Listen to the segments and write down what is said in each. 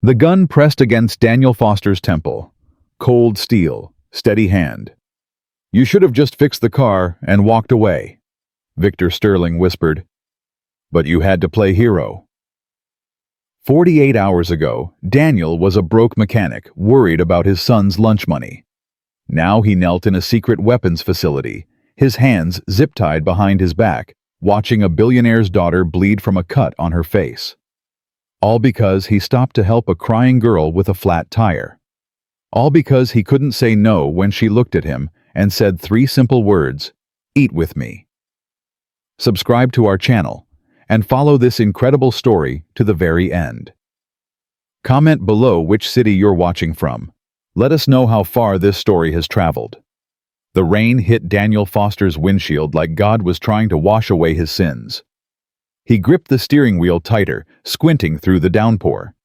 The gun pressed against Daniel Foster's temple. Cold steel, steady hand. "You should have just fixed the car and walked away," Victor Sterling whispered. "But you had to play hero." 48 hours ago, Daniel was a broke mechanic worried about his son's lunch money. Now he knelt in a secret weapons facility, his hands zip-tied behind his back, watching a billionaire's daughter bleed from a cut on her face. All because he stopped to help a crying girl with a flat tire. All because he couldn't say no when she looked at him and said 3 simple words, "Eat with me." Subscribe to our channel and follow this incredible story to the very end. Comment below which city you're watching from. Let us know how far this story has traveled. The rain hit Daniel Foster's windshield like God was trying to wash away his sins. He gripped the steering wheel tighter, squinting through the downpour.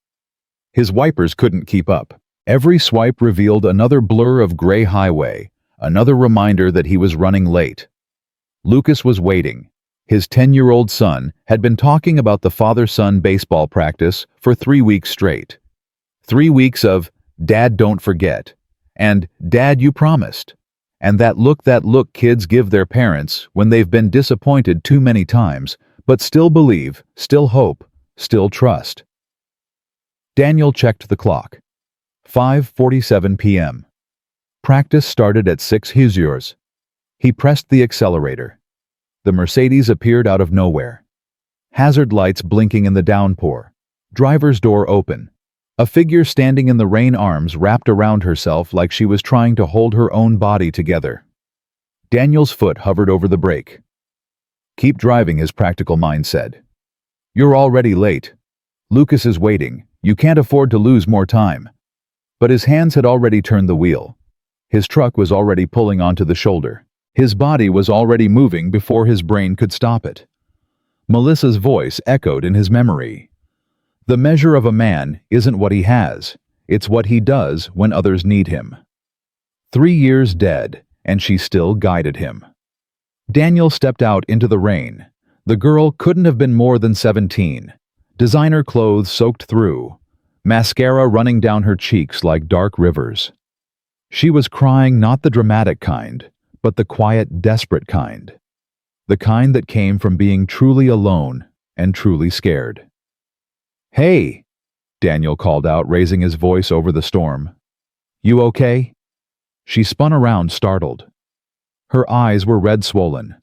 His wipers couldn't keep up. Every swipe revealed another blur of gray highway, another reminder that he was running late. Lucas was waiting. His 10-year-old son had been talking about the father-son baseball practice for 3 weeks straight. 3 weeks of, "Dad, don't forget," and "Dad, you promised," and that look kids give their parents when they've been disappointed too many times, but still believe, still hope, still trust. Daniel checked the clock. 5:47 p.m. Practice started at 6 Huziers. He pressed the accelerator. The Mercedes appeared out of nowhere. Hazard lights blinking in the downpour. Driver's door open. A figure standing in the rain, arms wrapped around herself like she was trying to hold her own body together. Daniel's foot hovered over the brake. "Keep driving," his practical mind said. "You're already late. Lucas is waiting. You can't afford to lose more time." But his hands had already turned the wheel. His truck was already pulling onto the shoulder. His body was already moving before his brain could stop it. Melissa's voice echoed in his memory. "The measure of a man isn't what he has, it's what he does when others need him." 3 years dead, and she still guided him. Daniel stepped out into the rain. The girl couldn't have been more than 17. Designer clothes soaked through, mascara running down her cheeks like dark rivers. She was crying not the dramatic kind, but the quiet, desperate kind. The kind that came from being truly alone and truly scared. "Hey," Daniel called out, raising his voice over the storm. "You okay?" She spun around, startled. Her eyes were red, swollen.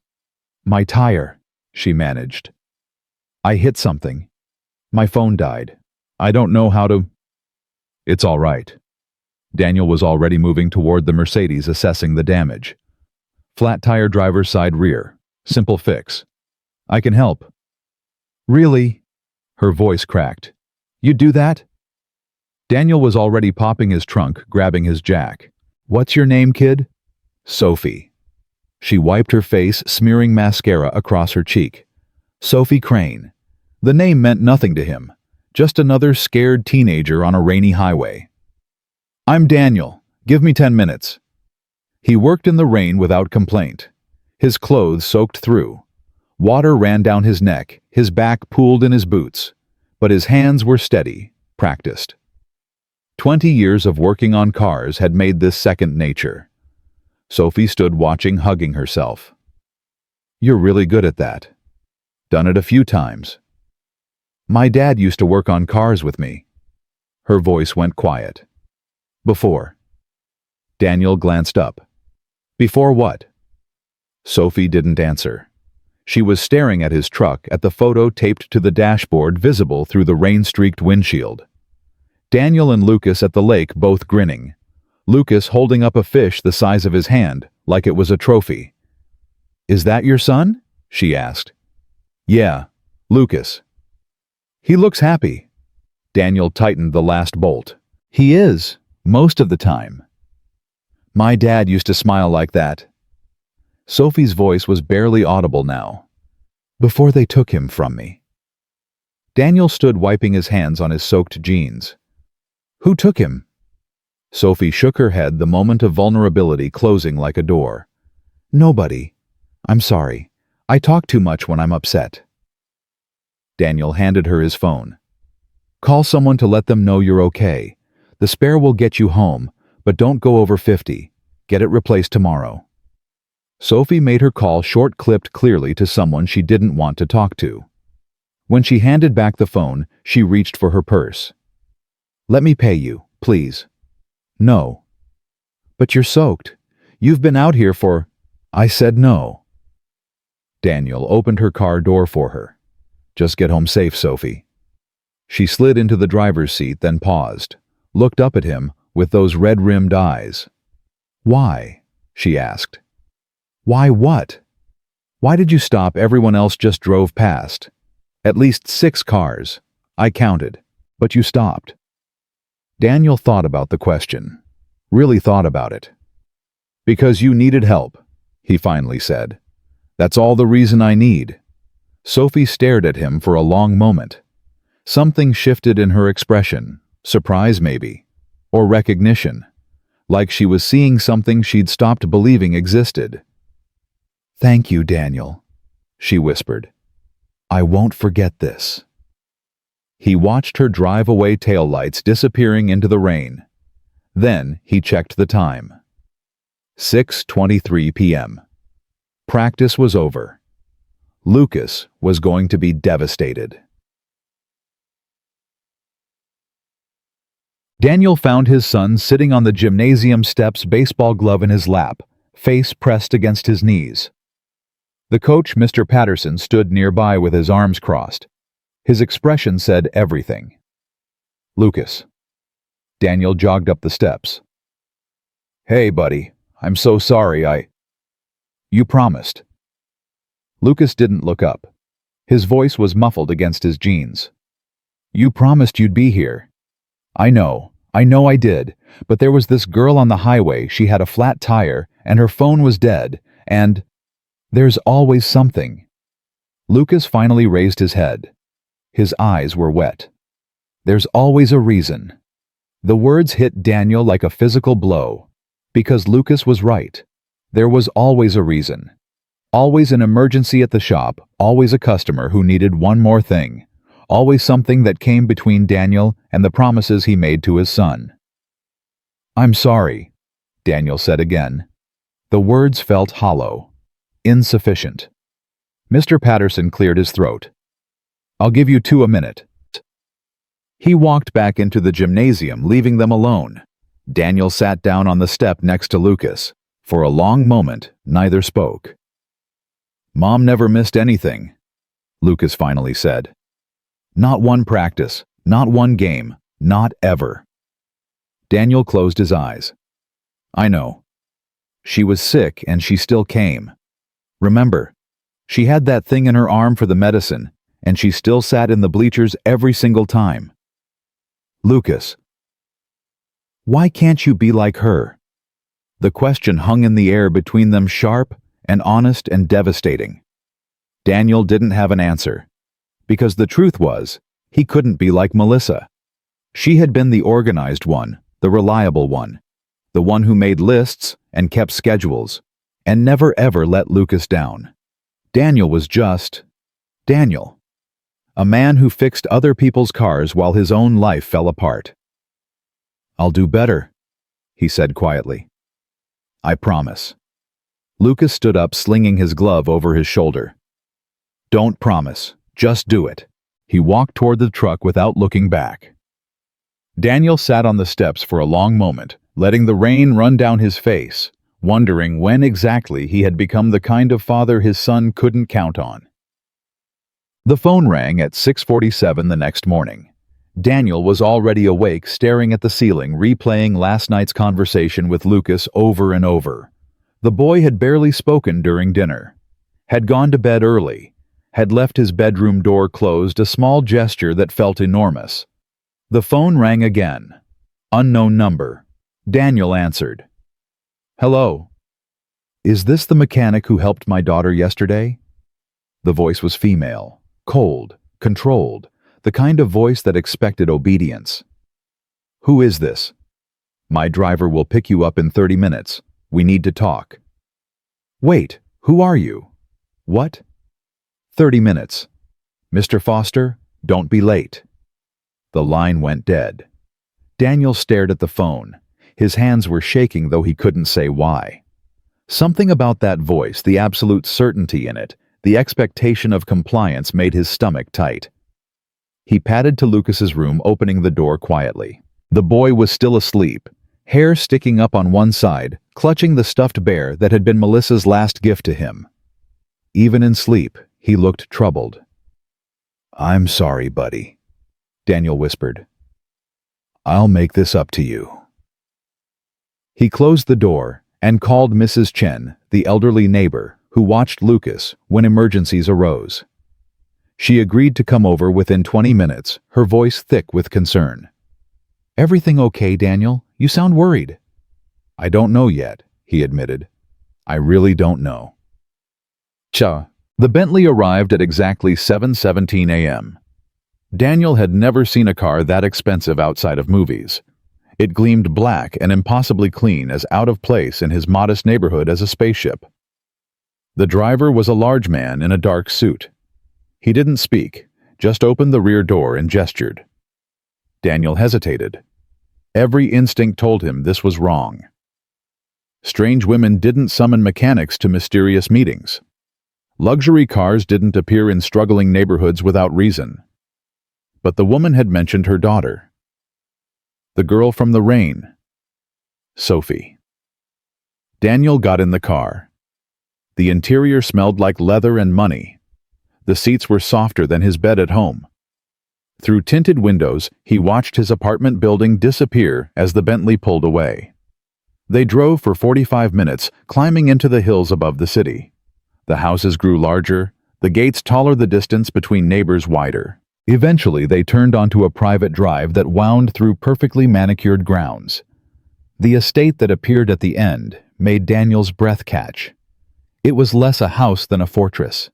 "My tire," she managed. "I hit something. My phone died. I don't know how to—" "It's all right." Daniel was already moving toward the Mercedes, assessing the damage. "Flat tire, driver's side rear. Simple fix. I can help." "Really?" Her voice cracked. "You'd do that?" Daniel was already popping his trunk, grabbing his jack. "What's your name, kid?" "Sophie." She wiped her face, smearing mascara across her cheek. Sophie Crane. The name meant nothing to him. Just another scared teenager on a rainy highway. "I'm Daniel. Give me 10 minutes. He worked in the rain without complaint. His clothes soaked through. Water ran down his neck, his back pooled in his boots. But his hands were steady, practiced. 20 years of working on cars had made this second nature. Sophie stood watching, hugging herself. "You're really good at that." "Done it a few times." "My dad used to work on cars with me." Her voice went quiet. "Before." Daniel glanced up. "Before what?" Sophie didn't answer. She was staring at his truck, at the photo taped to the dashboard visible through the rain-streaked windshield. Daniel and Lucas at the lake, both grinning. Lucas holding up a fish the size of his hand, like it was a trophy. "Is that your son?" she asked. "Yeah, Lucas." "He looks happy." Daniel tightened the last bolt. "He is, most of the time." "My dad used to smile like that." Sophie's voice was barely audible now. "Before they took him from me." Daniel stood wiping his hands on his soaked jeans. "Who took him?" Sophie shook her head, the moment of vulnerability closing like a door. "Nobody. I'm sorry. I talk too much when I'm upset." Daniel handed her his phone. Call someone to let them know you're okay. The spare will get you home, but don't go over 50. Get it replaced tomorrow. Sophie made her call short-clipped clearly to someone she didn't want to talk to. When she handed back the phone, she reached for her purse. Let me pay you, please. No. But you're soaked. You've been out here for... I said no. Daniel opened her car door for her. Just get home safe, Sophie. She slid into the driver's seat, then paused, looked up at him with those red-rimmed eyes. Why? She asked. Why what? Why did you stop? Everyone else just drove past. At least 6 cars. I counted. But you stopped. Daniel thought about the question. Really thought about it. Because you needed help, he finally said. That's all the reason I need. Sophie stared at him for a long moment. Something shifted in her expression, surprise maybe, or recognition, like she was seeing something she'd stopped believing existed. Thank you, Daniel, she whispered. I won't forget this. He watched her drive away, taillights disappearing into the rain. Then he checked the time. 6:23 p.m. Practice was over. Lucas was going to be devastated. Daniel found his son sitting on the gymnasium steps, baseball glove in his lap, face pressed against his knees. The coach, Mr. Patterson, stood nearby with his arms crossed. His expression said everything. Lucas. Daniel jogged up the steps. Hey, buddy, I'm so sorry, You promised. Lucas didn't look up. His voice was muffled against his jeans. You promised you'd be here. I know I did, but there was this girl on the highway, she had a flat tire, and her phone was dead, and... There's always something. Lucas finally raised his head. His eyes were wet. There's always a reason. The words hit Daniel like a physical blow, because Lucas was right. There was always a reason. Always an emergency at the shop, always a customer who needed one more thing, always something that came between Daniel and the promises he made to his son. I'm sorry, Daniel said again. The words felt hollow. Insufficient. Mr. Patterson cleared his throat. I'll give you 2 a minute. He walked back into the gymnasium, leaving them alone. Daniel sat down on the step next to Lucas. For a long moment, neither spoke. Mom never missed anything, Lucas finally said. Not one practice, not one game, not ever. Daniel closed his eyes. I know. She was sick and she still came. Remember, she had that thing in her arm for the medicine, and she still sat in the bleachers every single time. Lucas. Why can't you be like her? The question hung in the air between them, sharp and honest and devastating. Daniel didn't have an answer, because the truth was, he couldn't be like Melissa. She had been the organized one, the reliable one, the one who made lists and kept schedules, and never ever let Lucas down. Daniel was just Daniel, a man who fixed other people's cars while his own life fell apart. I'll do better, he said quietly. I promise. Lucas stood up, slinging his glove over his shoulder. Don't promise, just do it. He walked toward the truck without looking back. Daniel sat on the steps for a long moment, letting the rain run down his face, wondering when exactly he had become the kind of father his son couldn't count on. The phone rang at 6:47 the next morning. Daniel was already awake, staring at the ceiling, replaying last night's conversation with Lucas over and over. The boy had barely spoken during dinner, had gone to bed early, had left his bedroom door closed, a small gesture that felt enormous. The phone rang again. Unknown number. Daniel answered. Hello. Is this the mechanic who helped my daughter yesterday? The voice was female, cold, controlled, the kind of voice that expected obedience. Who is this? My driver will pick you up in 30 minutes. We need to talk. Wait, who are you? What? 30 minutes. Mr. Foster, don't be late. The line went dead. Daniel stared at the phone. His hands were shaking, though he couldn't say why. Something about that voice, the absolute certainty in it, the expectation of compliance made his stomach tight. He padded to Lucas's room, opening the door quietly. The boy was still asleep, hair sticking up on one side, clutching the stuffed bear that had been Melissa's last gift to him. Even in sleep, he looked troubled. "I'm sorry, buddy," Daniel whispered. "I'll make this up to you." He closed the door and called Mrs. Chen, the elderly neighbor who watched Lucas when emergencies arose. She agreed to come over within 20 minutes, her voice thick with concern. "Everything okay, Daniel? You sound worried." "I don't know yet," he admitted. "I really don't know." The Bentley arrived at exactly 7:17 a.m. Daniel had never seen a car that expensive outside of movies. It gleamed black and impossibly clean, as out of place in his modest neighborhood as a spaceship. The driver was a large man in a dark suit. He didn't speak, just opened the rear door and gestured. Daniel hesitated. Every instinct told him this was wrong. Strange women didn't summon mechanics to mysterious meetings. Luxury cars didn't appear in struggling neighborhoods without reason. But the woman had mentioned her daughter. The girl from the rain. Sophie. Daniel got in the car. The interior smelled like leather and money. The seats were softer than his bed at home. Through tinted windows, he watched his apartment building disappear as the Bentley pulled away. They drove for 45 minutes, climbing into the hills above the city. The houses grew larger, the gates taller, the distance between neighbors wider. Eventually, they turned onto a private drive that wound through perfectly manicured grounds. The estate that appeared at the end made Daniel's breath catch. It was less a house than a fortress.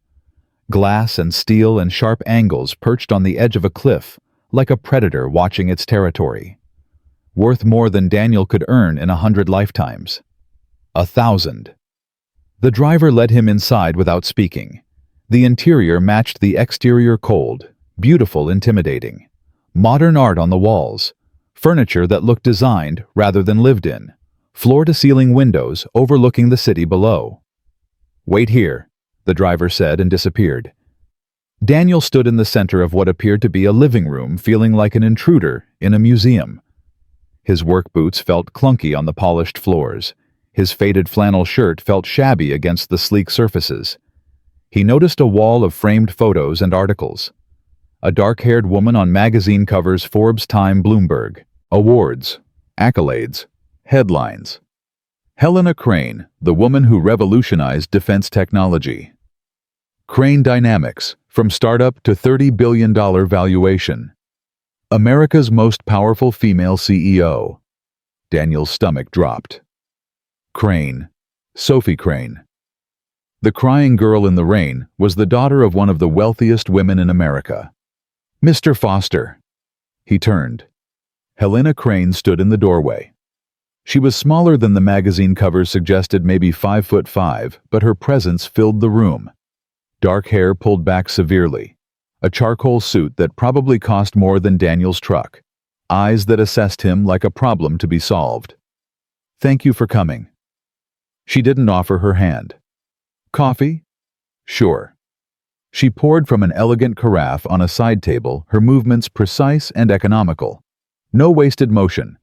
Glass and steel and sharp angles perched on the edge of a cliff, like a predator watching its territory. Worth more than Daniel could earn in 100 lifetimes. 1,000. The driver led him inside without speaking. The interior matched the exterior, cold, beautiful, intimidating. Modern art on the walls. Furniture that looked designed rather than lived in. Floor-to-ceiling windows overlooking the city below. "Wait here," the driver said and disappeared. Daniel stood in the center of what appeared to be a living room, feeling like an intruder in a museum. His work boots felt clunky on the polished floors. His faded flannel shirt felt shabby against the sleek surfaces. He noticed a wall of framed photos and articles. A dark-haired woman on magazine covers, Forbes, Time, Bloomberg. Awards, accolades, headlines. Helena Crane, the woman who revolutionized defense technology. Crane Dynamics, from startup to $30 billion valuation. America's most powerful female CEO. Daniel's stomach dropped. Crane. Sophie Crane. The crying girl in the rain was the daughter of one of the wealthiest women in America. "Mr. Foster." He turned. Helena Crane stood in the doorway. She was smaller than the magazine covers suggested, maybe 5'5", but her presence filled the room. Dark hair pulled back severely. A charcoal suit that probably cost more than Daniel's truck. Eyes that assessed him like a problem to be solved. "Thank you for coming." She didn't offer her hand. "Coffee?" "Sure." She poured from an elegant carafe on a side table, her movements precise and economical. No wasted motion.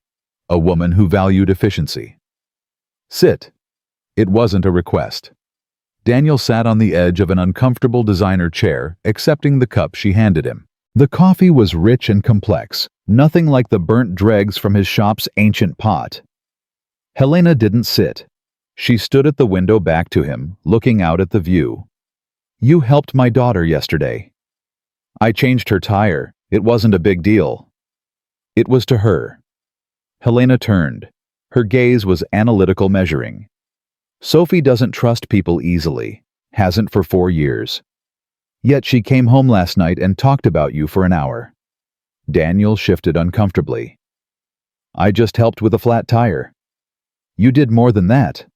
A woman who valued efficiency. "Sit." It wasn't a request. Daniel sat on the edge of an uncomfortable designer chair, accepting the cup she handed him. The coffee was rich and complex, nothing like the burnt dregs from his shop's ancient pot. Helena didn't sit. She stood at the window back to him, looking out at the view. "You helped my daughter yesterday." "I changed her tire. It wasn't a big deal." It was to her. Helena turned. Her gaze was analytical, measuring. "Sophie doesn't trust people easily. Hasn't for 4 years. Yet she came home last night and talked about you for an hour." Daniel shifted uncomfortably. "I just helped with a flat tire." "You did more than that."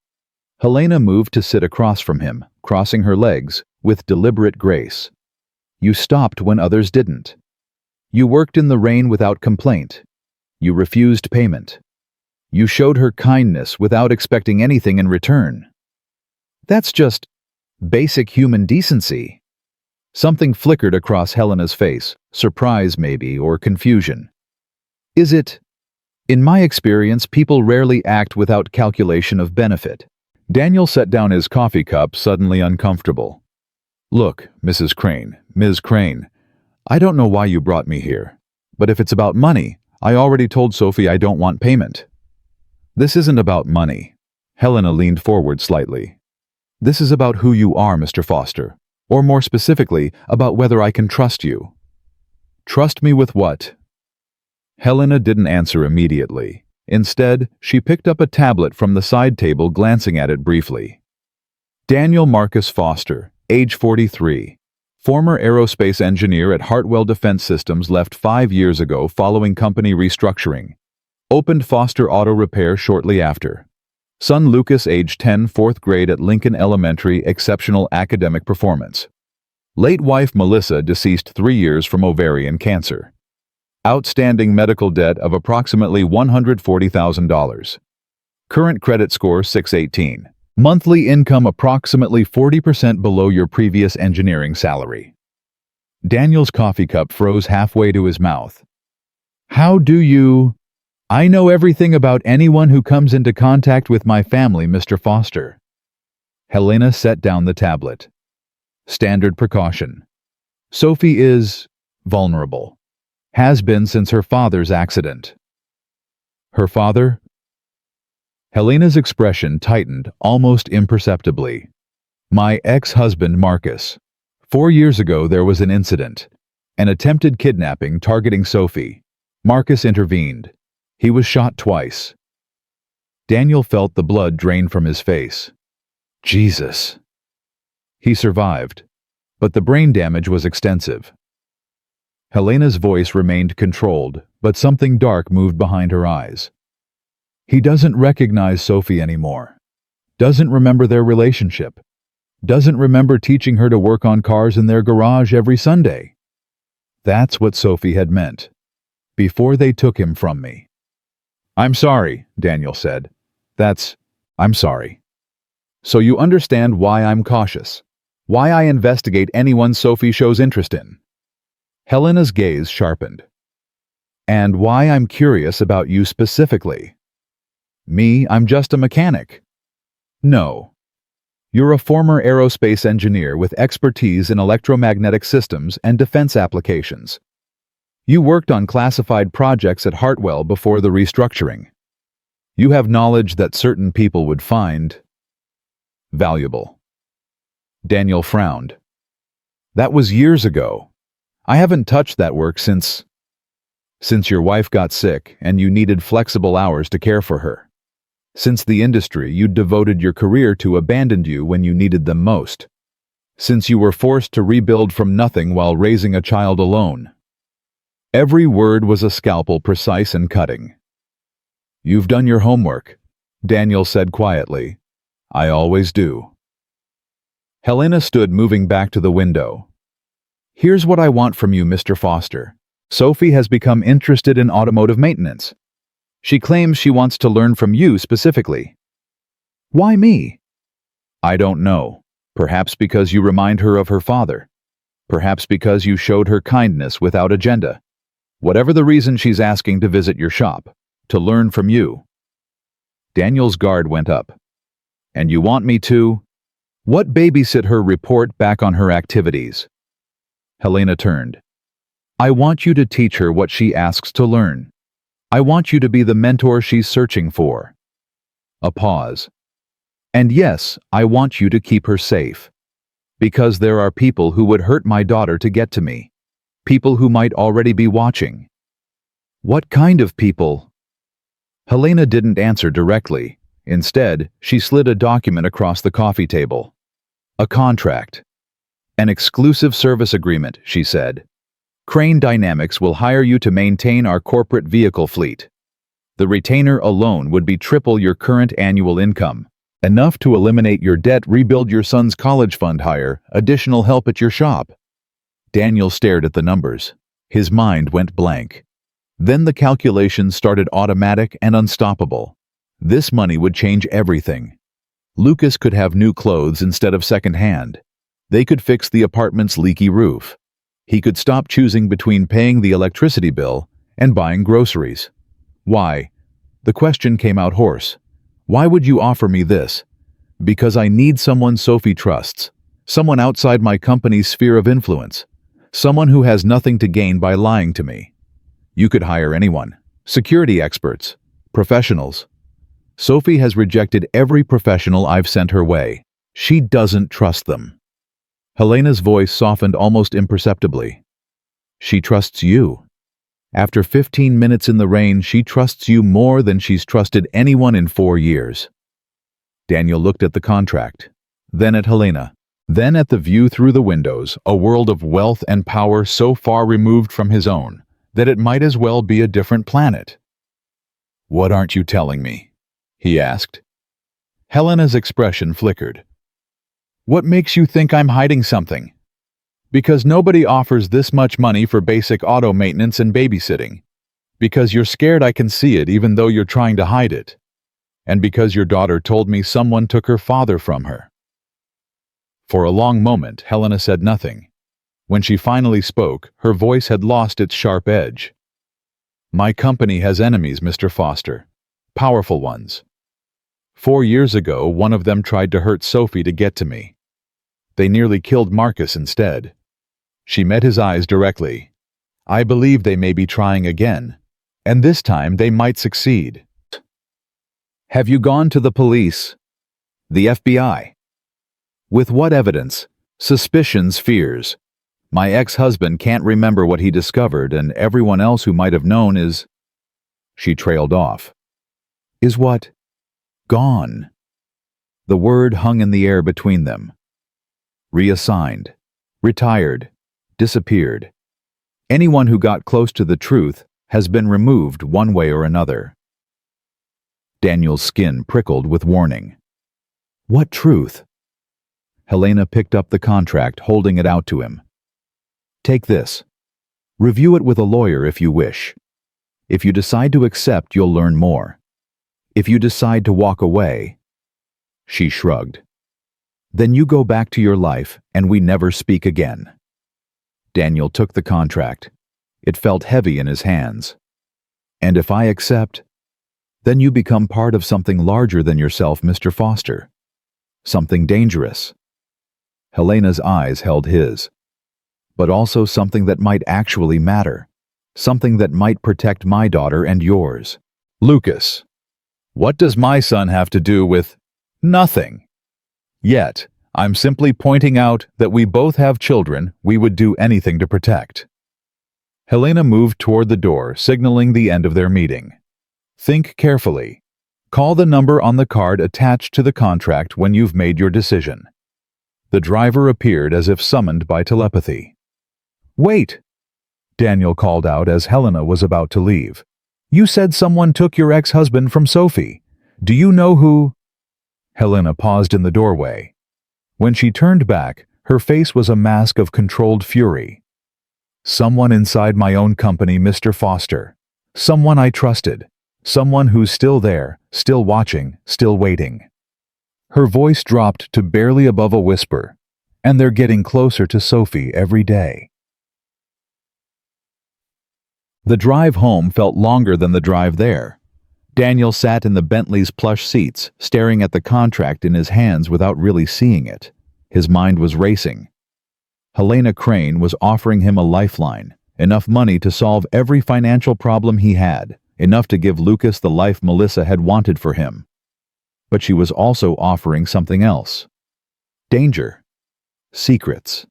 Helena moved to sit across from him, crossing her legs with deliberate grace. "You stopped when others didn't." You worked in the rain without complaint. You refused payment. You showed her kindness without expecting anything in return. That's just basic human decency. Something flickered across Helena's face, surprise maybe, or confusion. Is it? In my experience, people rarely act without calculation of benefit. Daniel set down his coffee cup, suddenly uncomfortable. Look, Mrs. Crane, Ms. Crane, I don't know why you brought me here, but if it's about money, I already told Sophie I don't want payment. This isn't about money. Helena leaned forward slightly. This is about who you are, Mr. Foster, or more specifically, about whether I can trust you. Trust me with what? Helena didn't answer immediately. Instead, she picked up a tablet from the side table, glancing at it briefly. Daniel Marcus Foster, age 43. Former aerospace engineer at Hartwell Defense Systems, left 5 years ago following company restructuring. Opened Foster Auto Repair shortly after. Son Lucas, age 10, 4th grade at Lincoln Elementary, exceptional academic performance. Late wife Melissa, deceased 3 years from ovarian cancer. Outstanding medical debt of approximately $140,000. Current credit score 618. Monthly income approximately 40% below your previous engineering salary. Daniel's coffee cup froze halfway to his mouth. How do you... I know everything about anyone who comes into contact with my family, Mr. Foster. Helena set down the tablet. Standard precaution. Sophie is vulnerable. Has been since her father's accident. Her father? Helena's expression tightened almost imperceptibly. My ex-husband, Marcus. 4 years ago there was an incident. An attempted kidnapping targeting Sophie. Marcus intervened. He was shot twice. Daniel felt the blood drain from his face. Jesus. He survived, but the brain damage was extensive. Helena's voice remained controlled, but something dark moved behind her eyes. He doesn't recognize Sophie anymore. Doesn't remember their relationship. Doesn't remember teaching her to work on cars in their garage every Sunday. That's what Sophie had meant. Before they took him from me. I'm sorry, Daniel said. I'm sorry. So you understand why I'm cautious. Why I investigate anyone Sophie shows interest in. Helena's gaze sharpened. And why I'm curious about you specifically. Me, I'm just a mechanic. No. You're a former aerospace engineer with expertise in electromagnetic systems and defense applications. You worked on classified projects at Hartwell before the restructuring. You have knowledge that certain people would find valuable. Daniel frowned. That was years ago. I haven't touched that work since your wife got sick and you needed flexible hours to care for her. Since the industry you'd devoted your career to abandoned you when you needed them most. Since you were forced to rebuild from nothing while raising a child alone. Every word was a scalpel, precise and cutting. You've done your homework, Daniel said quietly. I always do. Helena stood, moving back to the window. Here's what I want from you, Mr. Foster. Sophie has become interested in automotive maintenance. She claims she wants to learn from you specifically. Why me? I don't know. Perhaps because you remind her of her father. Perhaps because you showed her kindness without agenda. Whatever the reason, she's asking to visit your shop, to learn from you. Daniel's guard went up. And you want me to? What babysit her, report back on her activities? Helena turned. I want you to teach her what she asks to learn. I want you to be the mentor she's searching for. A pause. And yes, I want you to keep her safe. Because there are people who would hurt my daughter to get to me. People who might already be watching. What kind of people? Helena didn't answer directly. Instead, she slid a document across the coffee table. A contract. An exclusive service agreement, she said. Crane Dynamics will hire you to maintain our corporate vehicle fleet. The retainer alone would be triple your current annual income. Enough to eliminate your debt, rebuild your son's college fund, hire additional help at your shop. Daniel stared at the numbers. His mind went blank. Then the calculations started automatic and unstoppable. This money would change everything. Lucas could have new clothes instead of second-hand. They could fix the apartment's leaky roof. He could stop choosing between paying the electricity bill and buying groceries. Why? The question came out hoarse. Why would you offer me this? Because I need someone Sophie trusts. Someone outside my company's sphere of influence. Someone who has nothing to gain by lying to me. You could hire anyone. Security experts. Professionals. Sophie has rejected every professional I've sent her way. She doesn't trust them. Helena's voice softened almost imperceptibly. She trusts you. After 15 minutes in the rain, she trusts you more than she's trusted anyone in 4 years. Daniel looked at the contract, then at Helena, then at the view through the windows, a world of wealth and power so far removed from his own that it might as well be a different planet. "What aren't you telling me?" he asked. Helena's expression flickered. "What makes you think I'm hiding something?" "Because nobody offers this much money for basic auto maintenance and babysitting. Because you're scared I can see it even though you're trying to hide it. And because your daughter told me someone took her father from her." For a long moment, Helena said nothing. When she finally spoke, her voice had lost its sharp edge. "My company has enemies, Mr. Foster. Powerful ones. 4 years ago, one of them tried to hurt Sophie to get to me. They nearly killed Marcus instead." She met his eyes directly. "I believe they may be trying again, and this time they might succeed." "Have you gone to the police? The FBI? With what evidence? Suspicions, fears. My ex-husband can't remember what he discovered, and everyone else who might have known is—" She trailed off. "Is what? Gone." The word hung in the air between them. Reassigned, retired, disappeared. Anyone who got close to the truth has been removed one way or another. Daniel's skin prickled with warning. What truth? Helena picked up the contract, holding it out to him. "Take this. Review it with a lawyer if you wish. If you decide to accept, you'll learn more. If you decide to walk away—" She shrugged. "Then you go back to your life and we never speak again." Daniel took the contract. It felt heavy in his hands. "And if I accept, then you become part of something larger than yourself, Mr. Foster. Something dangerous." Helena's eyes held his. "But also something that might actually matter. Something that might protect my daughter and yours." "Lucas, what does my son have to do with—" "Nothing. Yet, I'm simply pointing out that we both have children we would do anything to protect." Helena moved toward the door, signaling the end of their meeting. "Think carefully. Call the number on the card attached to the contract when you've made your decision." The driver appeared as if summoned by telepathy. "Wait!" Daniel called out as Helena was about to leave. "You said someone took your ex-husband from Sophie. Do you know who—" Helena paused in the doorway. When she turned back, her face was a mask of controlled fury. "Someone inside my own company, Mr. Foster. Someone I trusted. Someone who's still there, still watching, still waiting." Her voice dropped to barely above a whisper. "And they're getting closer to Sophie every day." The drive home felt longer than the drive there. Daniel sat in the Bentley's plush seats, staring at the contract in his hands without really seeing it. His mind was racing. Helena Crane was offering him a lifeline, enough money to solve every financial problem he had, enough to give Lucas the life Melissa had wanted for him. But she was also offering something else. Danger. Secrets.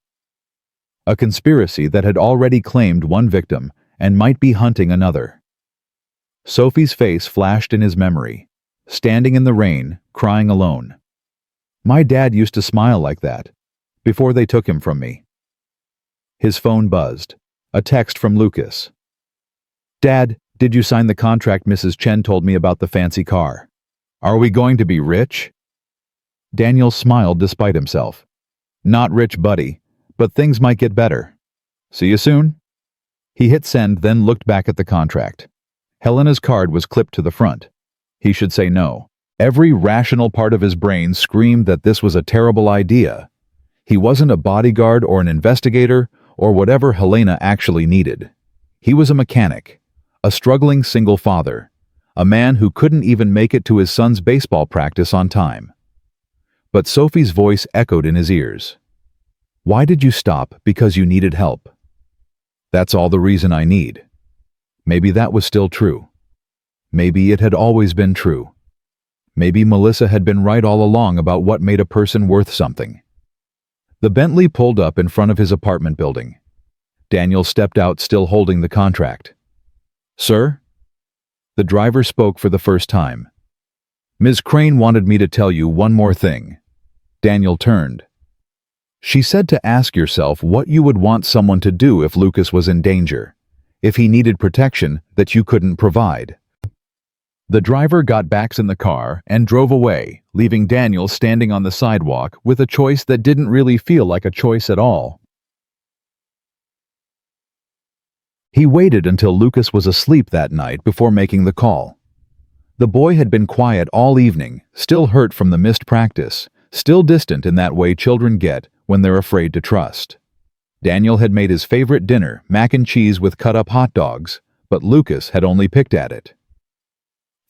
A conspiracy that had already claimed one victim and might be hunting another. Sophie's face flashed in his memory, standing in the rain, crying alone. "My dad used to smile like that, before they took him from me." His phone buzzed. A text from Lucas. "Dad, did you sign the contract Mrs. Chen told me about the fancy car? Are we going to be rich?" Daniel smiled despite himself. "Not rich, buddy, but things might get better. See you soon." He hit send, then looked back at the contract. Helena's card was clipped to the front. He should say no. Every rational part of his brain screamed that this was a terrible idea. He wasn't a bodyguard or an investigator or whatever Helena actually needed. He was a mechanic, a struggling single father, a man who couldn't even make it to his son's baseball practice on time. But Sophie's voice echoed in his ears. Why did you stop? Because you needed help. That's all the reason I need. Maybe that was still true. Maybe it had always been true. Maybe Melissa had been right all along about what made a person worth something. The Bentley pulled up in front of his apartment building. Daniel stepped out, still holding the contract. Sir? The driver spoke for the first time. Ms. Crane wanted me to tell you one more thing. Daniel turned. She said to ask yourself what you would want someone to do if Lucas was in danger, if he needed protection that you couldn't provide. The driver got back in the car and drove away, leaving Daniel standing on the sidewalk with a choice that didn't really feel like a choice at all. He waited until Lucas was asleep that night before making the call. The boy had been quiet all evening, still hurt from the missed practice, still distant in that way children get when they're afraid to trust. Daniel had made his favorite dinner, mac and cheese with cut-up hot dogs, but Lucas had only picked at it.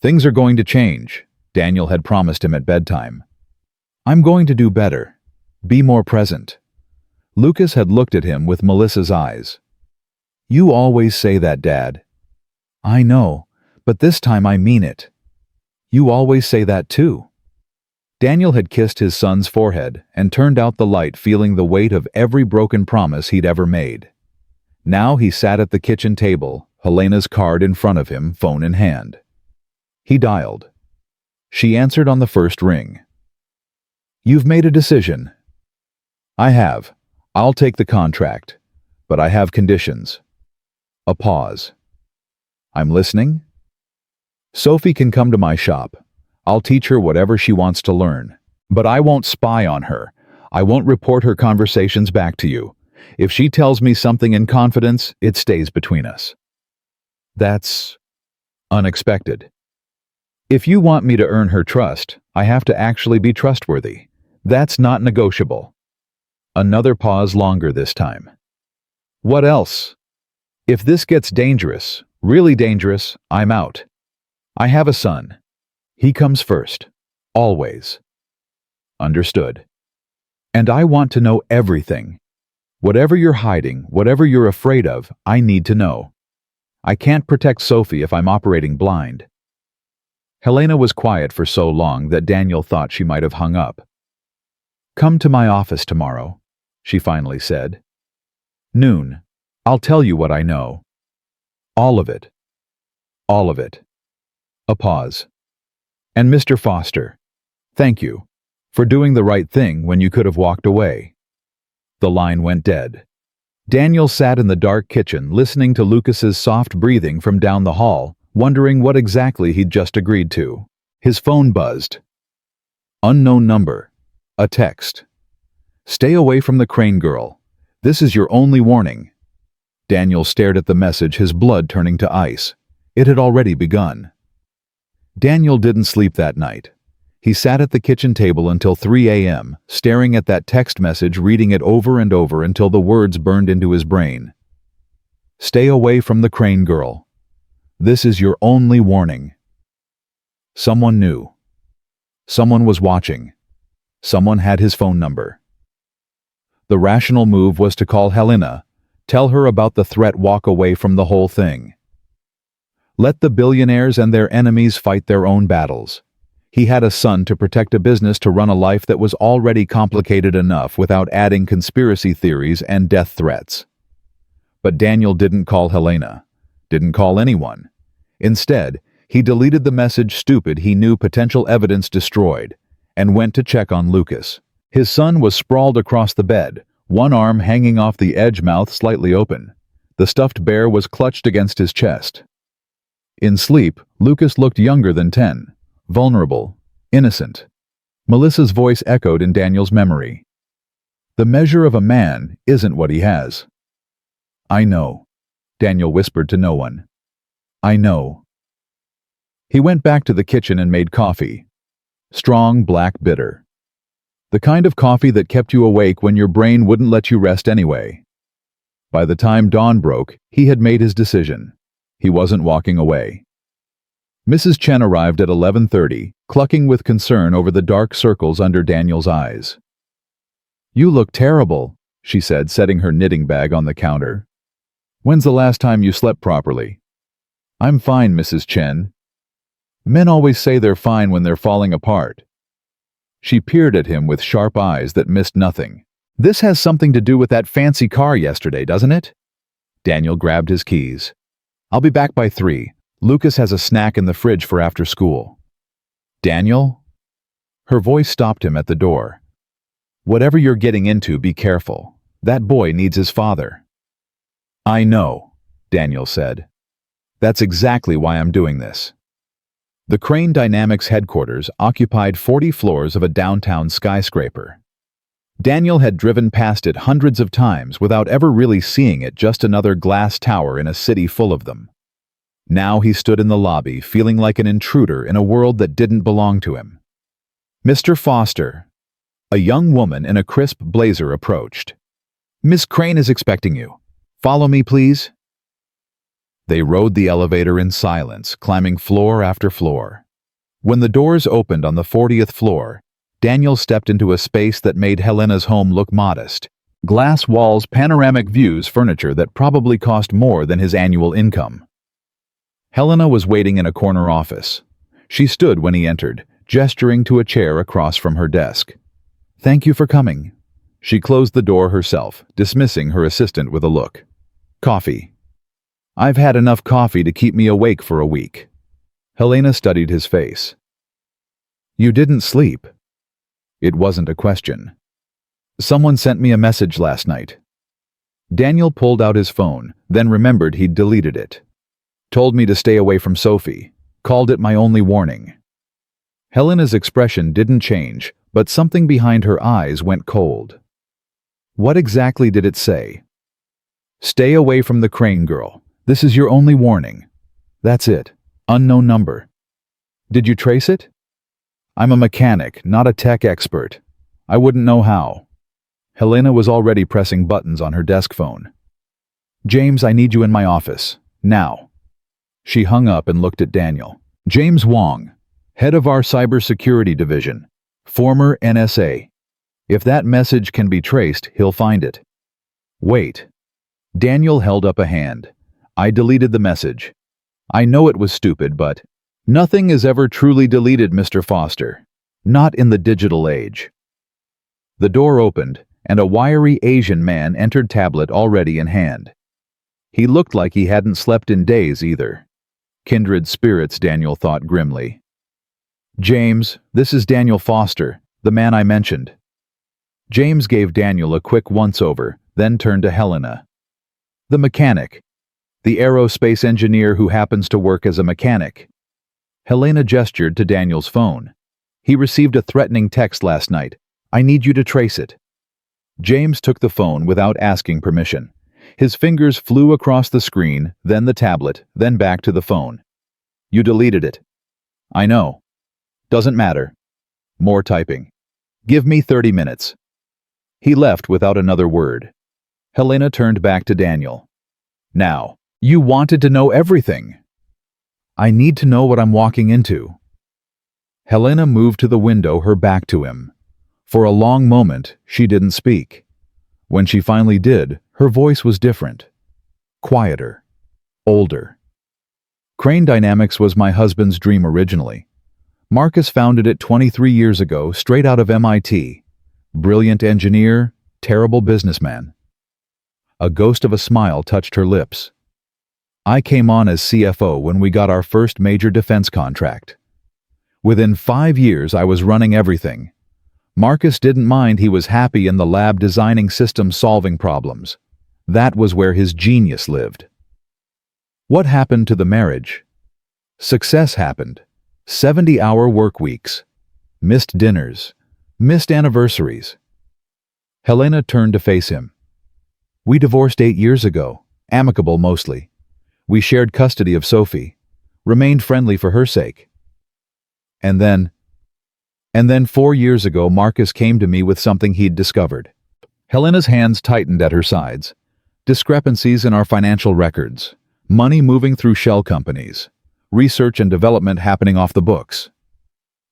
Things are going to change, Daniel had promised him at bedtime. I'm going to do better. Be more present. Lucas had looked at him with Melissa's eyes. You always say that, Dad. I know, but this time I mean it. You always say that too. Daniel had kissed his son's forehead and turned out the light, feeling the weight of every broken promise he'd ever made. Now he sat at the kitchen table, Helena's card in front of him, phone in hand. He dialed. She answered on the first ring. You've made a decision. I have. I'll take the contract, but I have conditions. A pause. I'm listening. Sophie can come to my shop. I'll teach her whatever she wants to learn. But I won't spy on her. I won't report her conversations back to you. If she tells me something in confidence, it stays between us. That's unexpected. If you want me to earn her trust, I have to actually be trustworthy. That's not negotiable. Another pause, longer this time. What else? If this gets dangerous, really dangerous, I'm out. I have a son. He comes first. Always. Understood. And I want to know everything. Whatever you're hiding, whatever you're afraid of, I need to know. I can't protect Sophie if I'm operating blind. Helena was quiet for so long that Daniel thought she might have hung up. Come to my office tomorrow, she finally said. Noon. I'll tell you what I know. All of it. All of it. A pause. And Mr. Foster, thank you for doing the right thing when you could have walked away. The line went dead. Daniel sat in the dark kitchen listening to Lucas's soft breathing from down the hall, wondering what exactly he'd just agreed to. His phone buzzed. Unknown number. A text. Stay away from the Crane girl. This is your only warning. Daniel stared at the message, his blood turning to ice. It had already begun. Daniel didn't sleep that night. He sat at the kitchen table until 3 a.m., staring at that text message, reading it over and over until the words burned into his brain. Stay away from the Crane girl. This is your only warning. Someone knew. Someone was watching. Someone had his phone number. The rational move was to call Helena, tell her about the threat, walk away from the whole thing. Let the billionaires and their enemies fight their own battles. He had a son to protect, a business to run, a life that was already complicated enough without adding conspiracy theories and death threats. But Daniel didn't call Helena, didn't call anyone. Instead, he deleted the message, stupid, he knew, potential evidence destroyed, and went to check on Lucas. His son was sprawled across the bed, one arm hanging off the edge, mouth slightly open. The stuffed bear was clutched against his chest. In sleep, Lucas looked younger than 10, vulnerable, innocent. Melissa's voice echoed in Daniel's memory. The measure of a man isn't what he has. I know. Daniel whispered to no one. I know. He went back to the kitchen and made coffee. Strong, black, bitter. The kind of coffee that kept you awake when your brain wouldn't let you rest anyway. By the time dawn broke, he had made his decision. He wasn't walking away. Mrs. Chen arrived at 11:30, clucking with concern over the dark circles under Daniel's eyes. You look terrible, she said, setting her knitting bag on the counter. When's the last time you slept properly? I'm fine, Mrs. Chen. Men always say they're fine when they're falling apart. She peered at him with sharp eyes that missed nothing. This has something to do with that fancy car yesterday, doesn't it? Daniel grabbed his keys. I'll be back by 3. Lucas has a snack in the fridge for after school. Daniel? Her voice stopped him at the door. Whatever you're getting into, be careful. That boy needs his father. I know, Daniel said. That's exactly why I'm doing this. The Crane Dynamics headquarters occupied 40 floors of a downtown skyscraper. Daniel had driven past it hundreds of times without ever really seeing it, just another glass tower in a city full of them. Now he stood in the lobby, feeling like an intruder in a world that didn't belong to him. Mr. Foster. A young woman in a crisp blazer approached. Miss Crane is expecting you. Follow me, please. They rode the elevator in silence, climbing floor after floor. When the doors opened on the 40th floor, Daniel stepped into a space that made Helena's home look modest. Glass walls, panoramic views, furniture that probably cost more than his annual income. Helena was waiting in a corner office. She stood when he entered, gesturing to a chair across from her desk. Thank you for coming. She closed the door herself, dismissing her assistant with a look. Coffee. I've had enough coffee to keep me awake for a week. Helena studied his face. You didn't sleep. It wasn't a question. Someone sent me a message last night. Daniel pulled out his phone, then remembered he'd deleted it. Told me to stay away from Sophie. Called it my only warning. Helena's expression didn't change, but something behind her eyes went cold. What exactly did it say? Stay away from the Crane girl. This is your only warning. That's it. Unknown number. Did you trace it? I'm a mechanic, not a tech expert. I wouldn't know how. Helena was already pressing buttons on her desk phone. James, I need you in my office. Now. She hung up and looked at Daniel. James Wong, head of our cybersecurity division, former NSA. If that message can be traced, he'll find it. Wait. Daniel held up a hand. I deleted the message. I know it was stupid, but nothing is ever truly deleted, Mr. Foster. Not in the digital age. The door opened, and a wiry Asian man entered, tablet already in hand. He looked like he hadn't slept in days either. Kindred spirits, Daniel thought grimly. James, this is Daniel Foster, the man I mentioned. James gave Daniel a quick once-over, then turned to Helena. The mechanic. The aerospace engineer who happens to work as a mechanic. Helena gestured to Daniel's phone. He received a threatening text last night. I need you to trace it. James took the phone without asking permission. His fingers flew across the screen, then the tablet, then back to the phone. You deleted it. I know. Doesn't matter. More typing. Give me 30 minutes. He left without another word. Helena turned back to Daniel. Now, you wanted to know everything. I need to know what I'm walking into. Helena moved to the window, her back to him. For a long moment, she didn't speak. When she finally did, her voice was different. Quieter. Older. Crane Dynamics was my husband's dream originally. Marcus founded it 23 years ago, straight out of MIT. Brilliant engineer, terrible businessman. A ghost of a smile touched her lips. I came on as CFO when we got our first major defense contract. Within 5 years, I was running everything. Marcus didn't mind. He was happy in the lab designing systems, solving problems. That was where his genius lived. What happened to the marriage? Success happened. 70-hour work weeks. Missed dinners. Missed anniversaries. Helena turned to face him. We divorced 8 years ago. Amicable mostly. We shared custody of Sophie. Remained friendly for her sake. And then 4 years ago, Marcus came to me with something he'd discovered. Helena's hands tightened at her sides. Discrepancies in our financial records. Money moving through shell companies. Research and development happening off the books.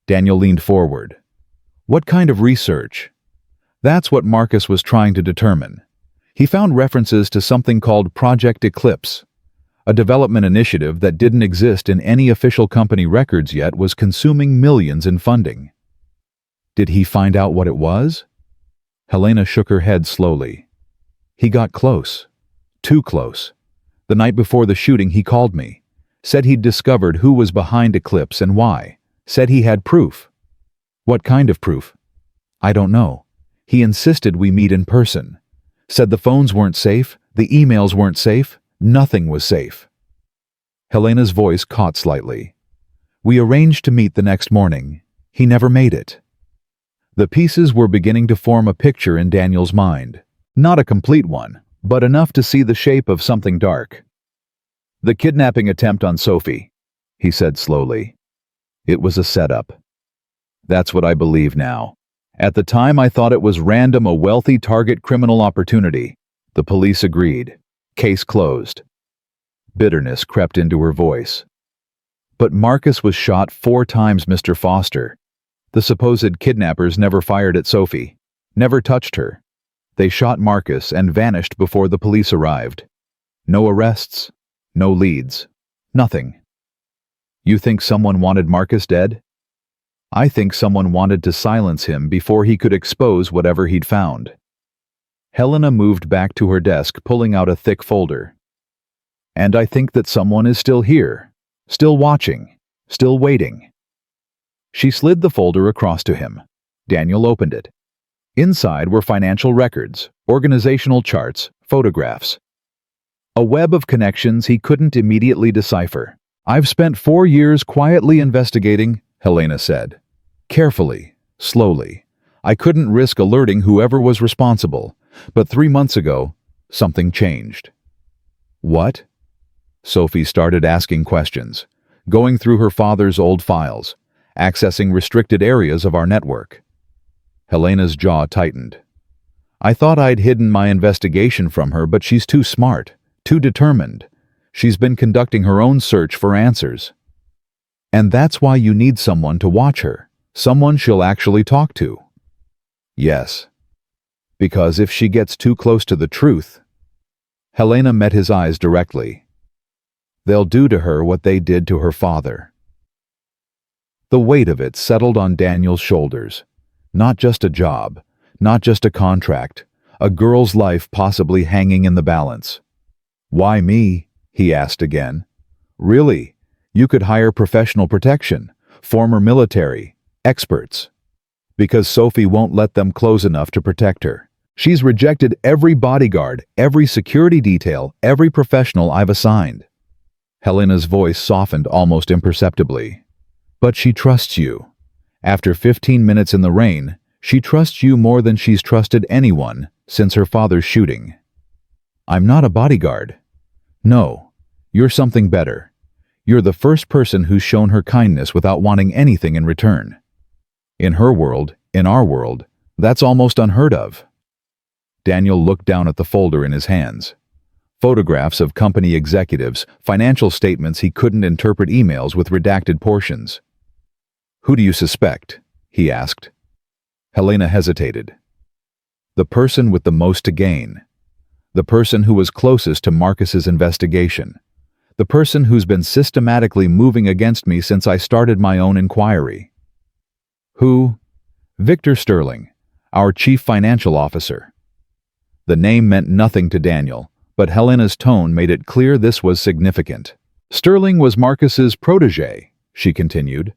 Daniel leaned forward. What kind of research? That's what Marcus was trying to determine. He found references to something called Project Eclipse. A development initiative that didn't exist in any official company records yet was consuming millions in funding. Did he find out what it was? Helena shook her head slowly. He got close. Too close. The night before the shooting he called me. Said he'd discovered who was behind Eclipse and why. Said he had proof. What kind of proof? I don't know. He insisted we meet in person. Said the phones weren't safe, the emails weren't safe, nothing was safe. Helena's voice caught slightly. We arranged to meet the next morning. He never made it. The pieces were beginning to form a picture in Daniel's mind. Not a complete one, but enough to see the shape of something dark. The kidnapping attempt on Sophie, he said slowly. It was a setup. That's what I believe now. At the time I thought it was random, a wealthy target criminal opportunity. The police agreed. Case closed. Bitterness crept into her voice. But Marcus was shot 4 times, Mr. Foster. The supposed kidnappers never fired at Sophie. Never touched her. They shot Marcus and vanished before the police arrived. No arrests. No leads. Nothing. You think someone wanted Marcus dead? I think someone wanted to silence him before he could expose whatever he'd found. Helena moved back to her desk, pulling out a thick folder. And I think that someone is still here, still watching, still waiting. She slid the folder across to him. Daniel opened it. Inside were financial records, organizational charts, photographs. A web of connections he couldn't immediately decipher. I've spent 4 years quietly investigating, Helena said. Carefully, slowly. I couldn't risk alerting whoever was responsible, but 3 months ago, something changed. What? Sophie started asking questions, going through her father's old files, accessing restricted areas of our network. Helena's jaw tightened. I thought I'd hidden my investigation from her, but she's too smart, too determined. She's been conducting her own search for answers. And that's why you need someone to watch her, someone she'll actually talk to. Yes. Because if she gets too close to the truth... Helena met his eyes directly. They'll do to her what they did to her father. The weight of it settled on Daniel's shoulders. Not just a job, not just a contract, a girl's life possibly hanging in the balance. Why me? He asked again. Really? You could hire professional protection, former military, experts. Because Sophie won't let them close enough to protect her. She's rejected every bodyguard, every security detail, every professional I've assigned. Helena's voice softened almost imperceptibly. But she trusts you. After 15 minutes in the rain, she trusts you more than she's trusted anyone since her father's shooting. I'm not a bodyguard. No, you're something better. You're the first person who's shown her kindness without wanting anything in return. In her world, in our world, that's almost unheard of. Daniel looked down at the folder in his hands. Photographs of company executives, financial statements he couldn't interpret, emails with redacted portions. Who do you suspect? He asked. Helena hesitated. The person with the most to gain. The person who was closest to Marcus's investigation. The person who's been systematically moving against me since I started my own inquiry. Who? Victor Sterling, our chief financial officer. The name meant nothing to Daniel, but Helena's tone made it clear this was significant. Sterling was Marcus's protégé, she continued.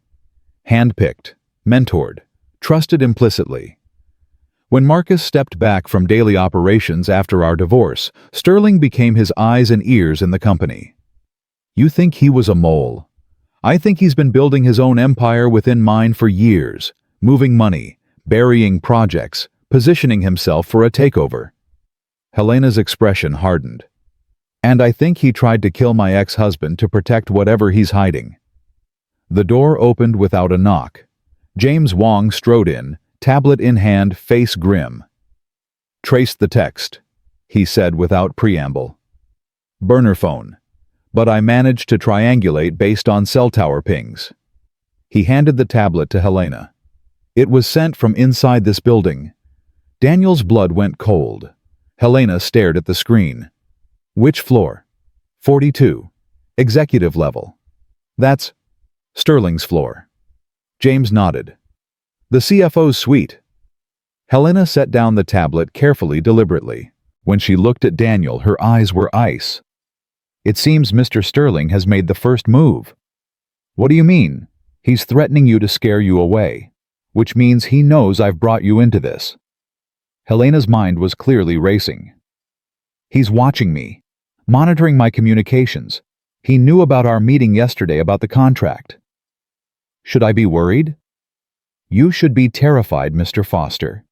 Handpicked, mentored, trusted implicitly. When Marcus stepped back from daily operations after our divorce, Sterling became his eyes and ears in the company. You think he was a mole? I think he's been building his own empire within mine for years, moving money, burying projects, positioning himself for a takeover. Helena's expression hardened. And I think he tried to kill my ex-husband to protect whatever he's hiding. The door opened without a knock. James Wong strode in, tablet in hand, face grim. "Trace the text," he said without preamble. "Burner phone. But I managed to triangulate based on cell tower pings." He handed the tablet to Helena. "It was sent from inside this building." Daniel's blood went cold. Helena stared at the screen. "Which floor?" 42. Executive level. "That's Sterling's floor." James nodded. "The CFO's suite." Helena set down the tablet carefully, deliberately. When she looked at Daniel, her eyes were ice. "It seems Mr. Sterling has made the first move." "What do you mean?" "He's threatening you to scare you away. Which means he knows I've brought you into this." Helena's mind was clearly racing. "He's watching me, monitoring my communications. He knew about our meeting yesterday about the contract." "Should I be worried?" "You should be terrified, Mr. Foster."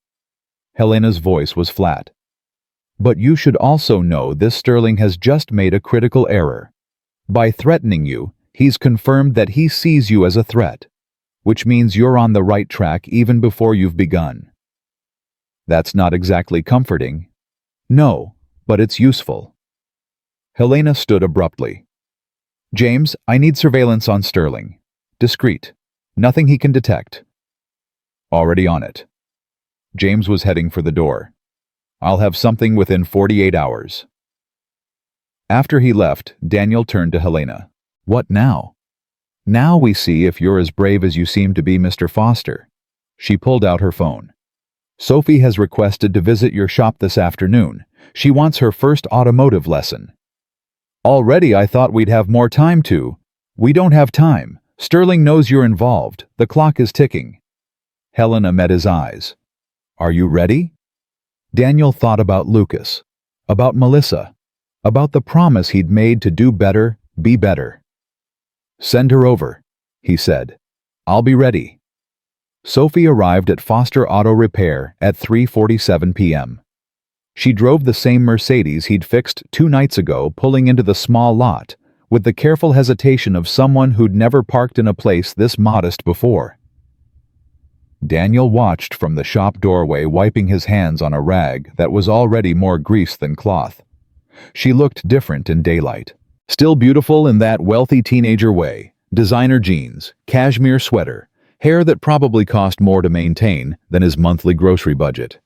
Helena's voice was flat. "But you should also know this Sterling has just made a critical error. By threatening you, he's confirmed that he sees you as a threat, which means you're on the right track even before you've begun." "That's not exactly comforting." "No, but it's useful." Helena stood abruptly. "James, I need surveillance on Sterling. Discreet. Nothing he can detect." "Already on it." James was heading for the door. "I'll have something within 48 hours. After he left, Daniel turned to Helena. "What now?" "Now we see if you're as brave as you seem to be, Mr. Foster." She pulled out her phone. "Sophie has requested to visit your shop this afternoon. She wants her first automotive lesson." "Already I thought we'd have more time to." "We don't have time. Sterling knows you're involved. The clock is ticking." Helena met his eyes. "Are you ready?" Daniel thought about Lucas, about Melissa, about the promise he'd made to do better, be better. "Send her over," he said. "I'll be ready." Sophie arrived at Foster Auto Repair at 3:47 p.m. She drove the same Mercedes he'd fixed 2 nights ago, pulling into the small lot, with the careful hesitation of someone who'd never parked in a place this modest before. Daniel watched from the shop doorway, wiping his hands on a rag that was already more grease than cloth. She looked different in daylight. Still beautiful in that wealthy teenager way. Designer jeans, cashmere sweater, hair that probably cost more to maintain than his monthly grocery budget.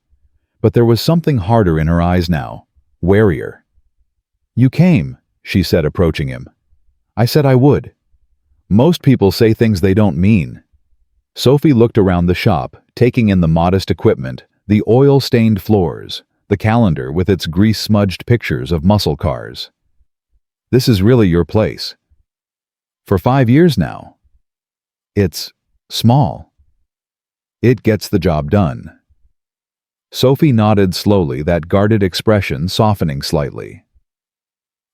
But there was something harder in her eyes now, warier. "You came," she said, approaching him. "I said I would." "Most people say things they don't mean." Sophie looked around the shop, taking in the modest equipment, the oil-stained floors, the calendar with its grease-smudged pictures of muscle cars. "This is really your place." "For 5 years now." "It's small." "It gets the job done." Sophie nodded slowly, that guarded expression softening slightly.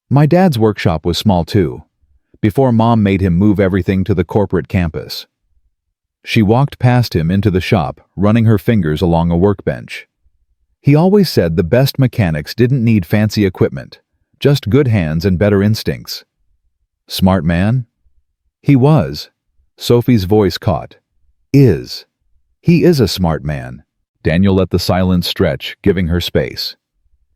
"My dad's workshop was small too, before Mom made him move everything to the corporate campus." She walked past him into the shop, running her fingers along a workbench. "He always said the best mechanics didn't need fancy equipment, just good hands and better instincts." "Smart man?" "He was." Sophie's voice caught. "Is. He is a smart man." Daniel let the silence stretch, giving her space.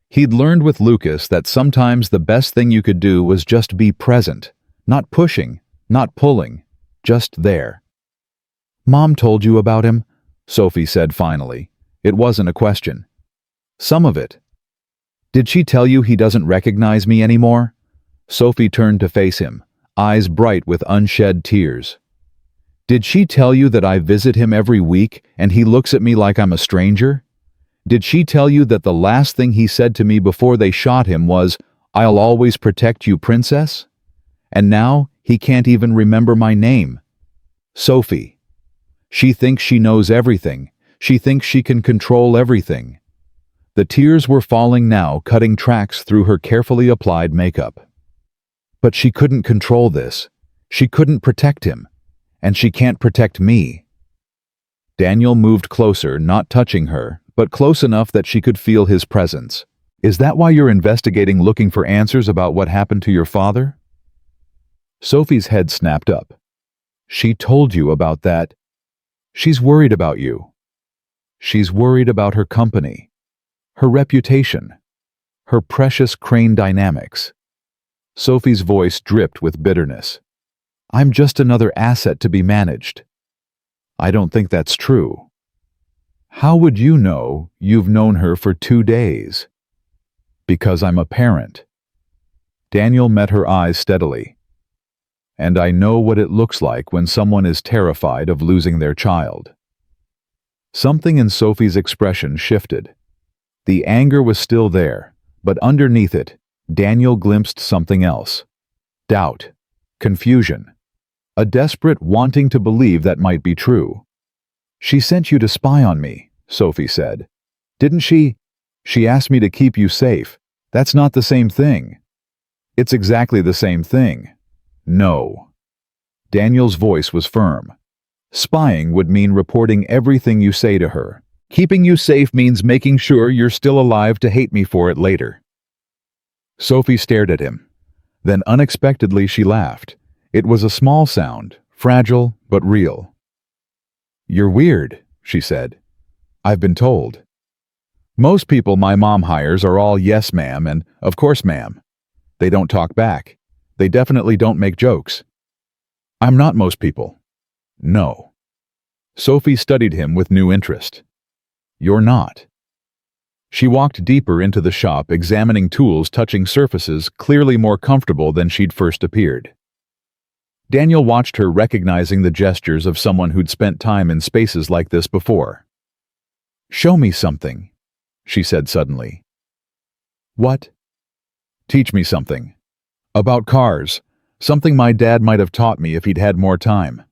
He'd learned with Lucas that sometimes the best thing you could do was just be present, not pushing, not pulling, just there. "Mom told you about him?" Sophie said finally. It wasn't a question. "Some of it." "Did she tell you he doesn't recognize me anymore?" Sophie turned to face him, eyes bright with unshed tears. "Did she tell you that I visit him every week and he looks at me like I'm a stranger? Did she tell you that the last thing he said to me before they shot him was, 'I'll always protect you, princess'? And now he can't even remember my name." "Sophie. She thinks she knows everything. She thinks she can control everything." The tears were falling now, cutting tracks through her carefully applied makeup. "But she couldn't control this. She couldn't protect him. And she can't protect me." Daniel moved closer, not touching her, but close enough that she could feel his presence. Is that why you're investigating, looking for answers about what happened to your father? Sophie's head snapped up. She told you about that. She's worried about you. She's worried about her company, her reputation, her precious Crane dynamics. Sophie's voice dripped with bitterness. I'm just another asset to be managed. I don't think that's true. How would you know you've known her for 2 days? Because I'm a parent. Daniel met her eyes steadily. And I know what it looks like when someone is terrified of losing their child. Something in Sophie's expression shifted. The anger was still there, but underneath it, Daniel glimpsed something else. Doubt, confusion, a desperate wanting to believe that might be true. She sent you to spy on me, Sophie said. Didn't she? She asked me to keep you safe. That's not the same thing. It's exactly the same thing. No. Daniel's voice was firm. Spying would mean reporting everything you say to her. Keeping you safe means making sure you're still alive to hate me for it later. Sophie stared at him. Then unexpectedly she laughed. It was a small sound, fragile but real. You're weird, she said. I've been told. Most people my mom hires are all yes ma'am and of course ma'am. They don't talk back. They definitely don't make jokes. I'm not most people. No. Sophie studied him with new interest. You're not. She walked deeper into the shop, examining tools touching surfaces clearly more comfortable than she'd first appeared. Daniel watched her, recognizing the gestures of someone who'd spent time in spaces like this before. Show me something, she said suddenly. What? Teach me something. About cars. Something my dad might have taught me if he'd had more time.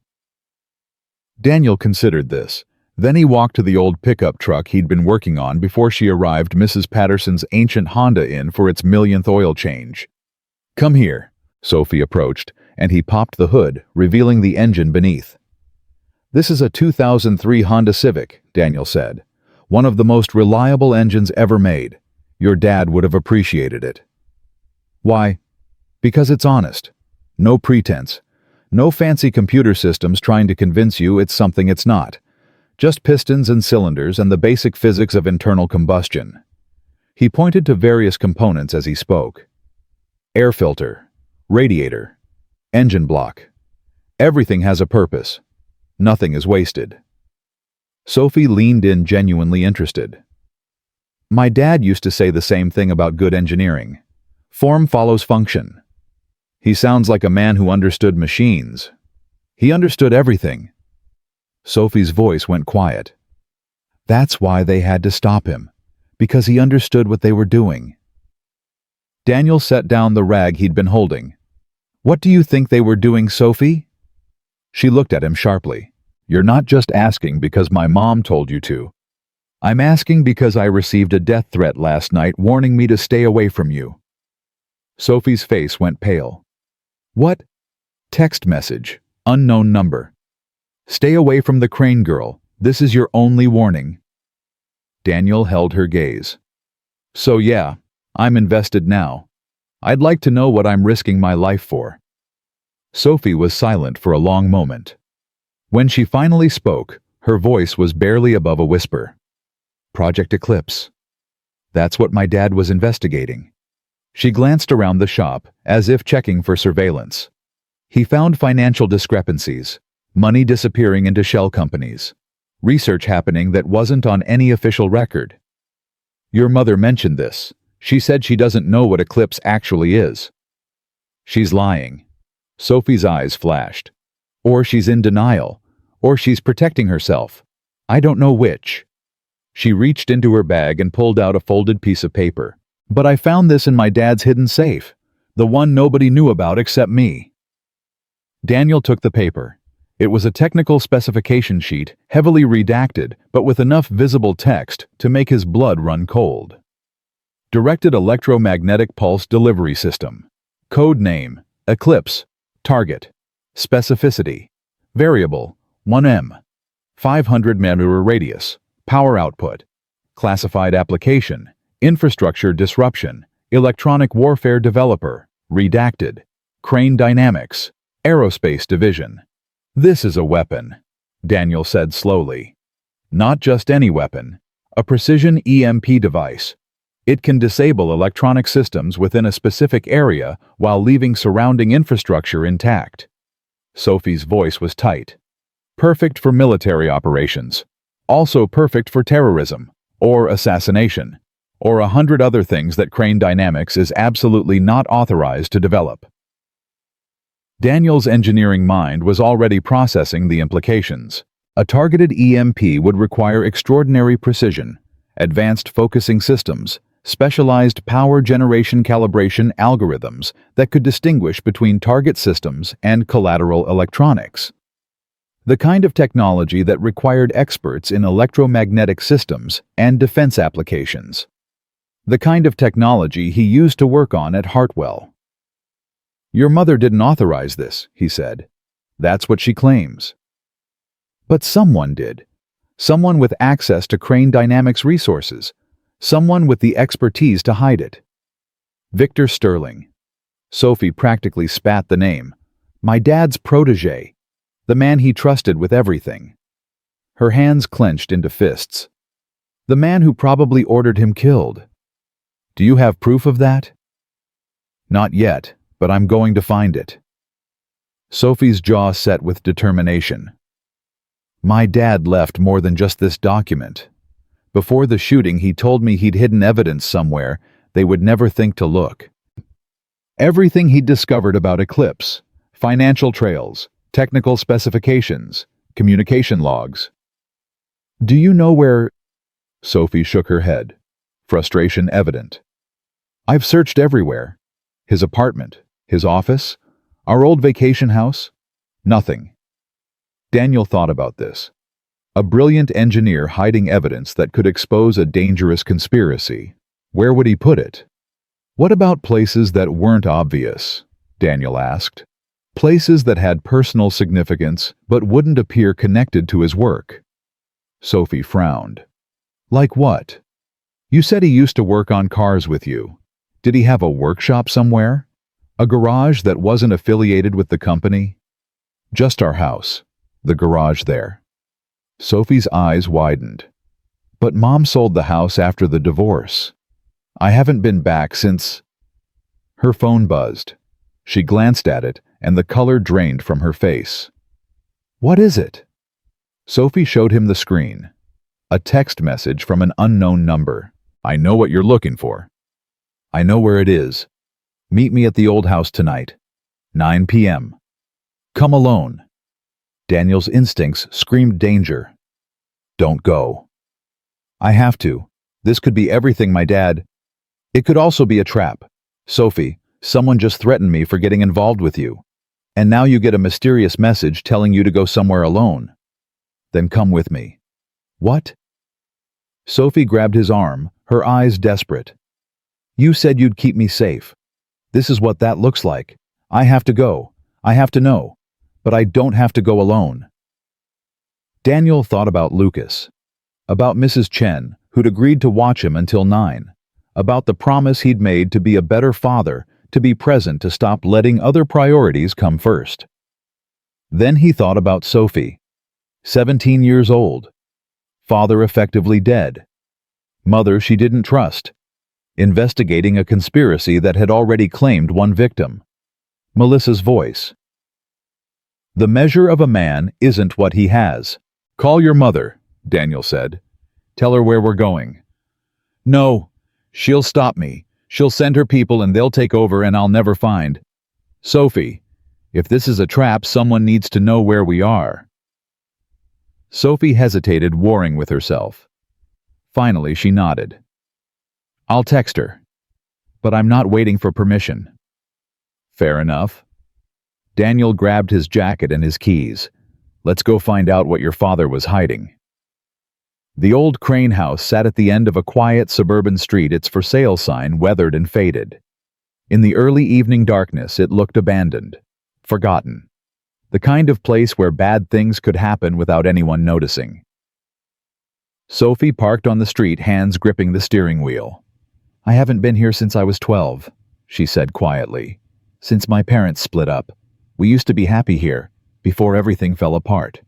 Daniel considered this. Then he walked to the old pickup truck he'd been working on before she arrived Mrs. Patterson's ancient Honda in for its millionth oil change. Come here, Sophie approached, and he popped the hood, revealing the engine beneath. This is a 2003 Honda Civic, Daniel said. One of the most reliable engines ever made. Your dad would have appreciated it. Why? Because it's honest. No pretense. No fancy computer systems trying to convince you it's something it's not. Just pistons and cylinders and the basic physics of internal combustion. He pointed to various components as he spoke. Air filter, radiator, engine block. Everything has a purpose. Nothing is wasted. Sophie leaned in, genuinely interested. My dad used to say the same thing about good engineering. Form follows function. He sounds like a man who understood machines. He understood everything. Sophie's voice went quiet. That's why they had to stop him, because he understood what they were doing. Daniel set down the rag he'd been holding. What do you think they were doing, Sophie? She looked at him sharply. You're not just asking because my mom told you to. I'm asking because I received a death threat last night warning me to stay away from you. Sophie's face went pale. What? Text message. Unknown number. Stay away from the Crane girl. This is your only warning. Daniel held her gaze. So yeah, I'm invested now. I'd like to know what I'm risking my life for. Sophie was silent for a long moment. When she finally spoke, her voice was barely above a whisper. Project Eclipse. That's what my dad was investigating. She glanced around the shop, as if checking for surveillance. He found financial discrepancies, money disappearing into shell companies, research happening that wasn't on any official record. Your mother mentioned this. She said she doesn't know what Eclipse actually is. She's lying. Sophie's eyes flashed. Or she's in denial, or she's protecting herself. I don't know which. She reached into her bag and pulled out a folded piece of paper. But I found this in my dad's hidden safe, the one nobody knew about except me. Daniel took the paper. It was a technical specification sheet, heavily redacted, but with enough visible text to make his blood run cold. Directed Electromagnetic Pulse Delivery System. Code name, Eclipse. Target. Specificity. Variable, 1M. 500 meter radius. Power output. Classified application, Infrastructure disruption, electronic warfare developer, redacted. Crane Dynamics, aerospace division. This is a weapon, Daniel said slowly. Not just any weapon, a precision EMP device. It can disable electronic systems within a specific area while leaving surrounding infrastructure intact. Sophie's voice was tight. Perfect for military operations. Also perfect for terrorism, or assassination, or 100 other things that Crane Dynamics is absolutely not authorized to develop. Daniel's engineering mind was already processing the implications. A targeted EMP would require extraordinary precision, advanced focusing systems, specialized power generation calibration algorithms that could distinguish between target systems and collateral electronics. The kind of technology that required experts in electromagnetic systems and defense applications. The kind of technology he used to work on at Hartwell. "Your mother didn't authorize this," he said. "That's what she claims." But someone did. Someone with access to Crane Dynamics resources. Someone with the expertise to hide it. Victor Sterling. Sophie practically spat the name. My dad's protégé. The man he trusted with everything. Her hands clenched into fists. The man who probably ordered him killed. Do you have proof of that? Not yet, but I'm going to find it. Sophie's jaw set with determination. My dad left more than just this document. Before the shooting, he told me he'd hidden evidence somewhere they would never think to look. Everything he'd discovered about Eclipse, financial trails, technical specifications, communication logs. Do you know where... Sophie shook her head, frustration evident. I've searched everywhere. His apartment, his office, our old vacation house. Nothing. Daniel thought about this. A brilliant engineer hiding evidence that could expose a dangerous conspiracy. Where would he put it? What about places that weren't obvious? Daniel asked. Places that had personal significance but wouldn't appear connected to his work. Sophie frowned. Like what? You said he used to work on cars with you. Did he have a workshop somewhere? A garage that wasn't affiliated with the company? Just our house. The garage there. Sophie's eyes widened. But Mom sold the house after the divorce. I haven't been back since... Her phone buzzed. She glanced at it, and the color drained from her face. What is it? Sophie showed him the screen. A text message from an unknown number. I know what you're looking for. I know where it is. Meet me at the old house tonight. 9 p.m. Come alone. Daniel's instincts screamed danger. Don't go. I have to. This could be everything my dad... It could also be a trap. Sophie, someone just threatened me for getting involved with you. And now you get a mysterious message telling you to go somewhere alone. Then come with me. What? Sophie grabbed his arm, her eyes desperate. You said you'd keep me safe. This is what that looks like. I have to go. I have to know. But I don't have to go alone. Daniel thought about Lucas. About Mrs. Chen, who'd agreed to watch him until 9. About the promise he'd made to be a better father, to be present, to stop letting other priorities come first. Then he thought about Sophie. 17 years old. Father effectively dead. Mother she didn't trust. Investigating a conspiracy that had already claimed one victim. Melissa's voice. The measure of a man isn't what he has. Call your mother, Daniel said. Tell her where we're going. No, she'll stop me. She'll send her people and they'll take over and I'll never find. Sophie, if this is a trap, someone needs to know where we are. Sophie hesitated, warring with herself. Finally, she nodded. I'll text her. But I'm not waiting for permission. Fair enough. Daniel grabbed his jacket and his keys. Let's go find out what your father was hiding. The old Crane house sat at the end of a quiet suburban street, its for sale sign weathered and faded. In the early evening darkness, it looked abandoned, forgotten. The kind of place where bad things could happen without anyone noticing. Sophie parked on the street, hands gripping the steering wheel. I haven't been here since I was 12, she said quietly. Since my parents split up. We used to be happy here, before everything fell apart.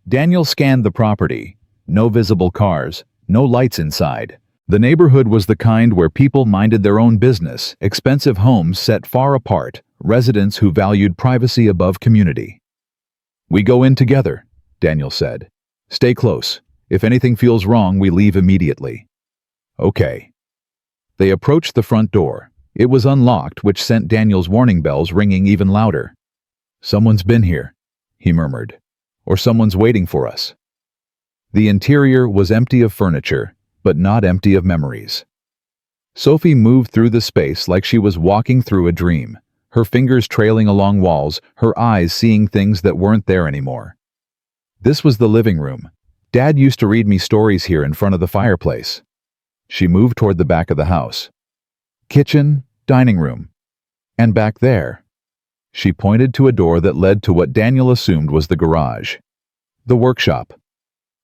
Daniel scanned the property. No visible cars, no lights inside. The neighborhood was the kind where people minded their own business, expensive homes set far apart, residents who valued privacy above community. We go in together, Daniel said. Stay close. If anything feels wrong, we leave immediately. Okay. They approached the front door. It was unlocked, which sent Daniel's warning bells ringing even louder. Someone's been here, he murmured. Or someone's waiting for us. The interior was empty of furniture, but not empty of memories. Sophie moved through the space like she was walking through a dream, her fingers trailing along walls, her eyes seeing things that weren't there anymore. This was the living room. Dad used to read me stories here in front of the fireplace. She moved toward the back of the house. Kitchen, dining room. And back there. She pointed to a door that led to what Daniel assumed was the garage. The workshop,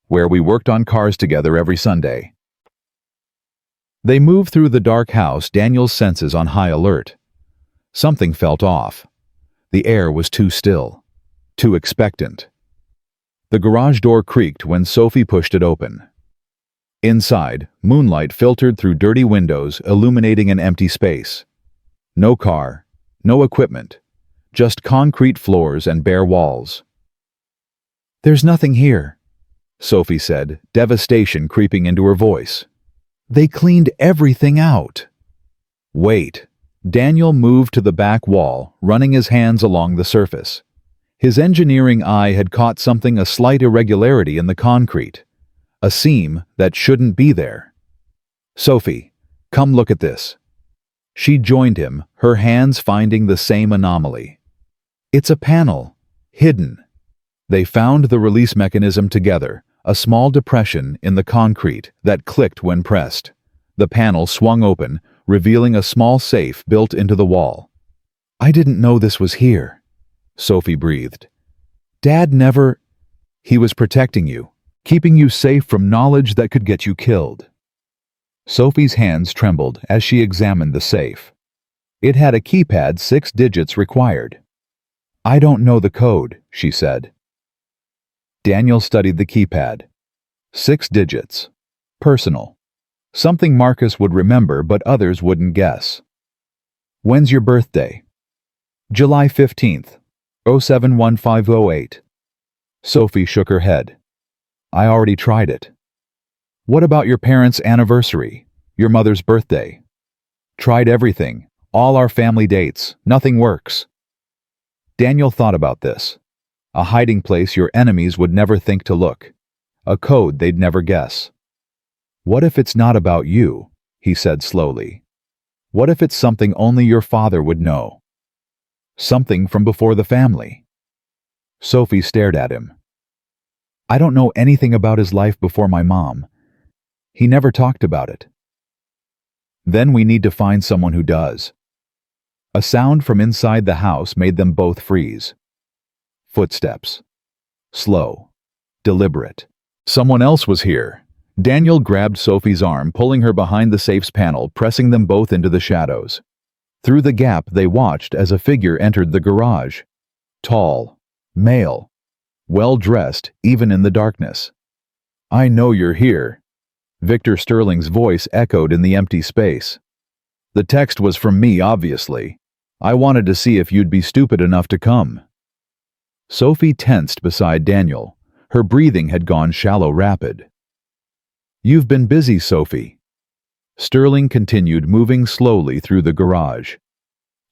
where we worked on cars together every Sunday. They moved through the dark house, Daniel's senses on high alert. Something felt off. The air was too still, too expectant. The garage door creaked when Sophie pushed it open. Inside, moonlight filtered through dirty windows, illuminating an empty space. No car, no equipment, just concrete floors and bare walls. There's nothing here, Sophie said, devastation creeping into her voice. They cleaned everything out. Wait. Daniel moved to the back wall, running his hands along the surface. His engineering eye had caught something, a slight irregularity in the concrete. A seam that shouldn't be there. Sophie, come look at this. She joined him, her hands finding the same anomaly. It's a panel, hidden. They found the release mechanism together, a small depression in the concrete that clicked when pressed. The panel swung open, revealing a small safe built into the wall. I didn't know this was here, Sophie breathed. Dad never... He was protecting you, keeping you safe from knowledge that could get you killed. Sophie's hands trembled as she examined the safe. It had a keypad, 6 digits required. I don't know the code, she said. Daniel studied the keypad. 6 digits. Personal. Something Marcus would remember but others wouldn't guess. When's your birthday? July 15th, 071508. Sophie shook her head. I already tried it. What about your parents' anniversary, your mother's birthday? Tried everything, all our family dates, nothing works. Daniel thought about this. A hiding place your enemies would never think to look. A code they'd never guess. What if it's not about you, he said slowly. What if it's something only your father would know? Something from before the family. Sophie stared at him. I don't know anything about his life before my mom. He never talked about it. Then we need to find someone who does. A sound from inside the house made them both freeze. Footsteps. Slow. Deliberate. Someone else was here. Daniel grabbed Sophie's arm, pulling her behind the safe's panel, pressing them both into the shadows. Through the gap, they watched as a figure entered the garage. Tall. Male. Well-dressed, even in the darkness. I know you're here. Victor Sterling's voice echoed in the empty space. The text was from me, obviously. I wanted to see if you'd be stupid enough to come. Sophie tensed beside Daniel. Her breathing had gone shallow, rapid. You've been busy, Sophie. Sterling continued, moving slowly through the garage.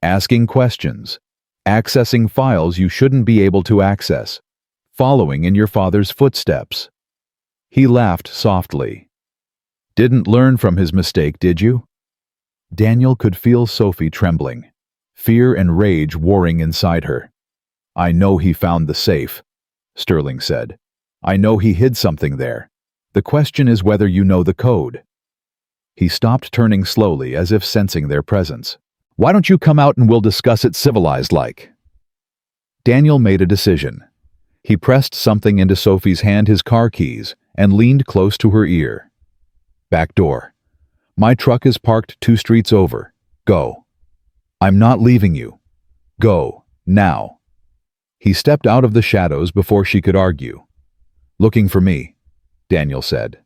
Asking questions. Accessing files you shouldn't be able to access. Following in your father's footsteps. He laughed softly. Didn't learn from his mistake, did you? Daniel could feel Sophie trembling. Fear and rage warring inside her. I know he found the safe, Sterling said. I know he hid something there. The question is whether you know the code. He stopped, turning slowly as if sensing their presence. Why don't you come out and we'll discuss it civilized-like? Daniel made a decision. He pressed something into Sophie's hand, his car keys, and leaned close to her ear. Back door. My truck is parked 2 streets over. Go. I'm not leaving you. Go, now. He stepped out of the shadows before she could argue. Looking for me, Daniel said.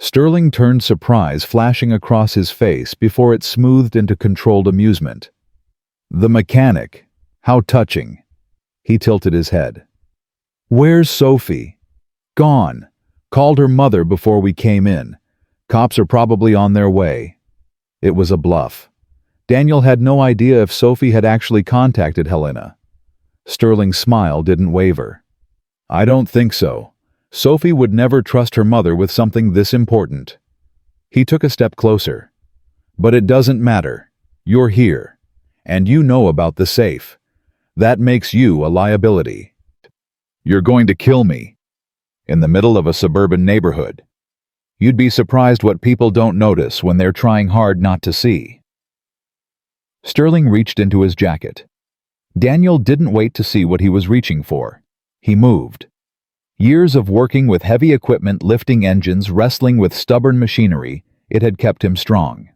Sterling turned surprise flashing across his face before it smoothed into controlled amusement. The mechanic. How touching. He tilted his head. Where's Sophie? Gone. Called her mother before we came in. Cops are probably on their way. It was a bluff. Daniel had no idea if Sophie had actually contacted Helena. Sterling's smile didn't waver. I don't think so. Sophie would never trust her mother with something this important. He took a step closer. But it doesn't matter. You're here. And you know about the safe. That makes you a liability. You're going to kill me. In the middle of a suburban neighborhood. You'd be surprised what people don't notice when they're trying hard not to see. Sterling reached into his jacket. Daniel didn't wait to see what he was reaching for. He moved. Years of working with heavy equipment, lifting engines, wrestling with stubborn machinery, it had kept him strong.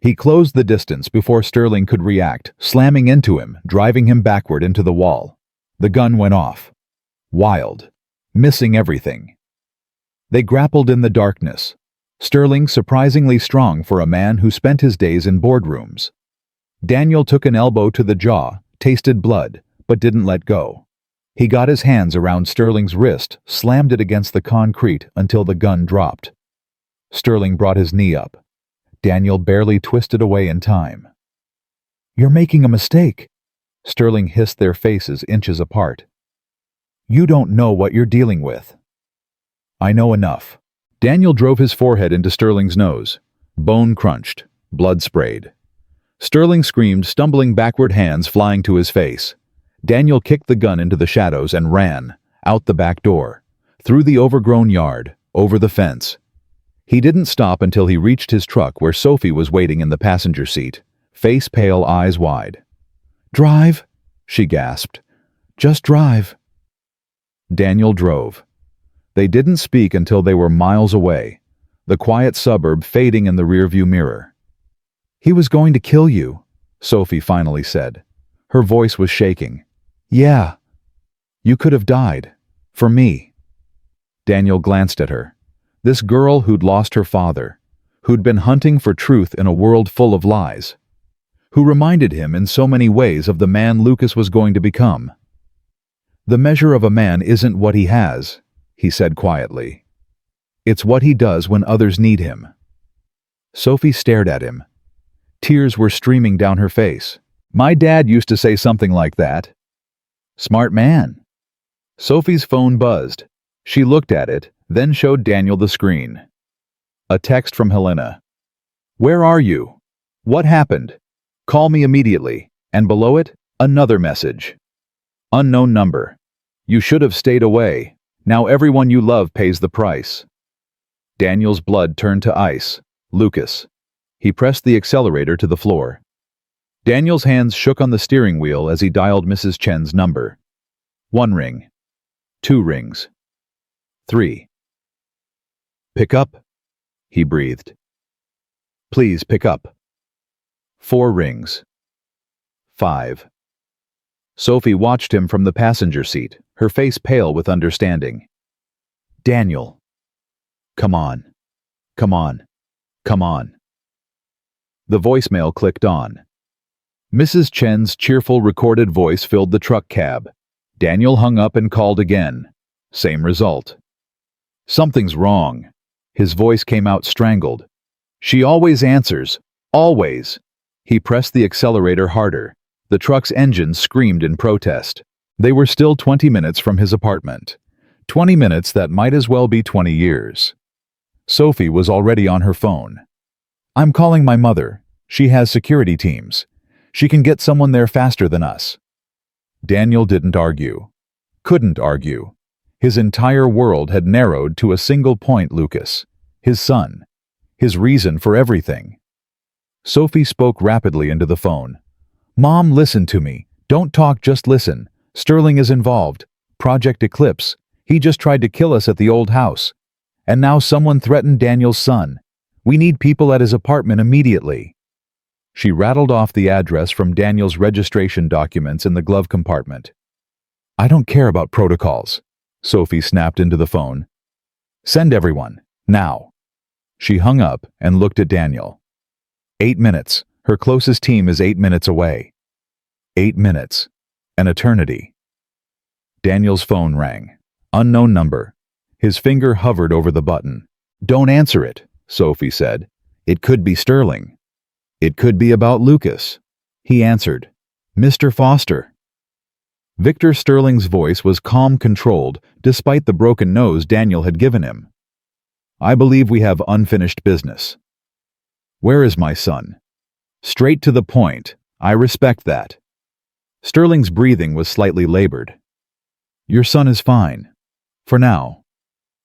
He closed the distance before Sterling could react, slamming into him, driving him backward into the wall. The gun went off. Wild. Missing everything. They grappled in the darkness. Sterling surprisingly strong for a man who spent his days in boardrooms. Daniel took an elbow to the jaw, tasted blood, but didn't let go. He got his hands around Sterling's wrist, slammed it against the concrete until the gun dropped. Sterling brought his knee up. Daniel barely twisted away in time. You're making a mistake. Sterling hissed, their faces inches apart. You don't know what you're dealing with. I know enough. Daniel drove his forehead into Sterling's nose. Bone crunched. Blood sprayed. Sterling screamed, stumbling backward, hands flying to his face. Daniel kicked the gun into the shadows and ran, out the back door, through the overgrown yard, over the fence. He didn't stop until he reached his truck where Sophie was waiting in the passenger seat, face pale, eyes wide. Drive, she gasped. Just drive. Daniel drove. They didn't speak until they were miles away, the quiet suburb fading in the rearview mirror. He was going to kill you, Sophie finally said. Her voice was shaking. Yeah. You could have died. For me. Daniel glanced at her. This girl who'd lost her father, who'd been hunting for truth in a world full of lies, who reminded him in so many ways of the man Lucas was going to become. The measure of a man isn't what he has, he said quietly. It's what he does when others need him. Sophie stared at him. Tears were streaming down her face. My dad used to say something like that. Smart man. Sophie's phone buzzed. She looked at it, then showed Daniel the screen. A text from Helena. Where are you? What happened? Call me immediately. And below it, another message. Unknown number. You should have stayed away. Now everyone you love pays the price. Daniel's blood turned to ice. Lucas. He pressed the accelerator to the floor. Daniel's hands shook on the steering wheel as he dialed Mrs. Chen's number. 1 ring. 2 rings. 3. Pick up, he breathed. Please pick up. 4 rings. 5. Sophie watched him from the passenger seat, her face pale with understanding. Daniel. Come on. Come on. Come on. The voicemail clicked on. Mrs. Chen's cheerful recorded voice filled the truck cab. Daniel hung up and called again. Same result. Something's wrong. His voice came out strangled. She always answers. Always. He pressed the accelerator harder. The truck's engine screamed in protest. They were still 20 minutes from his apartment. 20 minutes that might as well be 20 years. Sophie was already on her phone. I'm calling my mother. She has security teams. She can get someone there faster than us. Daniel didn't argue. Couldn't argue. His entire world had narrowed to a single point: Lucas. His son. His reason for everything. Sophie spoke rapidly into the phone. Mom, listen to me. Don't talk, just listen. Sterling is involved. Project Eclipse. He just tried to kill us at the old house. And now someone threatened Daniel's son. We need people at his apartment immediately." She rattled off the address from Daniel's registration documents in the glove compartment. "I don't care about protocols," Sophie snapped into the phone. "Send everyone, now." She hung up and looked at Daniel. 8 minutes. Her closest team is 8 minutes away. 8 minutes. An eternity. Daniel's phone rang. Unknown number. His finger hovered over the button. "Don't answer it," Sophie said. "It could be Sterling. It could be about Lucas." He answered, "Mr. Foster." Victor Sterling's voice was calm, controlled, despite the broken nose Daniel had given him. "I believe we have unfinished business." "Where is my son?" "Straight to the point. I respect that." Sterling's breathing was slightly labored. "Your son is fine. For now.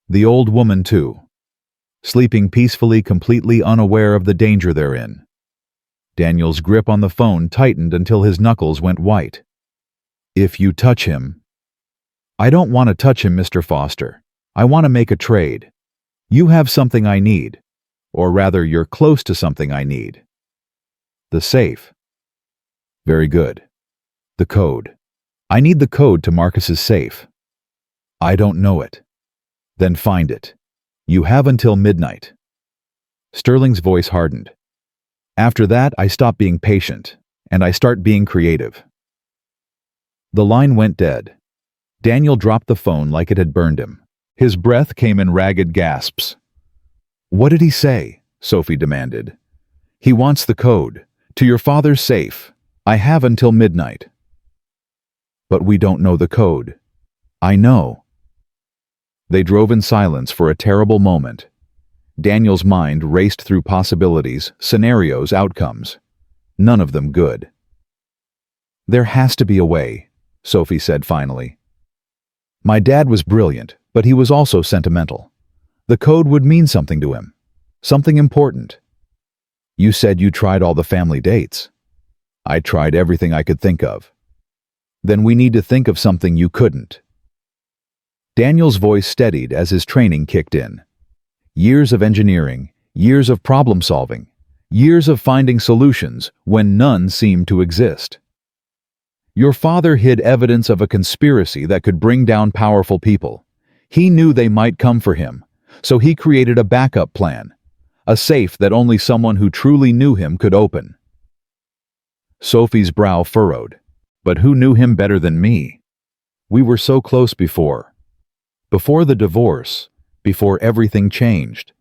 The old woman too. Sleeping peacefully, completely unaware of the danger they're in." Daniel's grip on the phone tightened until his knuckles went white. "If you touch him—" "I don't want to touch him, Mr. Foster. I want to make a trade. You have something I need. Or rather, you're close to something I need." "The safe." "Very good. The code. I need the code to Marcus's safe." "I don't know it." "Then find it. You have until midnight." Sterling's voice hardened. "After that, I stop being patient, and I start being creative." The line went dead. Daniel dropped the phone like it had burned him. His breath came in ragged gasps. "What did he say?" Sophie demanded. "He wants the code. To your father's safe. I have until midnight." "But we don't know the code." "I know." They drove in silence for a terrible moment. Daniel's mind raced through possibilities, scenarios, outcomes. None of them good. "There has to be a way," Sophie said finally. "My dad was brilliant, but he was also sentimental. The code would mean something to him. Something important." "You said you tried all the family dates." "I tried everything I could think of." "Then we need to think of something you couldn't." Daniel's voice steadied as his training kicked in. Years of engineering, years of problem solving, years of finding solutions when none seemed to exist. "Your father hid evidence of a conspiracy that could bring down powerful people. He knew they might come for him, so he created a backup plan, a safe that only someone who truly knew him could open." Sophie's brow furrowed. "But who knew him better than me? We were so close before. Before the divorce, before everything changed."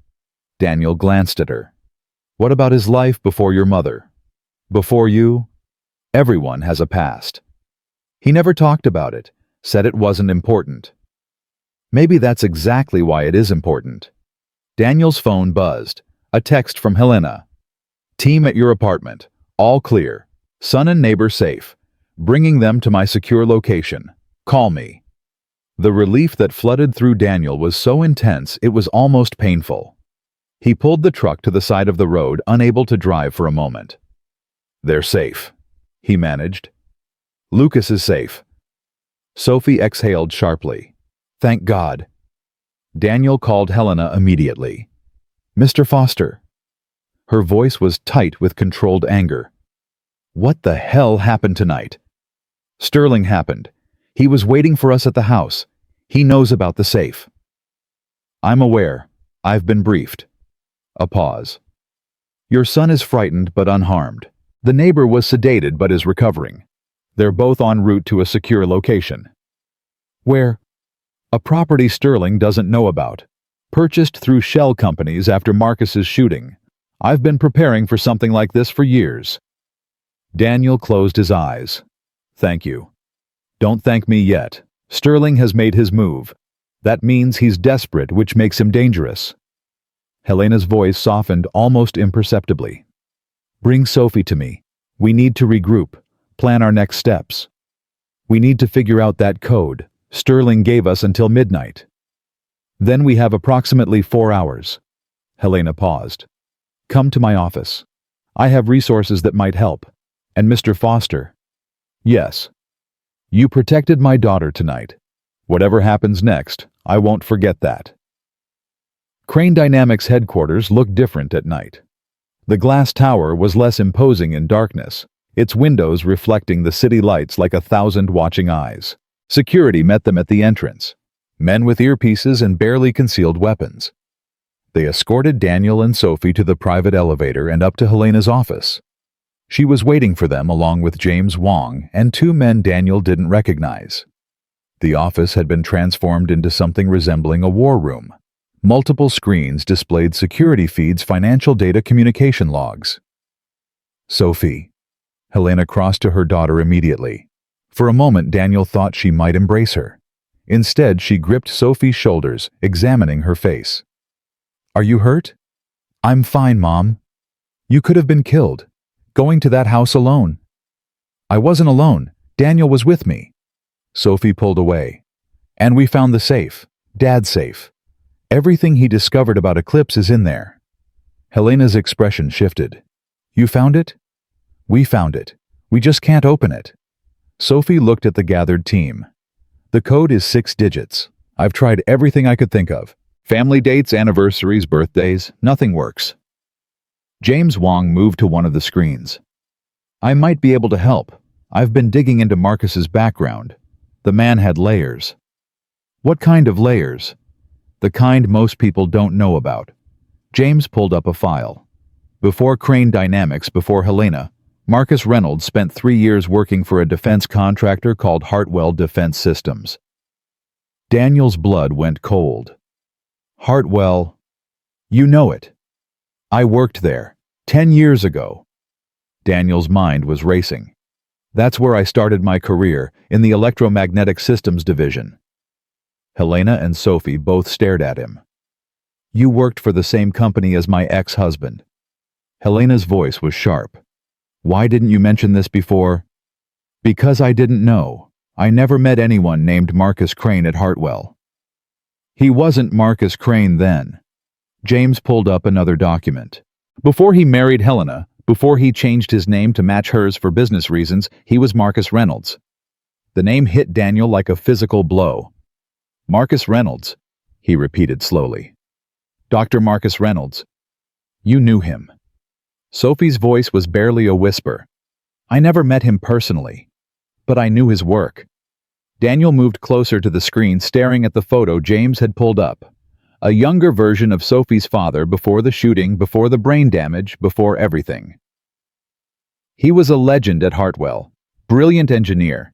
Daniel glanced at her. "What about his life before your mother? Before you? Everyone has a past." He never talked about it, said it wasn't important. Maybe that's exactly why it is important. Daniel's phone buzzed. A text from Helena. "Team at your apartment. All clear. Son and neighbor safe. Bringing them to my secure location. Call me." The relief that flooded through Daniel was so intense it was almost painful. He pulled the truck to the side of the road, unable to drive for a moment. "They're safe," he managed. "Lucas is safe." Sophie exhaled sharply. "Thank God." Daniel called Helena immediately. "Mr. Foster." Her voice was tight with controlled anger. "What the hell happened tonight?" "Sterling happened. He was waiting for us at the house. He knows about the safe." "I'm aware. I've been briefed." A pause. "Your son is frightened but unharmed. The neighbor was sedated but is recovering. They're both en route to a secure location." "Where?" "A property Sterling doesn't know about. Purchased through shell companies after Marcus's shooting. I've been preparing for something like this for years." Daniel closed his eyes. "Thank you. Don't thank me yet. Sterling has made his move. That means he's desperate, which makes him dangerous." Helena's voice softened almost imperceptibly. "Bring Sophie to me. We need to regroup, plan our next steps. We need to figure out that code. Sterling gave us until midnight. Then we have approximately 4 hours." Helena paused. "Come to my office. I have resources that might help. And Mr. Foster." "Yes. You protected my daughter tonight. Whatever happens next, I won't forget that." Crane Dynamics headquarters looked different at night. The glass tower was less imposing in darkness, its windows reflecting the city lights like 1,000 watching eyes. Security met them at the entrance, men with earpieces and barely concealed weapons. They escorted Daniel and Sophie to the private elevator and up to Helena's office. She was waiting for them along with James Wong and two men Daniel didn't recognize. The office had been transformed into something resembling a war room. Multiple screens displayed security feeds, financial data, communication logs. Sophie. Helena crossed to her daughter immediately. For a moment, Daniel thought she might embrace her. Instead, she gripped Sophie's shoulders, examining her face. "Are you hurt?" "I'm fine, Mom." "You could have been killed, going to that house alone." "I wasn't alone. Daniel was with me." Sophie pulled away. "And we found the safe. Dad's safe. Everything he discovered about Eclipse is in there." Helena's expression shifted. "You found it?" "We found it. We just can't open it." Sophie looked at the gathered team. "The code is 6 digits. I've tried everything I could think of. Family dates, anniversaries, birthdays, nothing works." James Wong moved to one of the screens. "I might be able to help. I've been digging into Marcus's background. The man had layers." "What kind of layers?" "The kind most people don't know about." James pulled up a file. Before Crane Dynamics, before Helena, Marcus Reynolds spent 3 years working for a defense contractor called Hartwell Defense Systems. Daniel's blood went cold. "Hartwell, you know it. I worked there 10 years ago." Daniel's mind was racing. "That's where I started my career, in the electromagnetic systems division." Helena and Sophie both stared at him. "You worked for the same company as my ex-husband." Helena's voice was sharp. "Why didn't you mention this before?" "Because I didn't know. I never met anyone named Marcus Crane at Hartwell." "He wasn't Marcus Crane then." James pulled up another document. "Before he married Helena, before he changed his name to match hers for business reasons, he was Marcus Reynolds." The name hit Daniel like a physical blow. "Marcus Reynolds," he repeated slowly. "Dr. Marcus Reynolds. You knew him." Sophie's voice was barely a whisper. "I never met him personally, but I knew his work." Daniel moved closer to the screen, staring at the photo James had pulled up. A younger version of Sophie's father before the shooting, before the brain damage, before everything. He was a legend at Hartwell, brilliant engineer.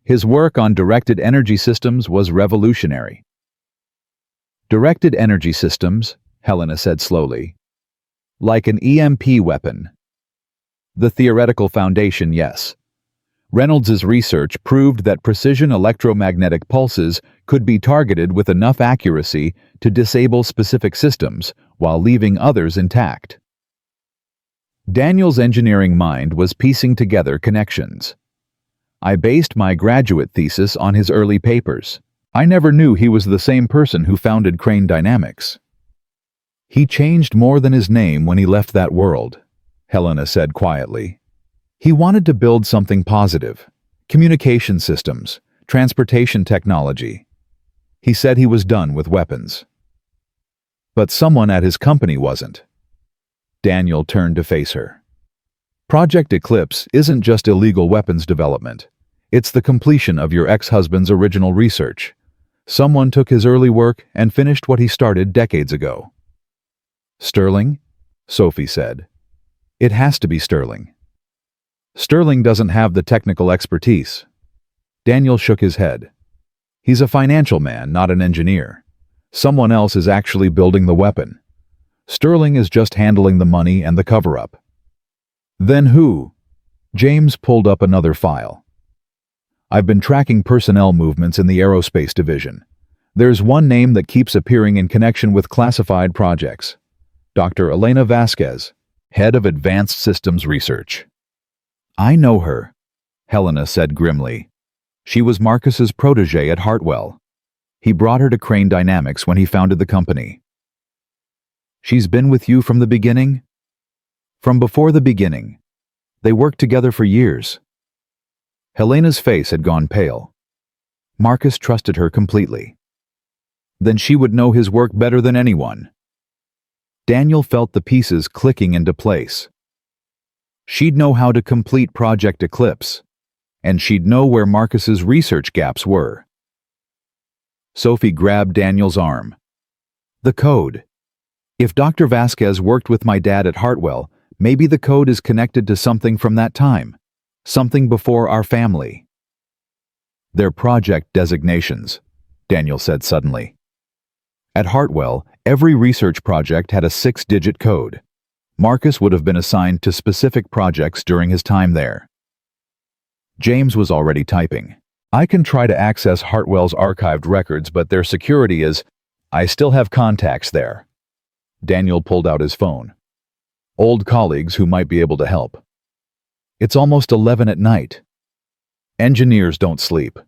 His work on directed energy systems was revolutionary. "Directed energy systems," Helena said slowly. "Like an EMP weapon." "The theoretical foundation, yes." Reynolds's research proved that precision electromagnetic pulses could be targeted with enough accuracy to disable specific systems while leaving others intact. Daniel's engineering mind was piecing together connections. "I based my graduate thesis on his early papers. I never knew he was the same person who founded Crane Dynamics." "He changed more than his name when he left that world," Helena said quietly. "He wanted to build something positive. Communication systems, transportation technology. He said he was done with weapons." "But someone at his company wasn't." Daniel turned to face her. "Project Eclipse isn't just illegal weapons development. It's the completion of your ex-husband's original research. Someone took his early work and finished what he started decades ago." "Sterling?" Sophie said. "It has to be Sterling." "Sterling doesn't have the technical expertise." Daniel shook his head. "He's a financial man, not an engineer. Someone else is actually building the weapon. Sterling is just handling the money and the cover-up." "Then who?" James pulled up another file. "I've been tracking personnel movements in the aerospace division. There's one name that keeps appearing in connection with classified projects. Dr. Elena Vasquez, head of Advanced Systems Research." "I know her," Helena said grimly. "She was Marcus's protege at Hartwell. He brought her to Crane Dynamics when he founded the company." "She's been with you from the beginning?" "From before the beginning. They worked together for years." Helena's face had gone pale. Marcus trusted her completely. "Then she would know his work better than anyone." Daniel felt the pieces clicking into place. She'd know how to complete Project Eclipse, and she'd know where Marcus's research gaps were. Sophie grabbed Daniel's arm. The code. If Dr. Vasquez worked with my dad at Hartwell, maybe the code is connected to something from that time, something before our family. They're project designations, Daniel said suddenly. At Hartwell, every research project had a 6-digit code. Marcus would have been assigned to specific projects during his time there. James was already typing. I can try to access Hartwell's archived records, but their security is... I still have contacts there. Daniel pulled out his phone. Old colleagues who might be able to help. It's almost 11 at night. Engineers don't sleep.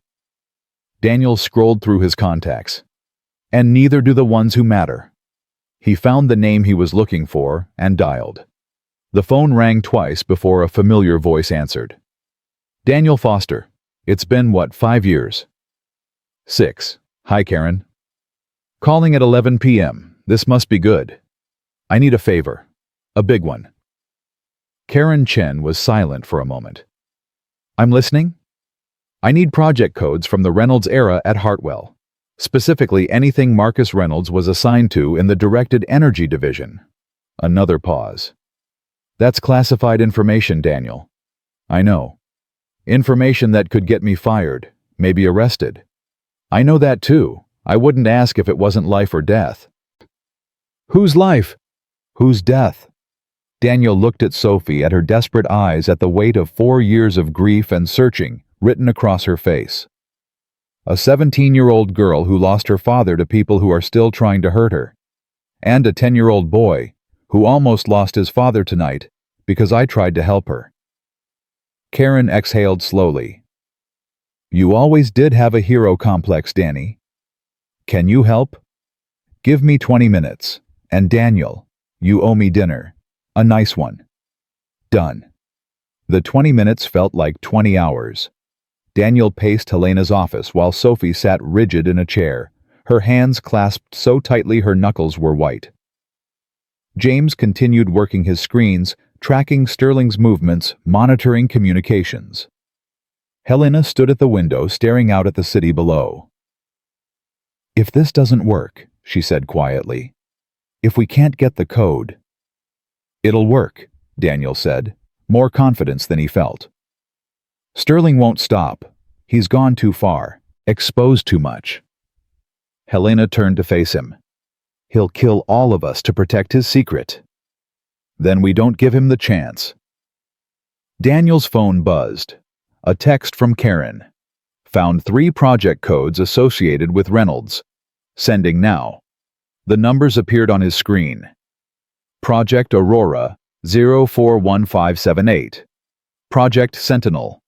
Daniel scrolled through his contacts. And neither do the ones who matter. He found the name he was looking for and dialed. The phone rang twice before a familiar voice answered. Daniel Foster. It's been, 5 years? 6. Hi, Karen. Calling at 11 p.m. This must be good. I need a favor. A big one. Karen Chen was silent for a moment. I'm listening. I need project codes from the Reynolds era at Hartwell. Specifically, anything Marcus Reynolds was assigned to in the Directed Energy Division. Another pause. That's classified information, Daniel. I know. Information that could get me fired, maybe arrested. I know that too. I wouldn't ask if it wasn't life or death. Whose life? Whose death? Daniel looked at Sophie, at her desperate eyes, at the weight of 4 years of grief and searching written across her face. A 17-year-old girl who lost her father to people who are still trying to hurt her. And a 10-year-old boy who almost lost his father tonight because I tried to help her. Karen exhaled slowly. You always did have a hero complex, Danny. Can you help? Give me 20 minutes. And Daniel, you owe me dinner. A nice one. Done. The 20 minutes felt like 20 hours. Daniel paced Helena's office while Sophie sat rigid in a chair, her hands clasped so tightly her knuckles were white. James continued working his screens, tracking Sterling's movements, monitoring communications. Helena stood at the window, staring out at the city below. If this doesn't work, she said quietly, if we can't get the code... It'll work, Daniel said, more confidence than he felt. Sterling won't stop. He's gone too far, exposed too much. Helena turned to face him. He'll kill all of us to protect his secret. Then we don't give him the chance. Daniel's phone buzzed. A text from Karen. Found 3 project codes associated with Reynolds. Sending now. The numbers appeared on his screen. Project Aurora 041578. Project Sentinel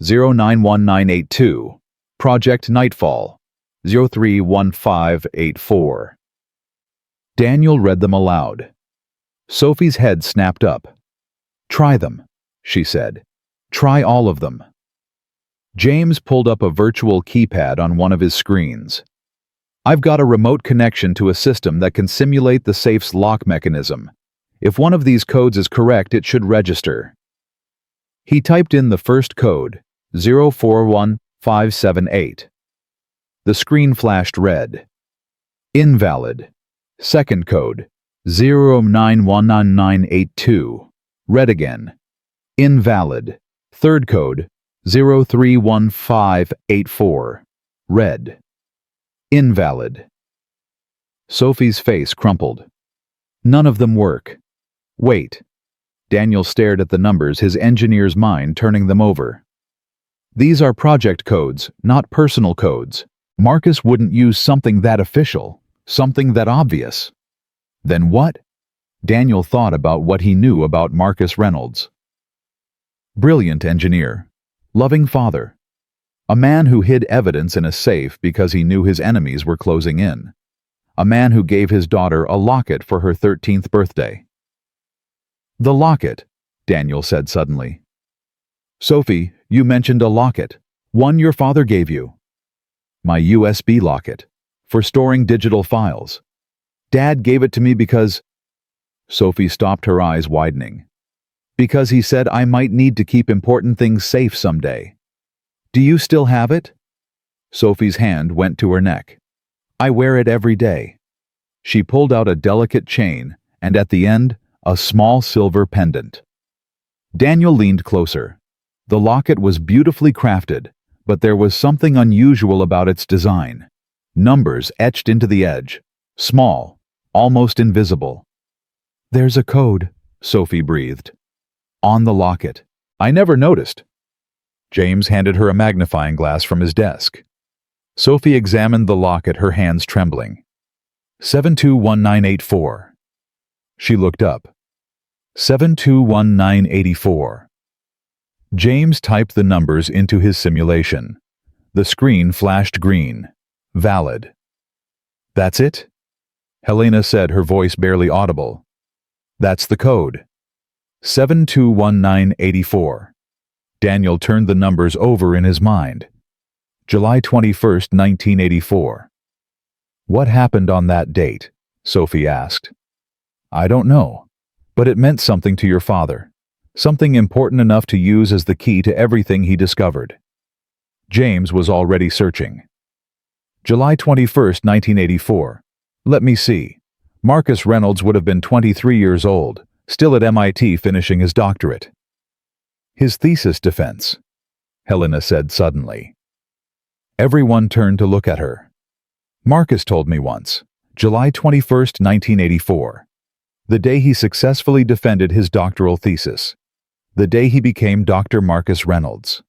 091982. Project Nightfall 031584. Daniel read them aloud. Sophie's head snapped up. Try them, she said. Try all of them. James pulled up a virtual keypad on one of his screens. I've got a remote connection to a system that can simulate the safe's lock mechanism. If one of these codes is correct, it should register. He typed in the first code, 041578. The screen flashed red. Invalid. Second code, 091982. Red again. Invalid. Third code, 031584. Red. Invalid. Sophie's face crumpled. None of them work. Wait. Daniel stared at the numbers, his engineer's mind turning them over. These are project codes, not personal codes. Marcus wouldn't use something that official, something that obvious. Then what? Daniel thought about what he knew about Marcus Reynolds. Brilliant engineer. Loving father. A man who hid evidence in a safe because he knew his enemies were closing in. A man who gave his daughter a locket for her 13th birthday. The locket, Daniel said suddenly. Sophie, you mentioned a locket. One your father gave you. My USB locket. For storing digital files. Dad gave it to me because... Sophie stopped, her eyes widening. Because he said I might need to keep important things safe someday. Do you still have it? Sophie's hand went to her neck. I wear it every day. She pulled out a delicate chain, and at the end, a small silver pendant. Daniel leaned closer. The locket was beautifully crafted, but there was something unusual about its design. Numbers etched into the edge, small, almost invisible. There's a code, Sophie breathed. On the locket. I never noticed. James handed her a magnifying glass from his desk. Sophie examined the locket, her hands trembling. 721984. She looked up. 721984. James typed the numbers into his simulation. The screen flashed green. Valid. That's it? Helena said, her voice barely audible. That's the code. 721984. Daniel turned the numbers over in his mind. July 21st, 1984. What happened on that date? Sophie asked. I don't know, but it meant something to your father. Something important enough to use as the key to everything he discovered. James was already searching. July 21st, 1984. Let me see. Marcus Reynolds would have been 23 years old, still at MIT finishing his doctorate. His thesis defense, Helena said suddenly. Everyone turned to look at her. Marcus told me once, July 21st, 1984. The day he successfully defended his doctoral thesis. The day he became Dr. Marcus Reynolds.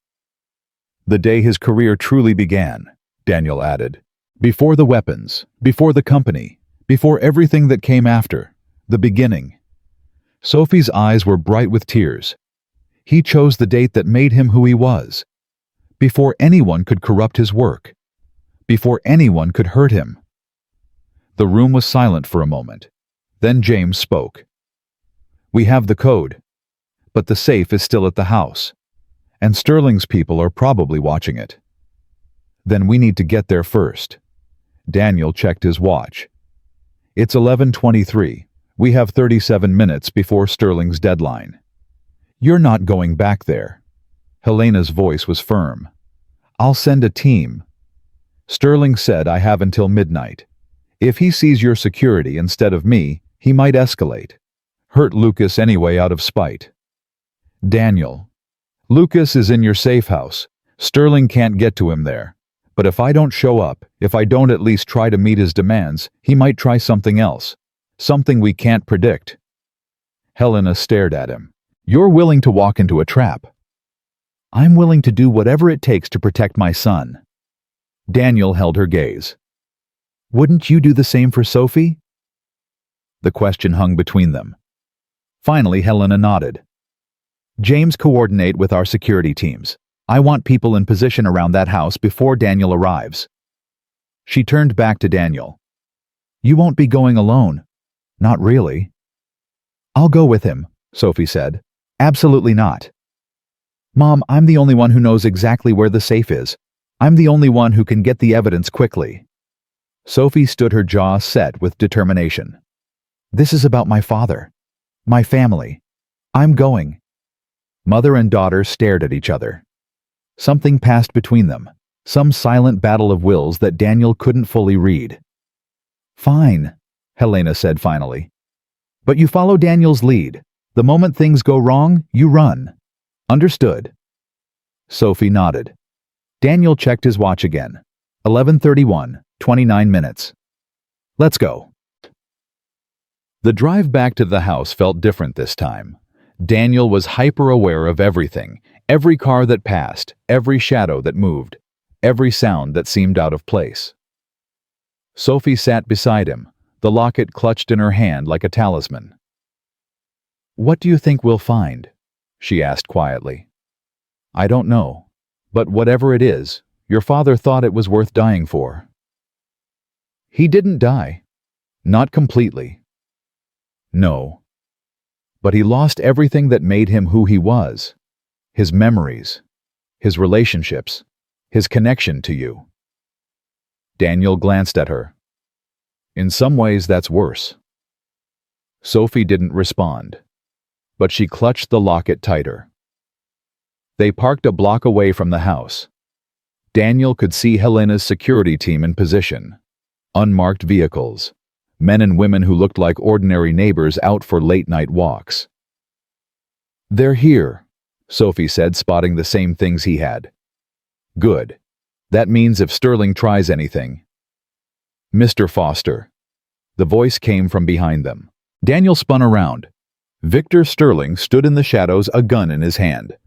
The day his career truly began, Daniel added. Before the weapons, before the company, before everything that came after, the beginning. Sophie's eyes were bright with tears. He chose the date that made him who he was. Before anyone could corrupt his work. Before anyone could hurt him. The room was silent for a moment. Then James spoke. We have the code, but the safe is still at the house, and Sterling's people are probably watching it. Then we need to get there first. Daniel checked his watch. It's 11:23. We have 37 minutes before Sterling's deadline. You're not going back there. Helena's voice was firm. I'll send a team. Sterling said I have until midnight. If he sees your security instead of me, he might escalate. Hurt Lucas anyway out of spite. Daniel. Lucas is in your safe house. Sterling can't get to him there. But if I don't show up, if I don't at least try to meet his demands, he might try something else. Something we can't predict. Helena stared at him. You're willing to walk into a trap. I'm willing to do whatever it takes to protect my son. Daniel held her gaze. Wouldn't you do the same for Sophie? The question hung between them. Finally, Helena nodded. James, coordinate with our security teams. I want people in position around that house before Daniel arrives. She turned back to Daniel. You won't be going alone. Not really. I'll go with him, Sophie said. Absolutely not. Mom, I'm the only one who knows exactly where the safe is. I'm the only one who can get the evidence quickly. Sophie stood, her jaw set with determination. This is about my father. My family. I'm going. Mother and daughter stared at each other. Something passed between them. Some silent battle of wills that Daniel couldn't fully read. Fine, Helena said finally. But you follow Daniel's lead. The moment things go wrong, you run. Understood. Sophie nodded. Daniel checked his watch again. 11:31, 29 minutes. Let's go. The drive back to the house felt different this time. Daniel was hyper-aware of everything, every car that passed, every shadow that moved, every sound that seemed out of place. Sophie sat beside him, the locket clutched in her hand like a talisman. What do you think we'll find? She asked quietly. I don't know, but whatever it is, your father thought it was worth dying for. He didn't die. Not completely. No. But he lost everything that made him who he was. His memories, his relationships, his connection to you. Daniel glanced at her. In some ways, that's worse. Sophie didn't respond, but she clutched the locket tighter. They parked a block away from the house. Daniel could see Helena's security team in position. Unmarked vehicles. Men and women who looked like ordinary neighbors out for late-night walks. "They're here," Sophie said, spotting the same things he had. "Good. That means if Sterling tries anything." "Mr. Foster." The voice came from behind them. Daniel spun around. Victor Sterling stood in the shadows, a gun in his hand.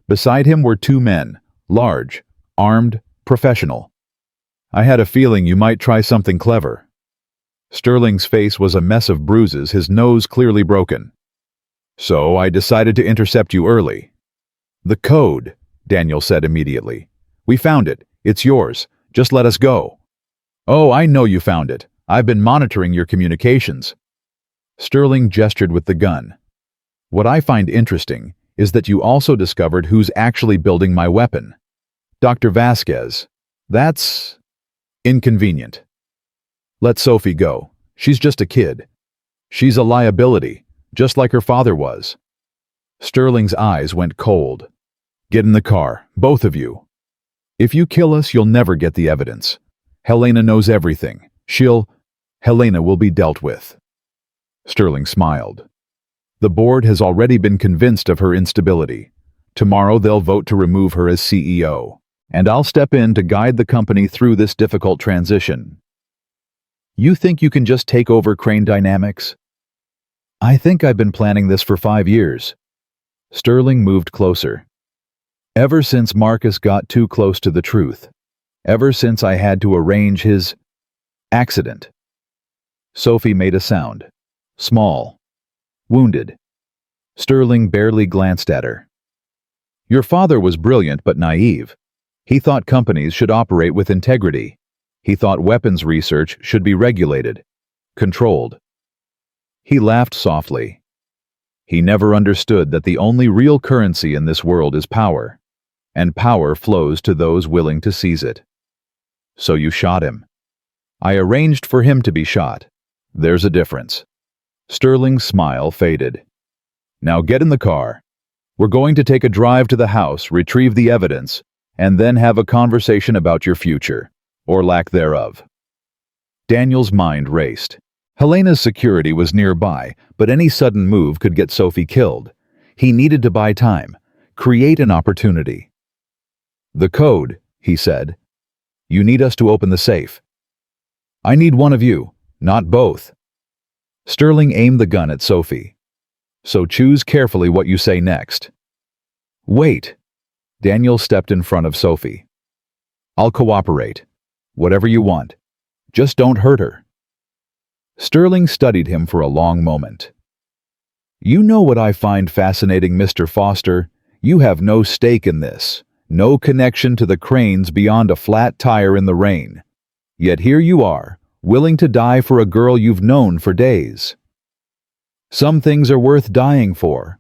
Beside him were two men, large, armed, professional. "I had a feeling you might try something clever." Sterling's face was a mess of bruises, his nose clearly broken. "So I decided to intercept you early." "The code," Daniel said immediately. "We found it. It's yours. Just let us go." "Oh, I know you found it. I've been monitoring your communications." Sterling gestured with the gun. "What I find interesting is that you also discovered who's actually building my weapon. Dr. Vasquez. That's inconvenient. Let Sophie go. She's just a kid. She's a liability, just like her father was." Sterling's eyes went cold. "Get in the car, both of you. If you kill us, you'll never get the evidence. Helena knows everything. Helena will be dealt with." Sterling smiled. "The board has already been convinced of her instability. Tomorrow they'll vote to remove her as CEO, and I'll step in to guide the company through this difficult transition." "You think you can just take over Crane Dynamics?" "I think I've been planning this for 5 years." Sterling moved closer. "Ever since Marcus got too close to the truth. Ever since I had to arrange his accident." Sophie made a sound. Small. Wounded. Sterling barely glanced at her. "Your father was brilliant but naive. He thought companies should operate with integrity. He thought weapons research should be regulated, controlled." He laughed softly. "He never understood that the only real currency in this world is power, and power flows to those willing to seize it. So you shot him." "I arranged for him to be shot. There's a difference." Sterling's smile faded. "Now get in the car. We're going to take a drive to the house, retrieve the evidence, and then have a conversation about your future, or lack thereof." Daniel's mind raced. Helena's security was nearby, but any sudden move could get Sophie killed. He needed to buy time, create an opportunity. "The code," he said. "You need us to open the safe." "I need one of you, not both." Sterling aimed the gun at Sophie. "So choose carefully what you say next." "Wait." Daniel stepped in front of Sophie. "I'll cooperate. Whatever you want. Just don't hurt her." Sterling studied him for a long moment. "You know what I find fascinating, Mr. Foster? You have no stake in this, no connection to the Cranes beyond a flat tire in the rain. Yet here you are, willing to die for a girl you've known for days. Some things are worth dying for."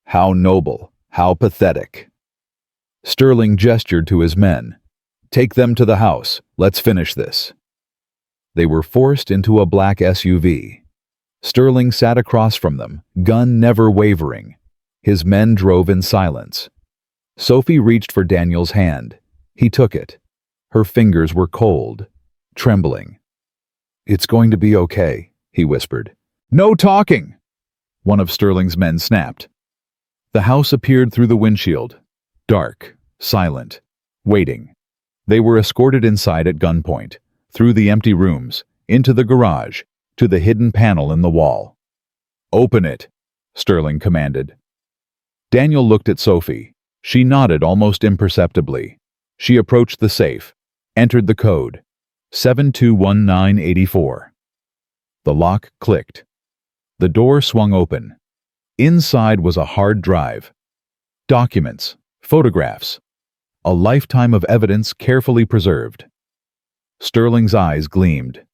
How noble, how pathetic. Sterling gestured to his men. "Take them to the house. Let's finish this." They were forced into a black SUV. Sterling sat across from them, gun never wavering. His men drove in silence. Sophie reached for Daniel's hand. He took it. Her fingers were cold, trembling. "It's going to be okay," he whispered. "No talking!" One of Sterling's men snapped. The house appeared through the windshield. Dark, silent, waiting. They were escorted inside at gunpoint, through the empty rooms, into the garage, to the hidden panel in the wall. "Open it," Sterling commanded. Daniel looked at Sophie. She nodded almost imperceptibly. She approached the safe, entered the code, 721984. The lock clicked. The door swung open. Inside was a hard drive. Documents, photographs, a lifetime of evidence carefully preserved. Sterling's eyes gleamed.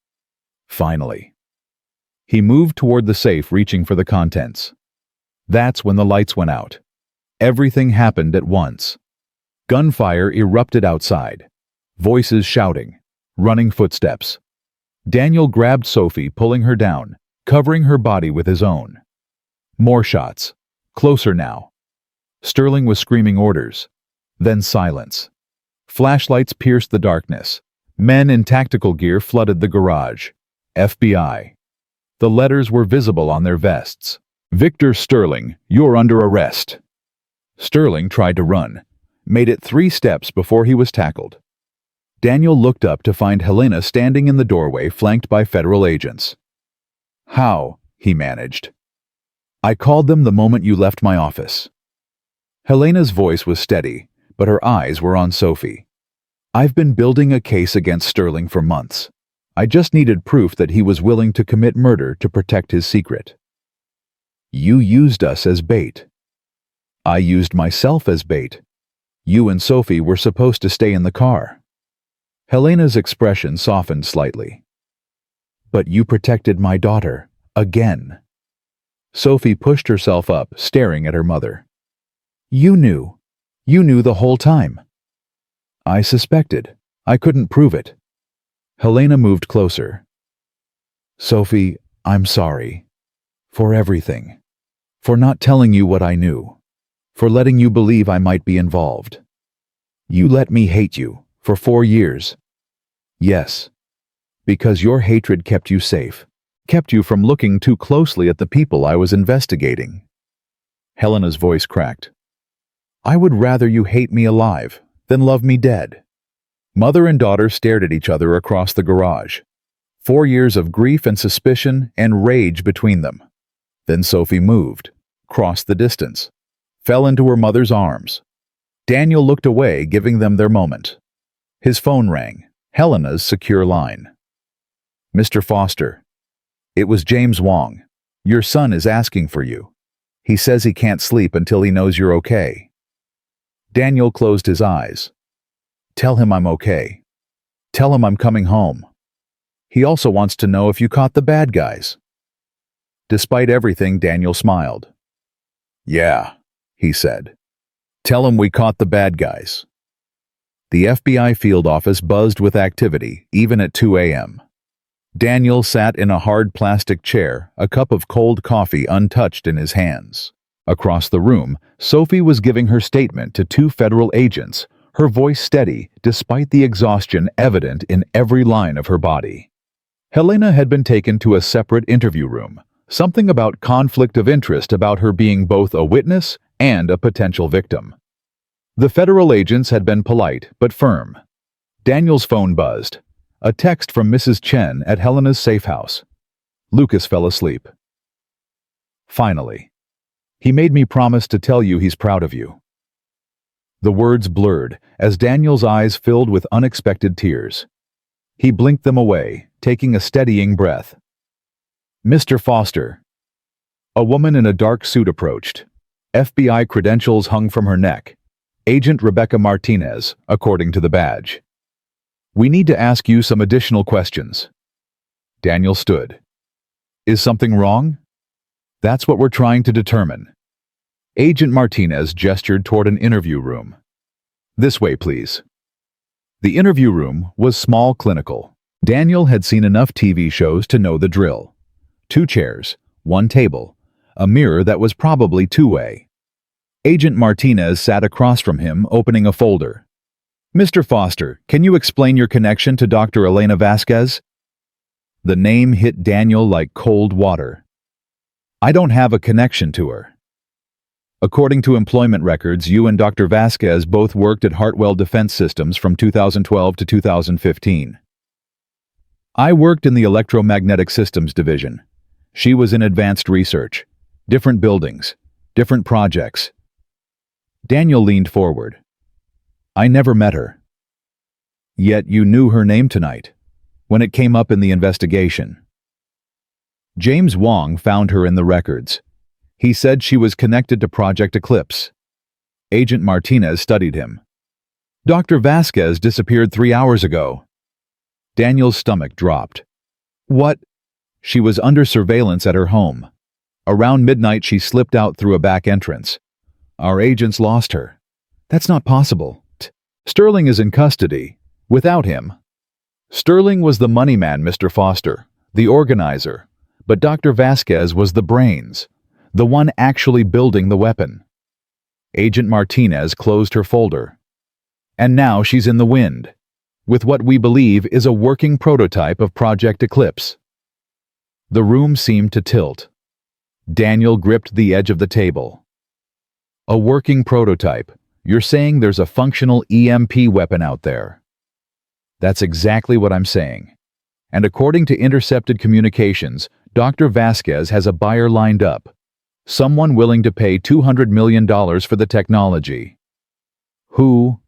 Finally. He moved toward the safe, reaching for the contents. That's when the lights went out. Everything happened at once. Gunfire erupted outside. Voices shouting. Running footsteps. Daniel grabbed Sophie, pulling her down, covering her body with his own. More shots. Closer now. Sterling was screaming orders. Then silence. Flashlights pierced the darkness. Men in tactical gear flooded the garage. FBI. The letters were visible on their vests. Victor Sterling, you're under arrest. Sterling tried to run, made it 3 steps before he was tackled. Daniel looked up to find Helena standing in the doorway flanked by federal agents. How? He managed. I called them the moment you left my office. Helena's voice was steady, but her eyes were on Sophie. I've been building a case against Sterling for months. I just needed proof that he was willing to commit murder to protect his secret. You used us as bait. I used myself as bait. You and Sophie were supposed to stay in the car. Helena's expression softened slightly. But you protected my daughter, again. Sophie pushed herself up, staring at her mother. You knew. You knew the whole time. I suspected. I couldn't prove it. Helena moved closer. Sophie, I'm sorry. For everything. For not telling you what I knew. For letting you believe I might be involved. You let me hate you for 4 years. Yes. Because your hatred kept you safe. Kept you from looking too closely at the people I was investigating. Helena's voice cracked. I would rather you hate me alive than love me dead. Mother and daughter stared at each other across the garage. 4 years of grief and suspicion and rage between them. Then Sophie moved, crossed the distance, fell into her mother's arms. Daniel looked away, giving them their moment. His phone rang, Helena's secure line. Mr. Foster. It was James Wong. Your son is asking for you. He says he can't sleep until he knows you're okay. Daniel closed his eyes. Tell him I'm okay. Tell him I'm coming home. He also wants to know if you caught the bad guys. Despite everything, Daniel smiled. Yeah, he said. Tell him we caught the bad guys. The FBI field office buzzed with activity, even at 2 a.m. Daniel sat in a hard plastic chair, a cup of cold coffee untouched in his hands. Across the room, Sophie was giving her statement to 2 federal agents, her voice steady despite the exhaustion evident in every line of her body. Helena had been taken to a separate interview room, something about conflict of interest about her being both a witness and a potential victim. The federal agents had been polite but firm. Daniel's phone buzzed. A text from Mrs. Chen at Helena's safe house. Lucas fell asleep. Finally. He made me promise to tell you he's proud of you. The words blurred as Daniel's eyes filled with unexpected tears. He blinked them away, taking a steadying breath. Mr. Foster. A woman in a dark suit approached. FBI credentials hung from her neck. Agent Rebecca Martinez, according to the badge. We need to ask you some additional questions. Daniel stood. Is something wrong? That's what we're trying to determine. Agent Martinez gestured toward an interview room. This way, please. The interview room was small, clinical. Daniel had seen enough TV shows to know the drill. 2 chairs, 1 table, a mirror that was probably 2-way. Agent Martinez sat across from him, opening a folder. Mr. Foster, can you explain your connection to Dr. Elena Vasquez? The name hit Daniel like cold water. I don't have a connection to her. According to employment records, you and Dr. Vasquez both worked at Hartwell Defense Systems from 2012 to 2015. I worked in the Electromagnetic Systems Division. She was in advanced research. Different buildings. Different projects. Daniel leaned forward. I never met her. Yet you knew her name tonight, when it came up in the investigation. James Wong found her in the records. He said she was connected to Project Eclipse. Agent Martinez studied him. Dr. Vasquez disappeared 3 hours ago. Daniel's stomach dropped. What? She was under surveillance at her home. Around midnight, she slipped out through a back entrance. Our agents lost her. That's not possible. Sterling is in custody. Without him. Sterling was the money man, Mr. Foster, the organizer, But Dr. Vasquez was the brains, the one actually building the weapon. Agent Martinez closed her folder. And now she's in the wind, with what we believe is a working prototype of Project Eclipse. The room seemed to tilt. Daniel gripped the edge of the table. A working prototype? You're saying there's a functional EMP weapon out there? That's exactly what I'm saying. And according to intercepted communications, Dr. Vasquez has a buyer lined up. Someone willing to pay $200 million for the technology. Who?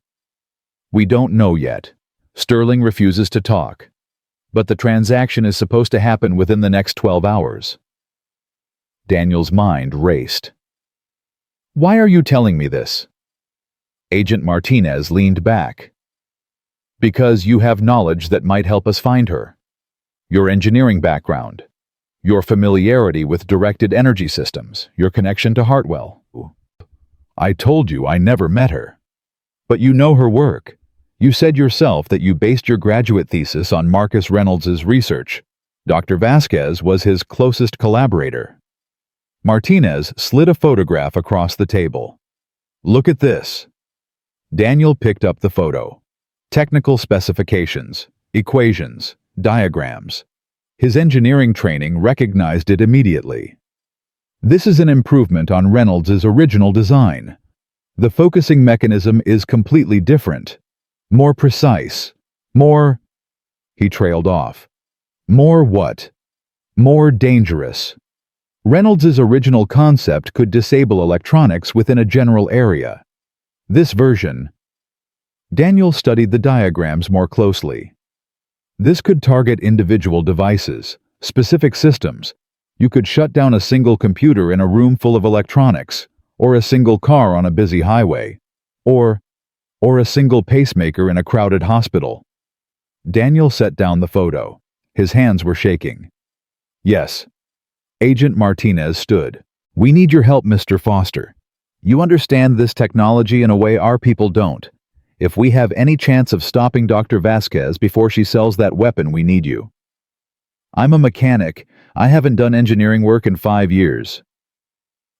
We don't know yet. Sterling refuses to talk. But the transaction is supposed to happen within the next 12 hours. Daniel's mind raced. Why are you telling me this? Agent Martinez leaned back. Because you have knowledge that might help us find her. Your engineering background. Your familiarity with directed energy systems. Your connection to Hartwell. I told you I never met her. But you know her work. You said yourself that you based your graduate thesis on Marcus Reynolds' research. Dr. Vasquez was his closest collaborator. Martinez slid a photograph across the table. Look at this. Daniel picked up the photo. Technical specifications, equations, diagrams. His engineering training recognized it immediately. This is an improvement on Reynolds' original design. The focusing mechanism is completely different. More precise. More... He trailed off. More what? More dangerous. Reynolds' original concept could disable electronics within a general area. This version... Daniel studied the diagrams more closely. This could target individual devices, specific systems. You could shut down a single computer in a room full of electronics, or a single car on a busy highway, or a single pacemaker in a crowded hospital. Daniel set down the photo. His hands were shaking. Yes. Agent Martinez stood. We need your help, Mr. Foster. You understand this technology in a way our people don't. If we have any chance of stopping Dr. Vasquez before she sells that weapon, we need you. I'm a mechanic. I haven't done engineering work in 5 years.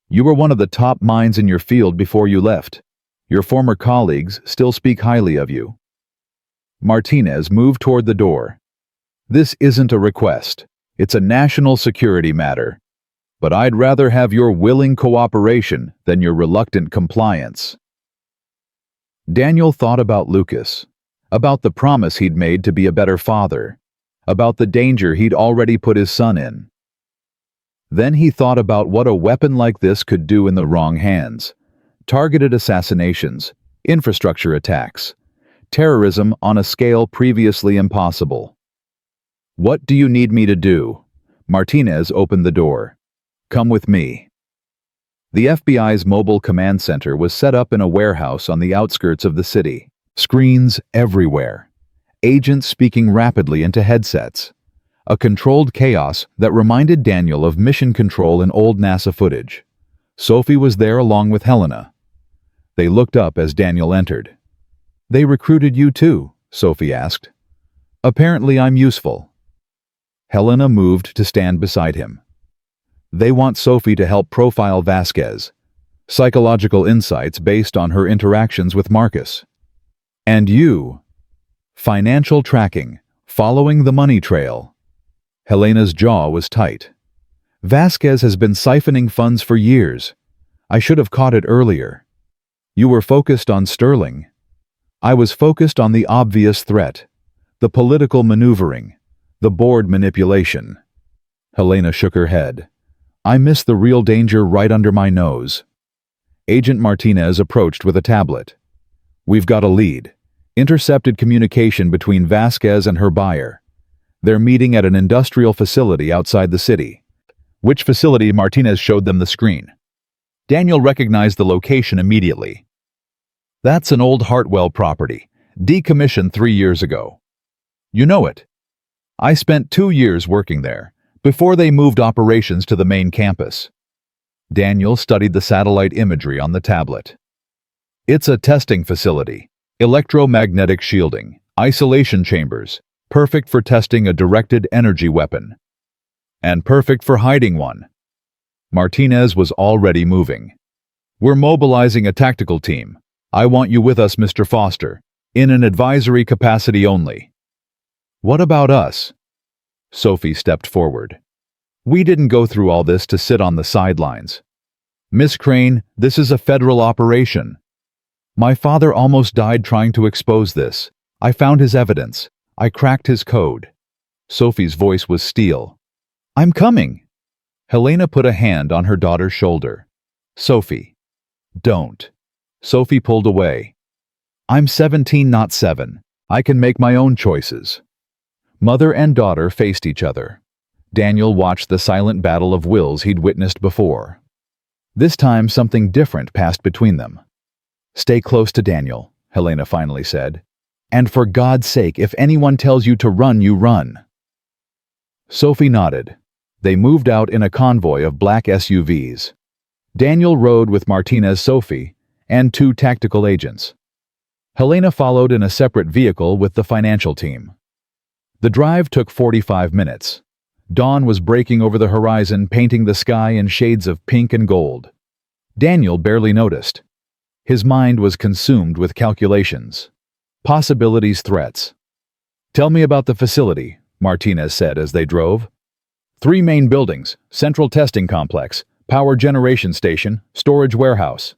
You were one of the top minds in your field before you left. Your former colleagues still speak highly of you. Martinez moved toward the door. This isn't a request. It's a national security matter. But I'd rather have your willing cooperation than your reluctant compliance. Daniel thought about Lucas, about the promise he'd made to be a better father, about the danger he'd already put his son in. Then he thought about what a weapon like this could do in the wrong hands. Targeted assassinations, infrastructure attacks, terrorism on a scale previously impossible. What do you need me to do? Martinez opened the door. Come with me. The FBI's mobile command center was set up in a warehouse on the outskirts of the city. Screens everywhere. Agents speaking rapidly into headsets. A controlled chaos that reminded Daniel of mission control in old NASA footage. Sophie was there along with Helena. They looked up as Daniel entered. They recruited you too, Sophie asked. Apparently I'm useful. Helena moved to stand beside him. They want Sophie to help profile Vasquez. Psychological insights based on her interactions with Marcus. And you. Financial tracking, following the money trail. Helena's jaw was tight. Vasquez has been siphoning funds for years. I should have caught it earlier. You were focused on Sterling. I was focused on the obvious threat, the political maneuvering, the board manipulation. Helena shook her head. I missed the real danger right under my nose. Agent Martinez approached with a tablet. We've got a lead. Intercepted communication between Vasquez and her buyer. They're meeting at an industrial facility outside the city. Which facility? Martinez showed them the screen. Daniel recognized the location immediately. That's an old Hartwell property, decommissioned 3 years ago. You know it. I spent 2 years working there, before they moved operations to the main campus. Daniel studied the satellite imagery on the tablet. It's a testing facility, electromagnetic shielding, isolation chambers, perfect for testing a directed energy weapon. and perfect for hiding one. Martinez was already moving. We're mobilizing a tactical team. I want you with us, Mr. Foster, in an advisory capacity only. What about us? Sophie stepped forward. We didn't go through all this to sit on the sidelines. Miss Crane, this is a federal operation. My father almost died trying to expose this. I found his evidence. I cracked his code. Sophie's voice was steel. I'm coming. Helena put a hand on her daughter's shoulder. Sophie. Don't. Sophie pulled away. I'm 17, not 7. I can make my own choices. Mother and daughter faced each other. Daniel watched the silent battle of wills he'd witnessed before. This time something different passed between them. Stay close to Daniel, Helena finally said. And for God's sake, if anyone tells you to run, you run. Sophie nodded. They moved out in a convoy of black SUVs. Daniel rode with Martinez, Sophie, and 2 tactical agents. Helena followed in a separate vehicle with the financial team. The drive took 45 minutes. Dawn was breaking over the horizon, painting the sky in shades of pink and gold. Daniel barely noticed. His mind was consumed with calculations. Possibilities, threats. Tell me about the facility, Martinez said as they drove. 3 main buildings, central testing complex, power generation station, storage warehouse.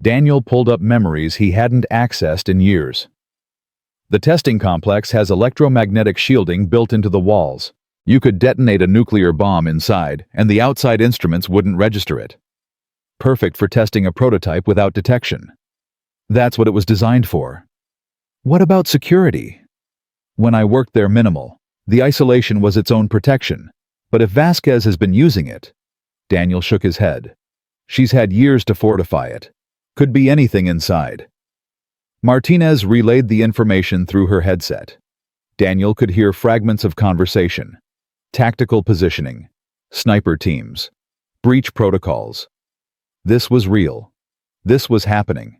Daniel pulled up memories he hadn't accessed in years. The testing complex has electromagnetic shielding built into the walls. You could detonate a nuclear bomb inside, and the outside instruments wouldn't register it. Perfect for testing a prototype without detection. That's what it was designed for. What about security? When I worked there, minimal. The isolation was its own protection. But if Vasquez has been using it... Daniel shook his head. She's had years to fortify it. Could be anything inside. Martinez relayed the information through her headset. Daniel could hear fragments of conversation. Tactical positioning. Sniper teams. Breach protocols. This was real. This was happening.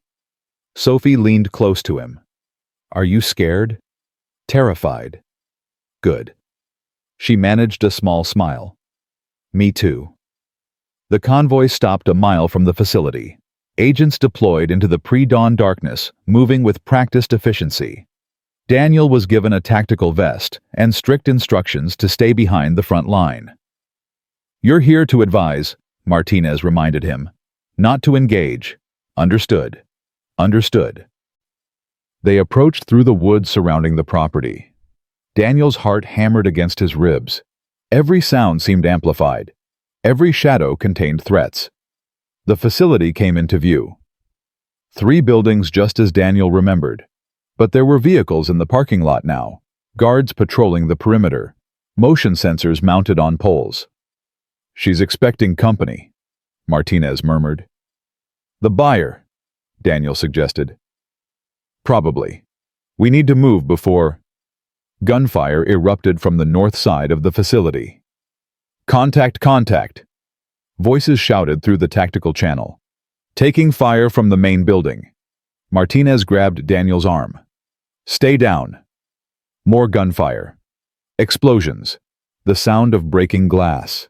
Sophie leaned close to him. Are you scared? Terrified. Good. She managed a small smile. Me too. The convoy stopped a mile from the facility. Agents deployed into the pre-dawn darkness, moving with practiced efficiency. Daniel was given a tactical vest and strict instructions to stay behind the front line. You're here to advise, Martinez reminded him. Not to engage. Understood. Understood. They approached through the woods surrounding the property. Daniel's heart hammered against his ribs. Every sound seemed amplified. Every shadow contained threats. The facility came into view. 3 buildings just as Daniel remembered. But there were vehicles in the parking lot now, guards patrolling the perimeter, motion sensors mounted on poles. She's expecting company, Martinez murmured. The buyer, Daniel suggested. Probably. We need to move before... Gunfire erupted from the north side of the facility. Contact, contact. Voices shouted through the tactical channel. Taking fire from the main building. Martinez grabbed Daniel's arm. Stay down. More gunfire. Explosions. The sound of breaking glass.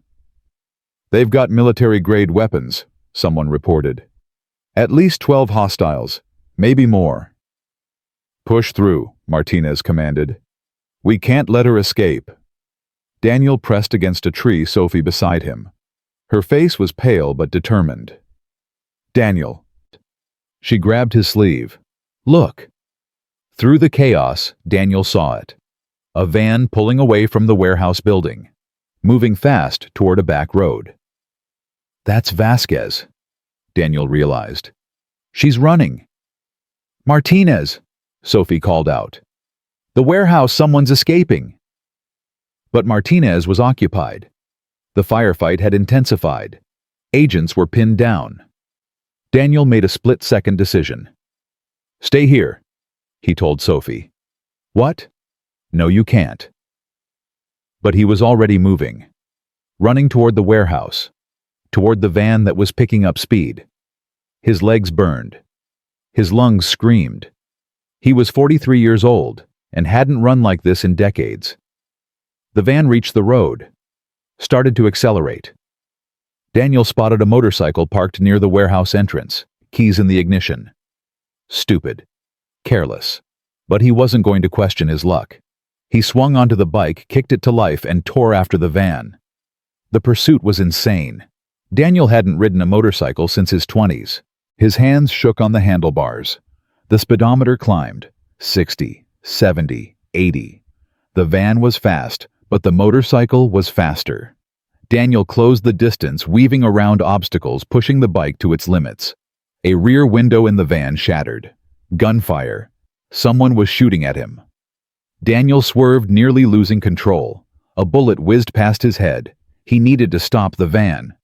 They've got military-grade weapons, someone reported. At least 12 hostiles, maybe more. Push through, Martinez commanded. We can't let her escape. Daniel pressed against a tree, Sophie beside him. Her face was pale but determined. Daniel. She grabbed his sleeve. Look. Through the chaos, Daniel saw it. A van pulling away from the warehouse building, moving fast toward a back road. That's Vasquez, Daniel realized. She's running. Martinez, Sophie called out. The warehouse, someone's escaping. But Martinez was occupied. The firefight had intensified. Agents were pinned down. Daniel made a split-second decision. Stay here, he told Sophie. What? No, you can't. But he was already moving, running toward the warehouse, toward the van that was picking up speed. His legs burned. His lungs screamed. He was 43 years old and hadn't run like this in decades. The van reached the road. started to accelerate. Daniel spotted a motorcycle parked near the warehouse entrance, keys in the ignition. Stupid. Careless. But he wasn't going to question his luck. He swung onto the bike, kicked it to life, and tore after the van. The pursuit was insane. Daniel hadn't ridden a motorcycle since his 20s. His hands shook on the handlebars. The speedometer climbed. 60, 70, 80. The van was fast, but the motorcycle was faster. Daniel closed the distance, weaving around obstacles, pushing the bike to its limits. A rear window in the van shattered. Gunfire. Someone was shooting at him. Daniel swerved, nearly losing control. A bullet whizzed past his head. He needed to stop the van.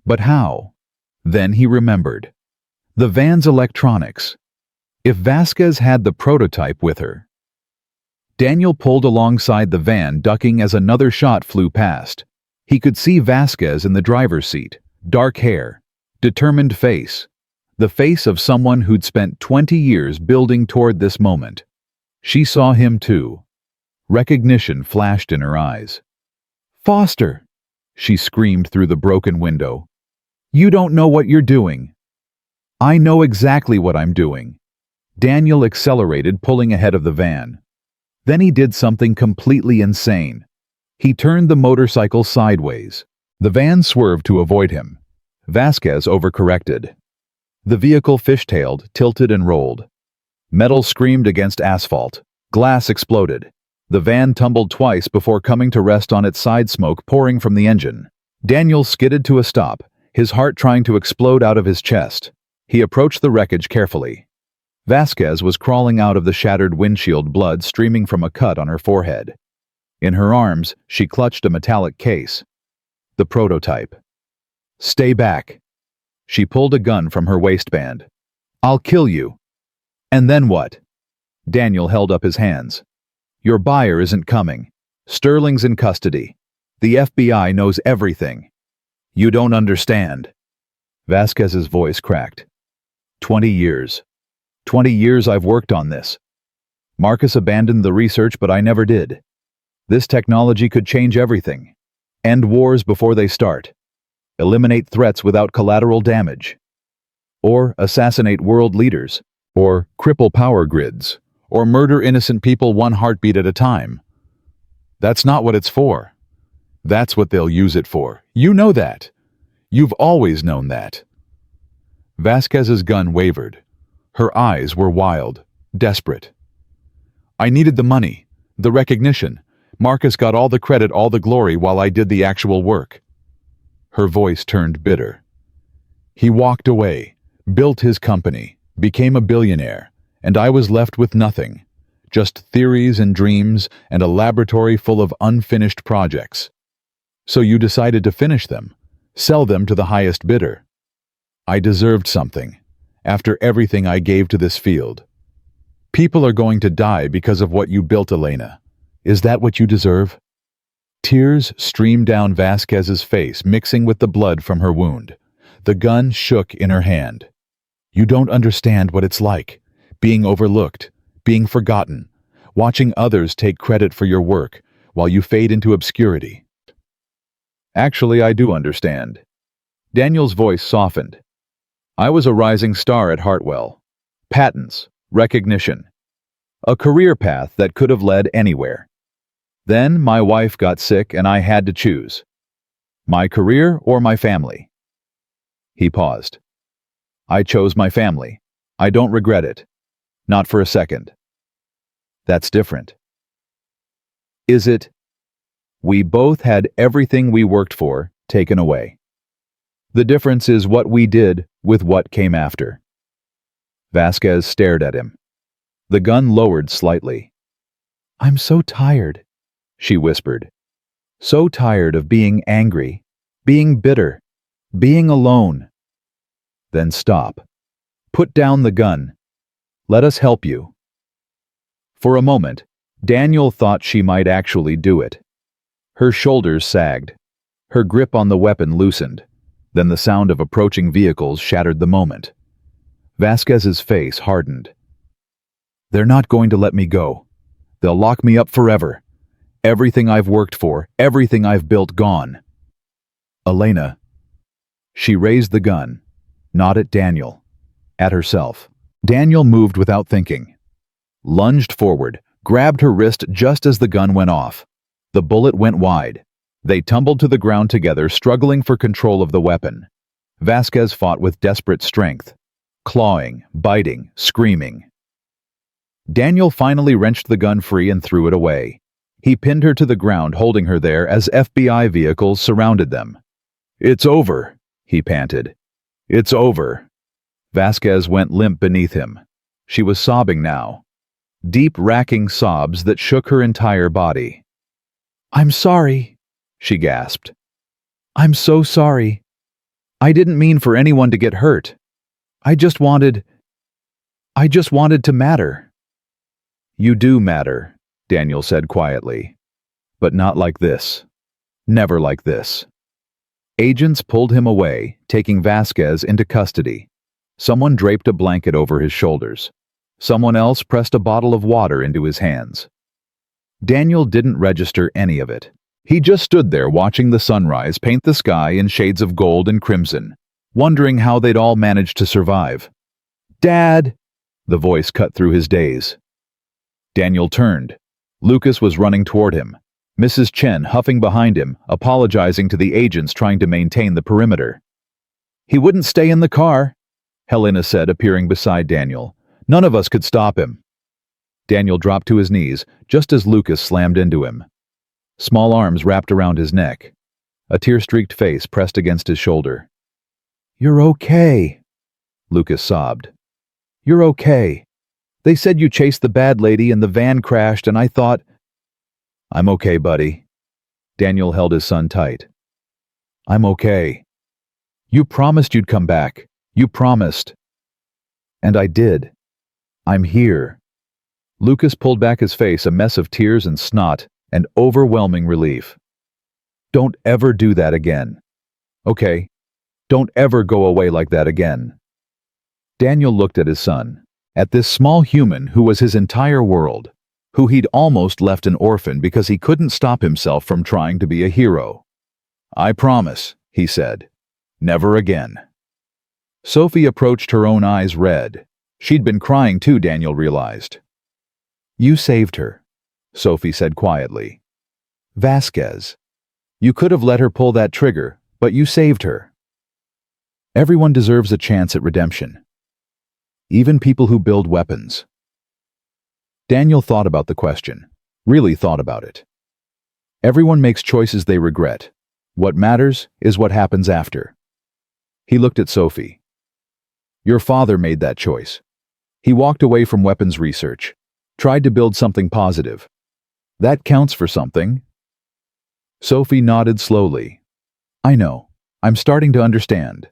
But how? Then he remembered. The van's electronics. If Vasquez had the prototype with her. Daniel pulled alongside the van, ducking as another shot flew past. He could see Vasquez in the driver's seat. Dark hair. Determined face. The face of someone who'd spent 20 years building toward this moment. She saw him too. Recognition flashed in her eyes. "Foster!" she screamed through the broken window. "You don't know what you're doing." "I know exactly what I'm doing." Daniel accelerated, pulling ahead of the van. Then he did something completely insane. He turned the motorcycle sideways. The van swerved to avoid him. Vasquez overcorrected. The vehicle fishtailed, tilted and rolled. Metal screamed against asphalt. Glass exploded. The van tumbled twice before coming to rest on its side, smoke pouring from the engine. Daniel skidded to a stop, his heart trying to explode out of his chest. He approached the wreckage carefully. Vasquez was crawling out of the shattered windshield, blood streaming from a cut on her forehead. In her arms, she clutched a metallic case. The prototype. "Stay back." She pulled a gun from her waistband. "I'll kill you." "And then what?" Daniel held up his hands. "Your buyer isn't coming. Sterling's in custody. The FBI knows everything." "You don't understand." Vasquez's voice cracked. 20 years. 20 years I've worked on this. Marcus abandoned the research, but I never did. This technology could change everything. End wars before they start. Eliminate threats without collateral damage. Or assassinate world leaders. Or cripple power grids. Or murder innocent people one heartbeat at a time. That's not what it's for. That's what they'll use it for. You know that. You've always known that. Vasquez's gun wavered. Her eyes were wild, desperate. "I needed the money, the recognition. Marcus got all the credit, all the glory, while I did the actual work." Her voice turned bitter. "He walked away, built his company, became a billionaire, and I was left with nothing. Just theories and dreams and a laboratory full of unfinished projects. So you decided to finish them, sell them to the highest bidder. I deserved something, after everything I gave to this field. People are going to die because of what you built, Elena. Is that what you deserve?" Tears streamed down Vasquez's face, mixing with the blood from her wound. The gun shook in her hand. "You don't understand what it's like, being overlooked, being forgotten, watching others take credit for your work while you fade into obscurity." "Actually, I do understand." Daniel's voice softened. "I was a rising star at Hartwell. Patents, recognition. A career path that could have led anywhere. Then my wife got sick and I had to choose. My career or my family." He paused. "I chose my family. I don't regret it. Not for a second." "That's different." "Is it?" "We both had everything we worked for taken away. The difference is what we did with what came after." Vasquez stared at him. The gun lowered slightly. "I'm so tired," she whispered. "So tired of being angry, being bitter, being alone." "Then stop. Put down the gun. Let us help you." For a moment, Daniel thought she might actually do it. Her shoulders sagged. Her grip on the weapon loosened. Then the sound of approaching vehicles shattered the moment. Vasquez's face hardened. "They're not going to let me go. They'll lock me up forever. Everything I've worked for, everything I've built, gone. Elena. She raised the gun, not at Daniel, at herself. Daniel moved without thinking, lunged forward, grabbed her wrist just as the gun went off. The bullet went wide. They tumbled to the ground together, struggling for control of the weapon. Vasquez fought with desperate strength, clawing, biting, screaming. Daniel finally wrenched the gun free and threw it away. He pinned her to the ground, holding her there as FBI vehicles surrounded them. "It's over," he panted. "It's over." Vasquez went limp beneath him. She was sobbing now, deep, racking sobs that shook her entire body. "I'm sorry," she gasped. "I'm so sorry. I didn't mean for anyone to get hurt. I just wanted to matter." "You do matter," Daniel said quietly. "But not like this. Never like this." Agents pulled him away, taking Vasquez into custody. Someone draped a blanket over his shoulders. Someone else pressed a bottle of water into his hands. Daniel didn't register any of it. He just stood there watching the sunrise paint the sky in shades of gold and crimson, wondering how they'd all managed to survive. "Dad!" The voice cut through his daze. Daniel turned. Lucas was running toward him, Mrs. Chen huffing behind him, apologizing to the agents trying to maintain the perimeter. "He wouldn't stay in the car," Helena said, appearing beside Daniel. "None of us could stop him." Daniel dropped to his knees just as Lucas slammed into him. Small arms wrapped around his neck. A tear-streaked face pressed against his shoulder. "You're okay," Lucas sobbed. "You're okay. They said you chased the bad lady and the van crashed and I thought—" "I'm okay, buddy." Daniel held his son tight. "I'm okay. You promised you'd come back. You promised." "And I did. I'm here." Lucas pulled back his face, a mess of tears and snot and overwhelming relief. "Don't ever do that again. Okay? Don't ever go away like that again." Daniel looked at his son, at this small human who was his entire world, who he'd almost left an orphan because he couldn't stop himself from trying to be a hero. "I promise," he said. "Never again." Sophie approached, her own eyes red. She'd been crying too, Daniel realized. "You saved her," Sophie said quietly. "Vasquez. You could have let her pull that trigger, but you saved her. Everyone deserves a chance at redemption. Even people who build weapons." Daniel thought about the question, really thought about it. Everyone makes choices they regret. What matters is what happens after. He looked at Sophie. "Your father made that choice. He walked away from weapons research, tried to build something positive. That counts for something." Sophie nodded slowly. "I know. I'm starting to understand."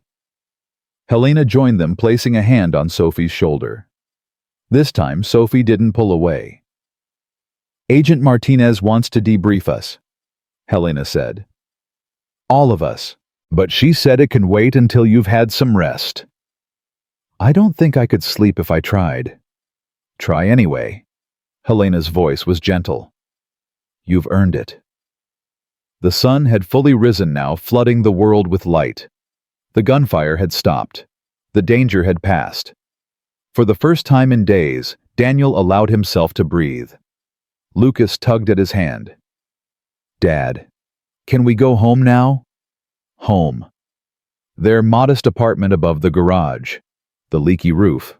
Helena joined them, placing a hand on Sophie's shoulder. This time, Sophie didn't pull away. "Agent Martinez wants to debrief us," Helena said. "All of us. But she said it can wait until you've had some rest." "I don't think I could sleep if I tried." "Try anyway." Helena's voice was gentle. "You've earned it." The sun had fully risen now, flooding the world with light. The gunfire had stopped. The danger had passed. For the first time in days, Daniel allowed himself to breathe. Lucas tugged at his hand. "Dad, can we go home now?" Home. Their modest apartment above the garage. The leaky roof.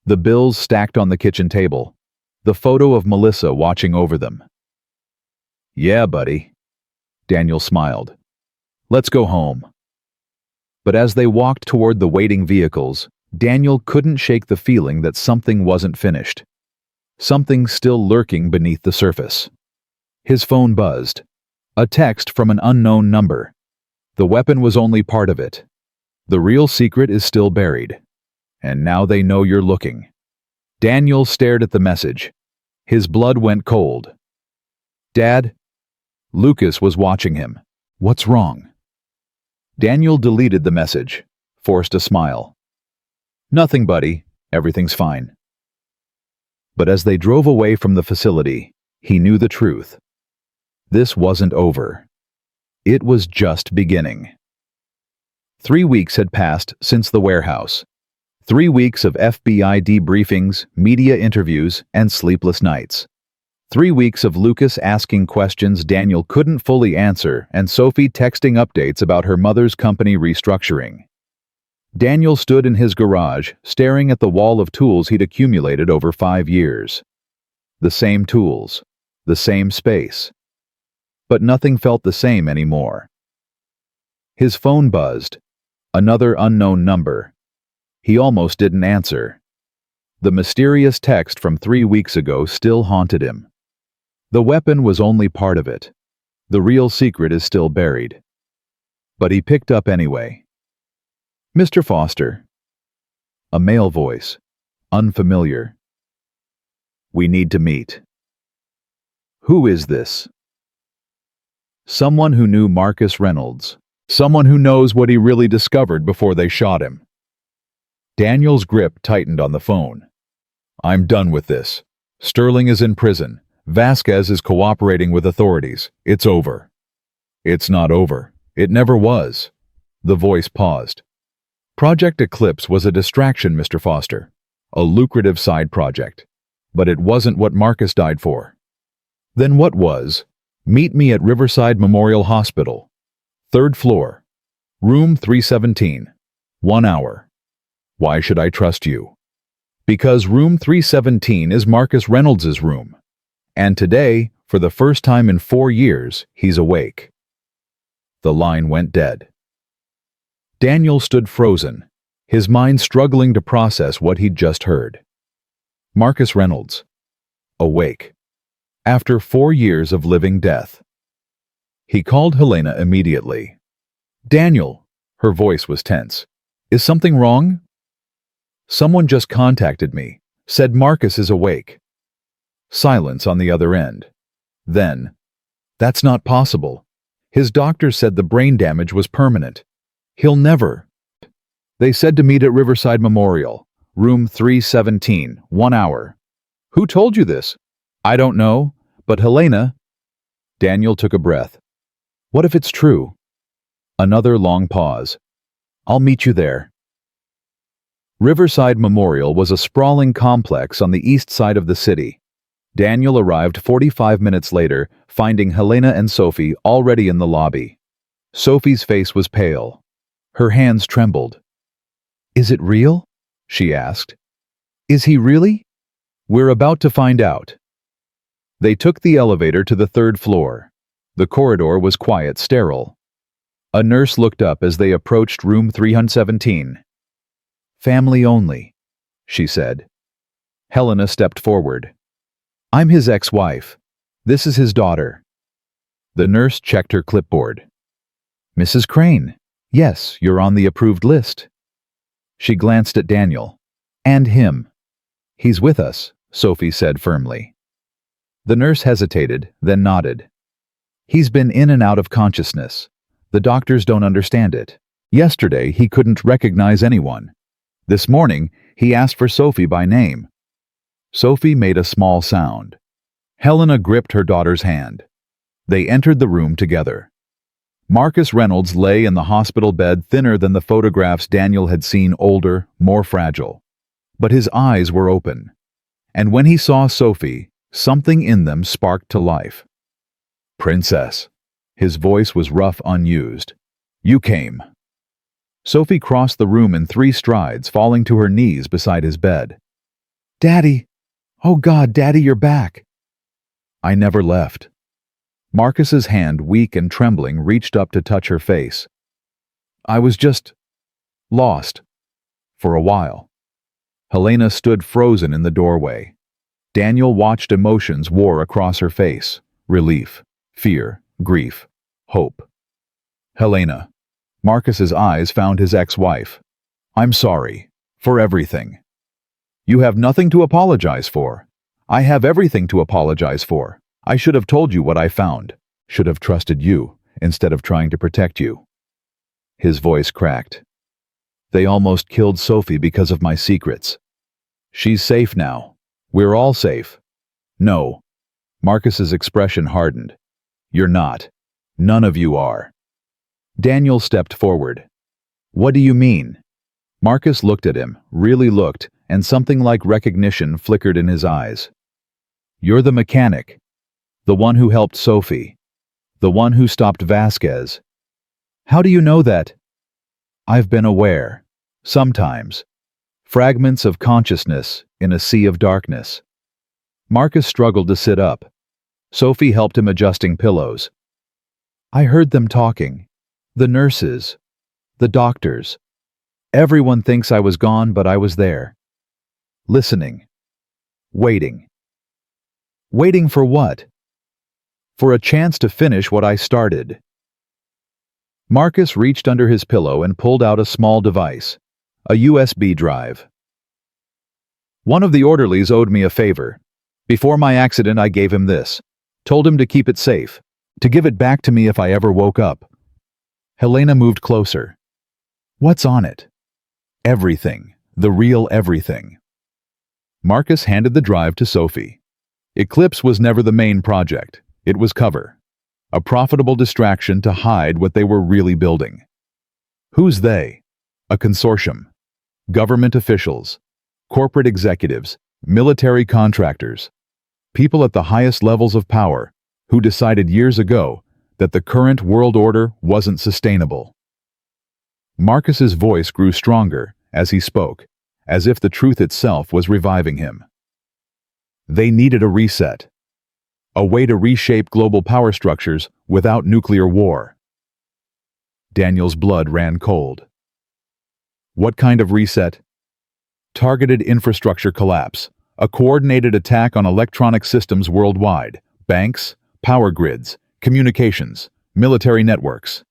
The bills stacked on the kitchen table. The photo of Melissa watching over them. "Yeah, buddy." Daniel smiled. "Let's go home." But as they walked toward the waiting vehicles, Daniel couldn't shake the feeling that something wasn't finished. Something still lurking beneath the surface. His phone buzzed. A text from an unknown number. The weapon was only part of it. The real secret is still buried. And now they know you're looking. Daniel stared at the message. His blood went cold. "Dad?" Lucas was watching him. "What's wrong?" Daniel deleted the message, forced a smile. "Nothing, buddy. Everything's fine." But as they drove away from the facility, he knew the truth. This wasn't over. It was just beginning. 3 weeks had passed since the warehouse. 3 weeks of FBI debriefings, media interviews, and sleepless nights. 3 weeks of Lucas asking questions Daniel couldn't fully answer and Sophie texting updates about her mother's company restructuring. Daniel stood in his garage, staring at the wall of tools he'd accumulated over 5 years. The same tools, the same space. But nothing felt the same anymore. His phone buzzed. Another unknown number. He almost didn't answer. The mysterious text from 3 weeks ago still haunted him. The weapon was only part of it. The real secret is still buried. But he picked up anyway. "Mr. Foster." A male voice. Unfamiliar. "We need to meet." Who is this? Someone who knew Marcus Reynolds. Someone who knows what he really discovered before they shot him. Daniel's grip tightened on the phone. "I'm done with this. Sterling is in prison. Vasquez is cooperating with authorities. It's over." "It's not over. It never was." The voice paused. "Project Eclipse was a distraction, Mr. Foster. A lucrative side project. But it wasn't what Marcus died for." "Then what was?" "Meet me at Riverside Memorial Hospital. 3rd floor. Room 317. 1 hour." "Why should I trust you?" "Because room 317 is Marcus Reynolds' room. And today, for the first time in 4 years, he's awake." The line went dead. Daniel stood frozen, his mind struggling to process what he'd just heard. Marcus Reynolds. Awake. After 4 years of living death. He called Helena immediately. "Daniel," her voice was tense. "Is something wrong?" "Someone just contacted me, said Marcus is awake." Silence on the other end. Then, "That's not possible. His doctor said the brain damage was permanent. He'll never." "They said to meet at Riverside Memorial, room 317, 1 hour." "Who told you this?" "I don't know, but Helena—" Daniel took a breath. "What if it's true?" Another long pause. "I'll meet you there." Riverside Memorial was a sprawling complex on the east side of the city. Daniel arrived 45 minutes later, finding Helena and Sophie already in the lobby. Sophie's face was pale. Her hands trembled. "Is it real?" she asked. "Is he really?" "We're about to find out." They took the elevator to the 3rd floor. The corridor was quiet, sterile. A nurse looked up as they approached room 317. "Family only," she said. Helena stepped forward. "I'm his ex-wife. This is his daughter." The nurse checked her clipboard. "Mrs. Crane. Yes, you're on the approved list." She glanced at Daniel. "And him." "He's with us," Sophie said firmly. The nurse hesitated, then nodded. "He's been in and out of consciousness. The doctors don't understand it. Yesterday, he couldn't recognize anyone. This morning, he asked for Sophie by name." Sophie made a small sound. Helena gripped her daughter's hand. They entered the room together. Marcus Reynolds lay in the hospital bed, thinner than the photographs Daniel had seen, older, more fragile. But his eyes were open. And when he saw Sophie, something in them sparked to life. "Princess." His voice was rough, unused. "You came." Sophie crossed the room in 3 strides, falling to her knees beside his bed. "Daddy! Oh God, Daddy, you're back!" "I never left." Marcus's hand, weak and trembling, reached up to touch her face. "I was just lost. For a while." Helena stood frozen in the doorway. Daniel watched emotions war across her face. Relief, fear, grief, hope. "Helena." Marcus's eyes found his ex-wife. "I'm sorry. For everything." "You have nothing to apologize for." "I have everything to apologize for. I should have told you what I found. Should have trusted you, instead of trying to protect you." His voice cracked. "They almost killed Sophie because of my secrets. She's safe now. We're all safe." "No." Marcus's expression hardened. "You're not. None of you are." Daniel stepped forward. What do you mean? Marcus looked at him, really looked, and something like recognition flickered in his eyes. You're the mechanic. The one who helped Sophie. The one who stopped Vasquez. How do you know that? I've been aware. Sometimes. Fragments of consciousness in a sea of darkness. Marcus struggled to sit up. Sophie helped him adjusting pillows. I heard them talking. The nurses. The doctors. Everyone thinks I was gone, but I was there. Listening. Waiting. Waiting for what? For a chance to finish what I started. Marcus reached under his pillow and pulled out a small device, a USB drive. One of the orderlies owed me a favor. Before my accident, I gave him this. Told him to keep it safe, to give it back to me if I ever woke up. Helena moved closer. What's on it? Everything. The real everything. Marcus handed the drive to Sophie. Eclipse was never the main project. It was cover. A profitable distraction to hide what they were really building. Who's they? A consortium. Government officials. Corporate executives. Military contractors. People at the highest levels of power who decided years ago that the current world order wasn't sustainable. Marcus's voice grew stronger as he spoke, as if the truth itself was reviving him. They needed a reset. A way to reshape global power structures without nuclear war. Daniel's blood ran cold. What kind of reset? Targeted infrastructure collapse. A coordinated attack on electronic systems worldwide, banks, power grids, communications, military networks.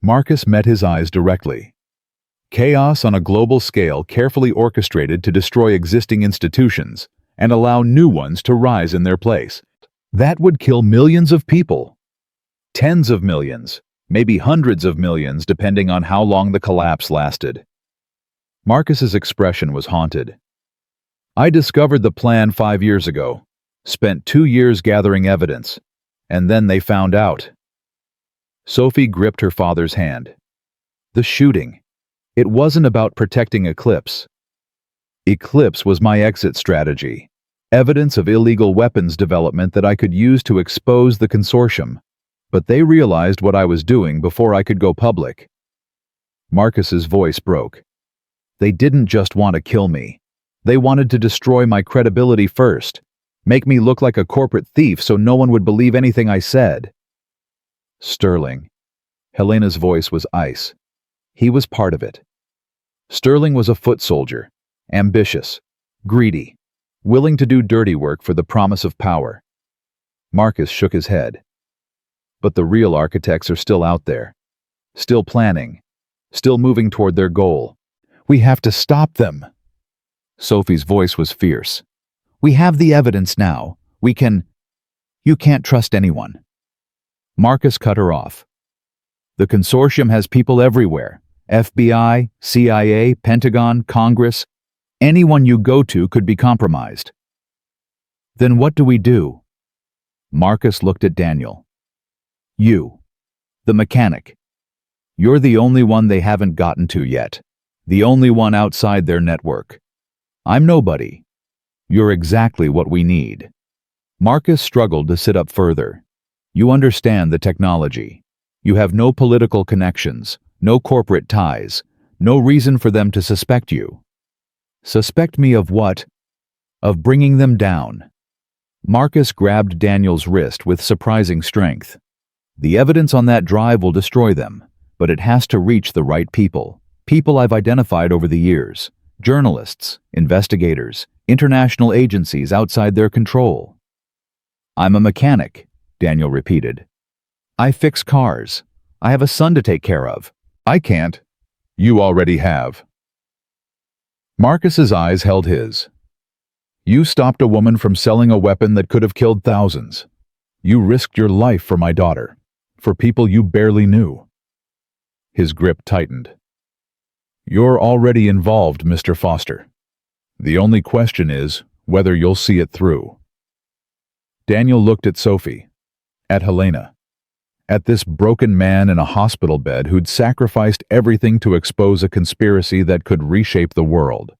Marcus met his eyes directly. Chaos on a global scale carefully orchestrated to destroy existing institutions and allow new ones to rise in their place. That would kill millions of people. Tens of millions, maybe hundreds of millions depending on how long the collapse lasted. Marcus's expression was haunted. I discovered the plan 5 years ago, spent 2 years gathering evidence, and then they found out. Sophie gripped her father's hand. The shooting. It wasn't about protecting Eclipse. Eclipse was my exit strategy, evidence of illegal weapons development that I could use to expose the consortium, but they realized what I was doing before I could go public. Marcus's voice broke. They didn't just want to kill me. They wanted to destroy my credibility first, make me look like a corporate thief so no one would believe anything I said. Sterling. Helena's voice was ice. He was part of it. Sterling was a foot soldier, ambitious, greedy, willing to do dirty work for the promise of power. Marcus shook his head. But the real architects are still out there, still planning, still moving toward their goal. We have to stop them. Sophie's voice was fierce. We have the evidence now. We can... You can't trust anyone. Marcus cut her off. The consortium has people everywhere. FBI, CIA, Pentagon, Congress. Anyone you go to could be compromised. Then what do we do? Marcus looked at Daniel. You, the mechanic. You're the only one they haven't gotten to yet. The only one outside their network. I'm nobody. You're exactly what we need. Marcus struggled to sit up further. You understand the technology. You have no political connections, no corporate ties, no reason for them to suspect you. Suspect me of what? Of bringing them down. Marcus grabbed Daniel's wrist with surprising strength. The evidence on that drive will destroy them, but it has to reach the right people. People I've identified over the years. Journalists, investigators, international agencies outside their control. I'm a mechanic, Daniel repeated. I fix cars. I have a son to take care of. I can't. You already have. Marcus's eyes held his. You stopped a woman from selling a weapon that could have killed thousands. You risked your life for my daughter, for people you barely knew. His grip tightened. You're already involved, Mr. Foster. The only question is whether you'll see it through. Daniel looked at Sophie, at Helena, at this broken man in a hospital bed who'd sacrificed everything to expose a conspiracy that could reshape the world.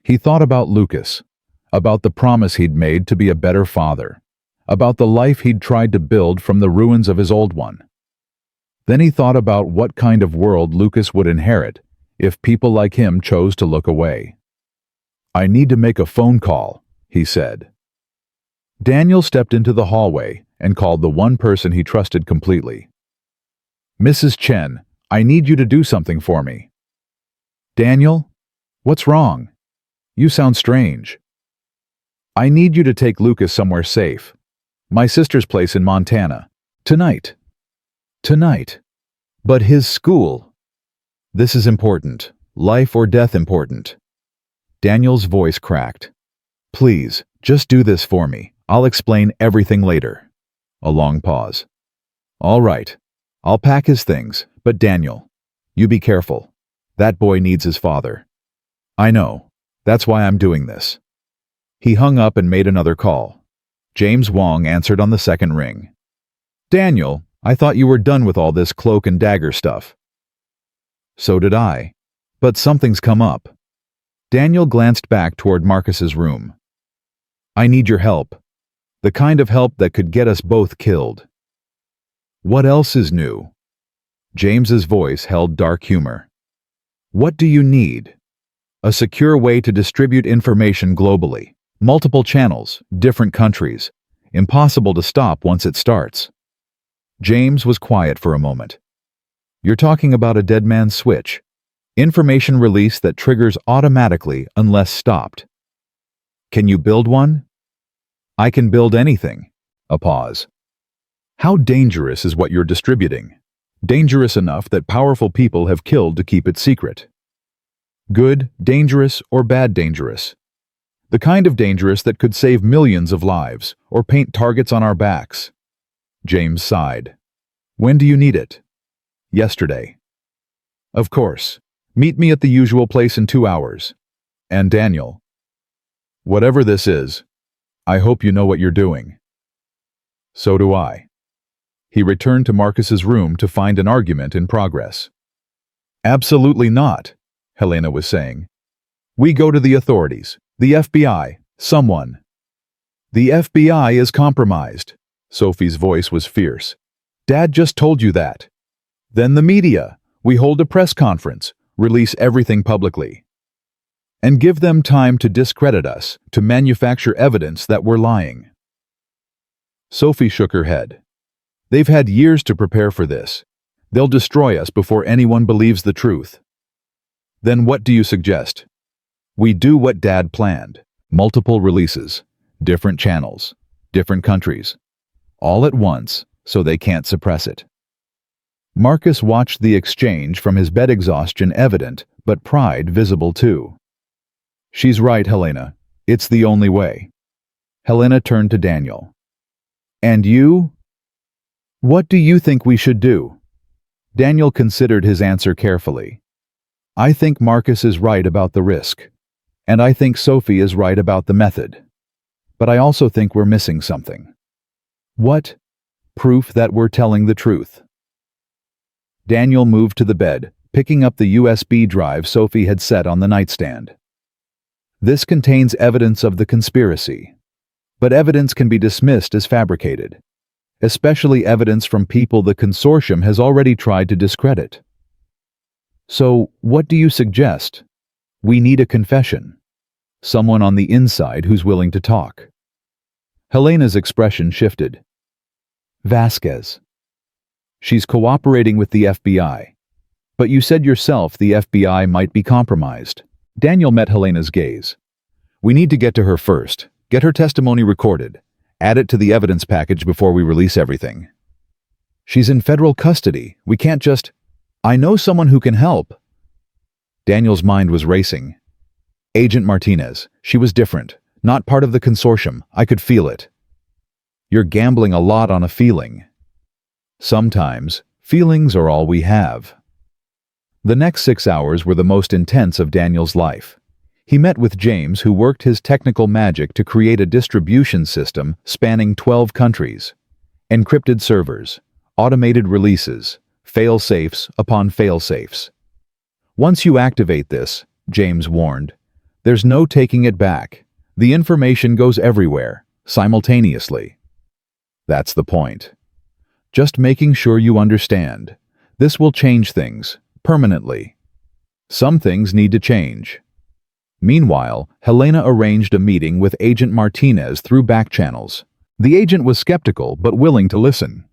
He thought about Lucas, about the promise he'd made to be a better father, about the life he'd tried to build from the ruins of his old one. Then he thought about what kind of world Lucas would inherit if people like him chose to look away. "I need to make a phone call," he said. Daniel stepped into the hallway and called the one person he trusted completely. "Mrs. Chen, I need you to do something for me." "Daniel? What's wrong? You sound strange." "I need you to take Lucas somewhere safe. My sister's place in Montana. Tonight." "Tonight? But his school." "This is important. Life or death important." Daniel's voice cracked. "Please, just do this for me. I'll explain everything later." A long pause. "All right. I'll pack his things, but Daniel, you be careful. That boy needs his father." "I know. That's why I'm doing this." He hung up and made another call. James Wong answered on the second ring. "Daniel, I thought you were done with all this cloak and dagger stuff." "So did I. But something's come up." Daniel glanced back toward Marcus's room. "I need your help. The kind of help that could get us both killed." "What else is new?" James's voice held dark humor. "What do you need?" "A secure way to distribute information globally. Multiple channels, different countries. Impossible to stop once it starts." James was quiet for a moment. "You're talking about a dead man's switch. Information release that triggers automatically unless stopped." "Can you build one?" "I can build anything." A pause. "How dangerous is what you're distributing?" "Dangerous enough that powerful people have killed to keep it secret." "Good, dangerous, or bad dangerous?" "The kind of dangerous that could save millions of lives, or paint targets on our backs." James sighed. "When do you need it?" "Yesterday." "Of course. Meet me at the usual place in 2 hours." "And Daniel, whatever this is, I hope you know what you're doing." "So do I." He returned to Marcus's room to find an argument in progress. "Absolutely not," Helena was saying. "We go to the authorities, the FBI, someone." "The FBI is compromised." Sophie's voice was fierce. "Dad just told you that." "Then the media. We hold a press conference, release everything publicly. And give them time to discredit us, to manufacture evidence that we're lying." Sophie shook her head. "They've had years to prepare for this. They'll destroy us before anyone believes the truth." "Then what do you suggest?" "We do what Dad planned. Multiple releases, different channels, different countries. All at once, so they can't suppress it." Marcus watched the exchange from his bed, exhaustion evident, but pride visible too. "She's right, Helena. It's the only way." Helena turned to Daniel. "And you? What do you think we should do?" Daniel considered his answer carefully. "I think Marcus is right about the risk. And I think Sophie is right about the method. But I also think we're missing something." "What?" "Proof that we're telling the truth." Daniel moved to the bed, picking up the USB drive Sophie had set on the nightstand. "This contains evidence of the conspiracy. But evidence can be dismissed as fabricated, especially evidence from people the consortium has already tried to discredit. So, what do you suggest?" "We need a confession. Someone on the inside who's willing to talk." Helena's expression shifted. "Vasquez. She's cooperating with the FBI. But you said yourself the FBI might be compromised." Daniel met Helena's gaze. "We need to get to her first, get her testimony recorded, add it to the evidence package before we release everything." "She's in federal custody. We can't just—" "I know someone who can help." Daniel's mind was racing. "Agent Martinez. She was different. Not part of the consortium. I could feel it." "You're gambling a lot on a feeling." "Sometimes, feelings are all we have." The next 6 hours were the most intense of Daniel's life. He met with James, who worked his technical magic to create a distribution system spanning 12 countries. Encrypted servers, Automated releases, fail-safes upon fail-safes. Once you activate this, James warned, there's no taking it back. The information goes everywhere, simultaneously. That's the point. Just making sure you understand. This will change things, permanently. Some things need to change. Meanwhile, Helena arranged a meeting with Agent Martinez through back channels. The agent was skeptical but willing to listen.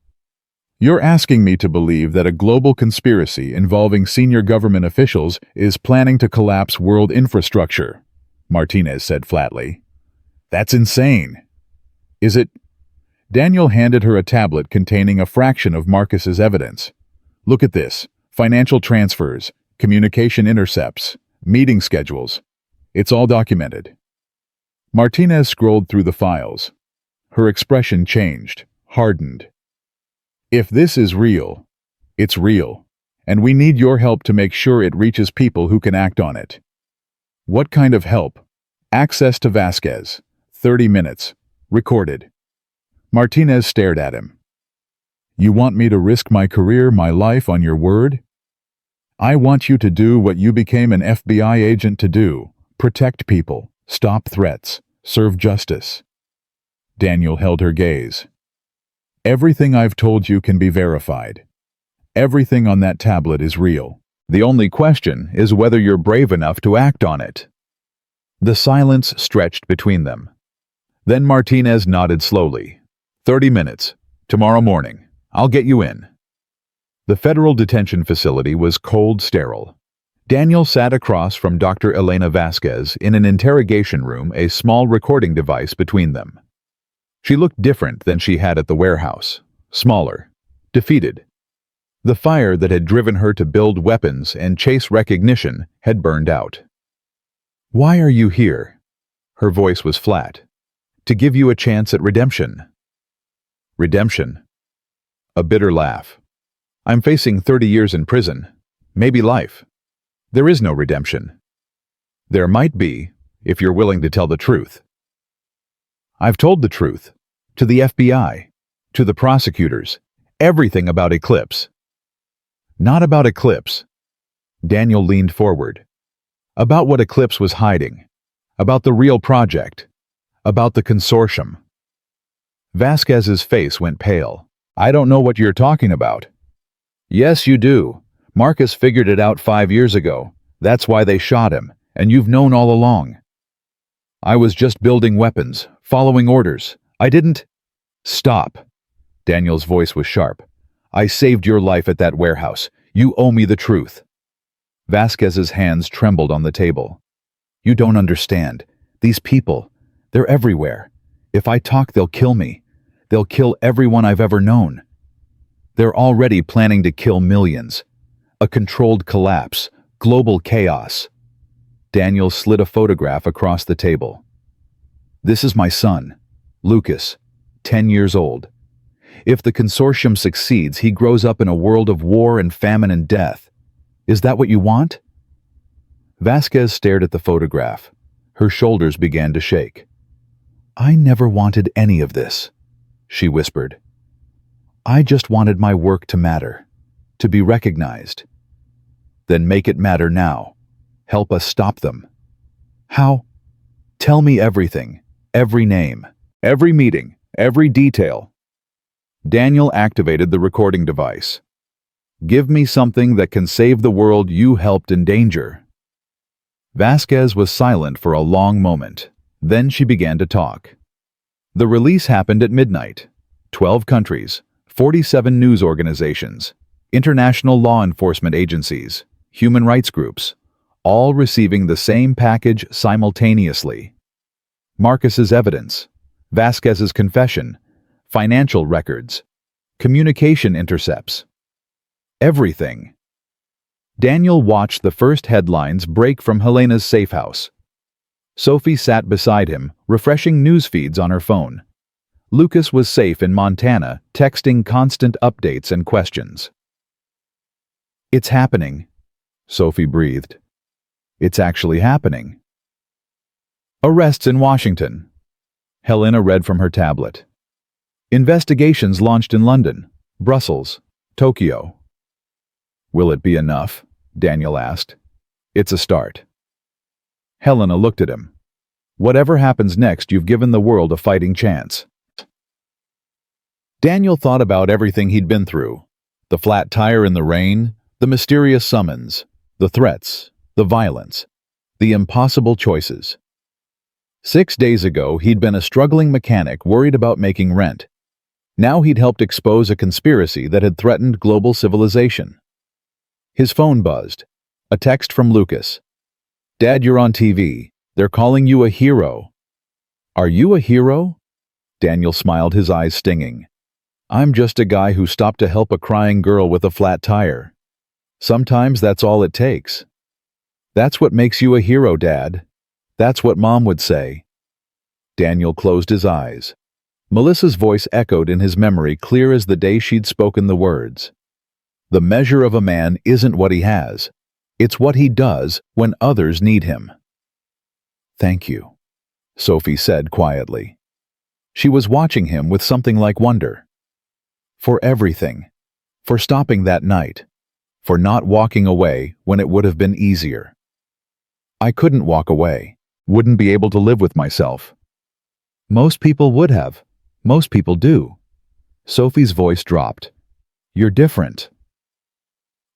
You're asking me to believe that a global conspiracy involving senior government officials is planning to collapse world infrastructure, Martinez said flatly. That's insane. Is it? Daniel handed her a tablet containing a fraction of Marcus's evidence. Look at this. Financial transfers, communication intercepts, meeting schedules. It's all documented. Martinez scrolled through the files. Her expression changed, hardened. If this is real, it's real, and we need your help to make sure it reaches people who can act on it. What kind of help? Access to Vasquez. 30 minutes. Recorded. Martinez stared at him. You want me to risk my career, my life on your word? I want you to do what you became an FBI agent to do. Protect people, stop threats, serve justice. Daniel held her gaze. Everything I've told you can be verified. Everything on that tablet is real. The only question is whether you're brave enough to act on it. The silence stretched between them. Then Martinez nodded slowly. 30 minutes. Tomorrow morning. I'll get you in. The federal detention facility was cold, sterile. Daniel sat across from Dr. Elena Vasquez in an interrogation room, a small recording device between them. She looked different than she had at the warehouse. Smaller. Defeated. The fire that had driven her to build weapons and chase recognition had burned out. Why are you here? Her voice was flat. To give you a chance at redemption. Redemption. A bitter laugh. I'm facing 30 years in prison. Maybe life. There is no redemption. There might be, if you're willing to tell the truth. I've told the truth. To the FBI. To the prosecutors. Everything about Eclipse. Not about Eclipse. Daniel leaned forward. About what Eclipse was hiding. About the real project. About the consortium. Vasquez's face went pale. I don't know what you're talking about. Yes, you do. Marcus figured it out 5 years ago. That's why they shot him, and you've known all along. I was just building weapons, following orders. I didn't... Stop. Daniel's voice was sharp. I saved your life at that warehouse. You owe me the truth. Vasquez's hands trembled on the table. You don't understand. These people, they're everywhere. If I talk, they'll kill me. They'll kill everyone I've ever known. They're already planning to kill millions. A controlled collapse, global chaos. Daniel slid a photograph across the table. This is my son, Lucas, 10 years old. If the consortium succeeds, he grows up in a world of war and famine and death. Is that what you want? Vasquez stared at the photograph. Her shoulders began to shake. I never wanted any of this, she whispered. I just wanted my work to matter, to be recognized. Then make it matter now. Help us stop them. How? Tell me everything, every name, every meeting, every detail. Daniel activated the recording device. Give me something that can save the world you helped endanger. Vasquez was silent for a long moment. Then she began to talk. The release happened at midnight. 12 countries, 47 news organizations, international law enforcement agencies, human rights groups, all receiving the same package simultaneously. Marcus's evidence, Vasquez's confession, financial records, communication intercepts. Everything. Daniel watched the first headlines break from Helena's safe house. Sophie sat beside him, refreshing news feeds on her phone. Lucas was safe in Montana, texting constant updates and questions. It's happening, Sophie breathed. It's actually happening. Arrests in Washington. Helena read from her tablet. Investigations launched in London. Brussels, Tokyo. Will it be enough? Daniel asked. It's a start. Helena looked at him. Whatever happens next, you've given the world a fighting chance. Daniel thought about everything he'd been through. The flat tire in the rain, the mysterious summons, the threats, the violence, the impossible choices. 6 days ago, he'd been a struggling mechanic worried about making rent. Now he'd helped expose a conspiracy that had threatened global civilization. His phone buzzed. A text from Lucas. Dad, you're on TV. They're calling you a hero. Are you a hero? Daniel smiled, his eyes stinging. I'm just a guy who stopped to help a crying girl with a flat tire. Sometimes that's all it takes. That's what makes you a hero, Dad. That's what Mom would say. Daniel closed his eyes. Melissa's voice echoed in his memory, clear as the day she'd spoken the words. The measure of a man isn't what he has. It's what he does when others need him. Thank you, Sophie said quietly. She was watching him with something like wonder. For everything. For stopping that night. For not walking away when it would have been easier. I couldn't walk away. Wouldn't be able to live with myself. Most people would have. Most people do. Sophie's voice dropped. You're different.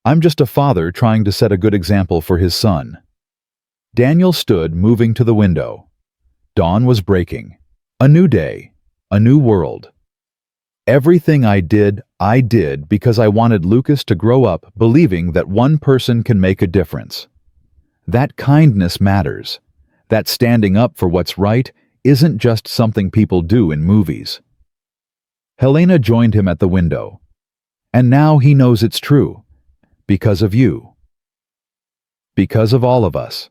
I'm just a father trying to set a good example for his son. Daniel stood, moving to the window. Dawn was breaking. A new day. A new world. Everything I did because I wanted Lucas to grow up believing that one person can make a difference. That kindness matters. That standing up for what's right isn't just something people do in movies. Helena joined him at the window. And now he knows it's true. Because of you. Because of all of us.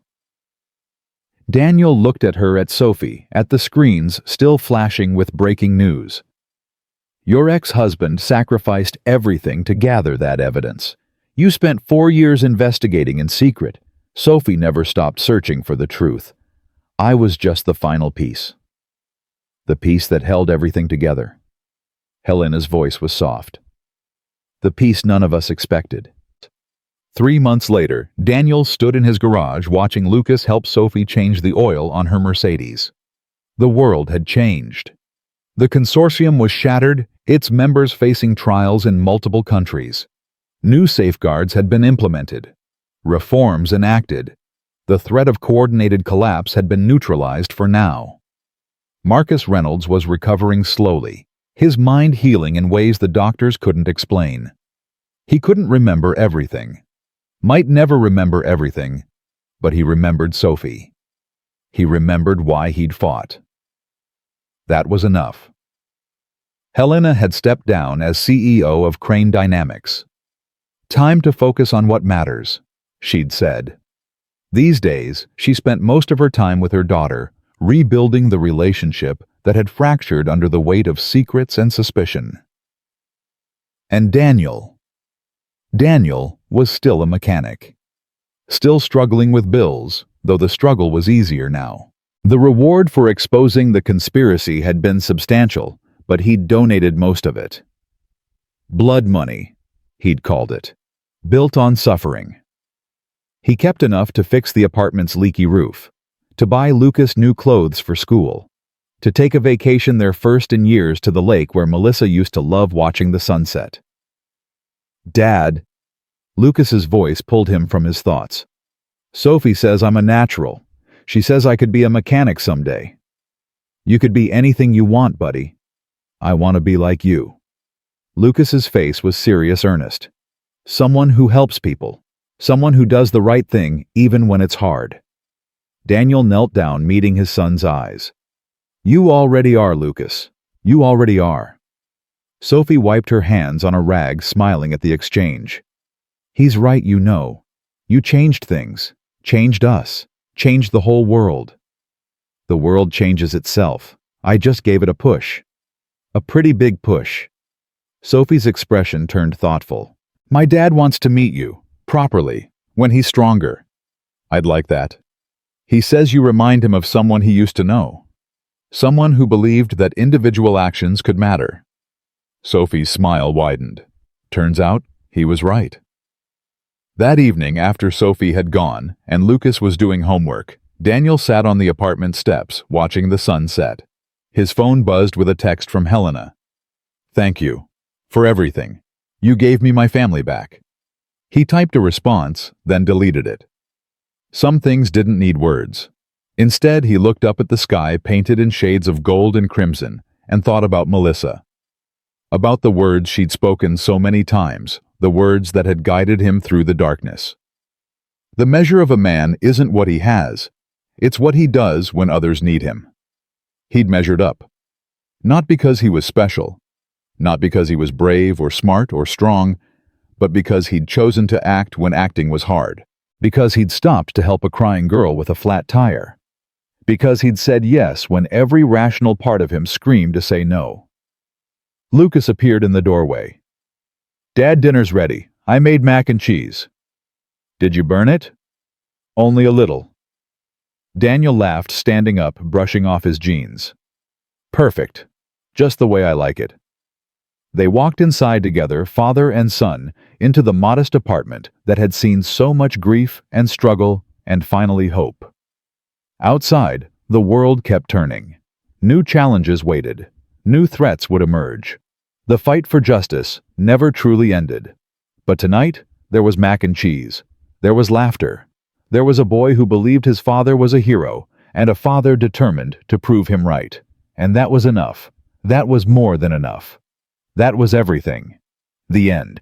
Daniel looked at her, at Sophie, at the screens still flashing with breaking news. Your ex-husband sacrificed everything to gather that evidence. You spent 4 years investigating in secret. Sophie never stopped searching for the truth. I was just the final piece. The piece that held everything together. Helena's voice was soft. The piece none of us expected. 3 months later, Daniel stood in his garage watching Lucas help Sophie change the oil on her Mercedes. The world had changed. The consortium was shattered, its members facing trials in multiple countries. New safeguards had been implemented. Reforms enacted. The threat of coordinated collapse had been neutralized for now. Marcus Reynolds was recovering slowly, his mind healing in ways the doctors couldn't explain. He couldn't remember everything. Might never remember everything, but he remembered Sophie. He remembered why he'd fought. That was enough. Helena had stepped down as CEO of Crane Dynamics. Time to focus on what matters, she'd said. These days, she spent most of her time with her daughter, rebuilding the relationship that had fractured under the weight of secrets and suspicion. And Daniel was still a mechanic. Still struggling with bills, though the struggle was easier now. The reward for exposing the conspiracy had been substantial, but he'd donated most of it. Blood money, he'd called it, built on suffering. He kept enough to fix the apartment's leaky roof, to buy Lucas new clothes for school, to take a vacation, their first in years, to the lake where Melissa used to love watching the sunset. Dad, Lucas's voice pulled him from his thoughts. Sophie says I'm a natural. She says I could be a mechanic someday. You could be anything you want, buddy. I want to be like you. Lucas's face was serious, earnest. Someone who helps people. Someone who does the right thing even when it's hard. Daniel knelt down, meeting his son's eyes. You already are, Lucas. You already are. Sophie wiped her hands on a rag, smiling at the exchange. He's right, you know. You changed things. Changed us. Changed the whole world. The world changes itself. I just gave it a push. A pretty big push. Sophie's expression turned thoughtful. My dad wants to meet you. Properly, when he's stronger. I'd like that. He says you remind him of someone he used to know. Someone who believed that individual actions could matter. Sophie's smile widened. Turns out, he was right. That evening, after Sophie had gone and Lucas was doing homework, Daniel sat on the apartment steps, watching the sun set. His phone buzzed with a text from Helena. "Thank you. For everything. You gave me my family back." He typed a response, then deleted it. Some things didn't need words. Instead, he looked up at the sky painted in shades of gold and crimson and thought about Melissa. About the words she'd spoken so many times, the words that had guided him through the darkness. The measure of a man isn't what he has, it's what he does when others need him. He'd measured up. Not because he was special, not because he was brave or smart or strong, but because he'd chosen to act when acting was hard. Because he'd stopped to help a crying girl with a flat tire. Because he'd said yes when every rational part of him screamed to say no. Lucas appeared in the doorway. "Dad, dinner's ready. I made mac and cheese." "Did you burn it?" "Only a little." Daniel laughed, standing up, brushing off his jeans. "Perfect. Just the way I like it." They walked inside together, father and son, into the modest apartment that had seen so much grief and struggle and finally hope. Outside, the world kept turning. New challenges waited. New threats would emerge. The fight for justice never truly ended. But tonight, there was mac and cheese. There was laughter. There was a boy who believed his father was a hero, and a father determined to prove him right. And that was enough. That was more than enough. That was everything. The end.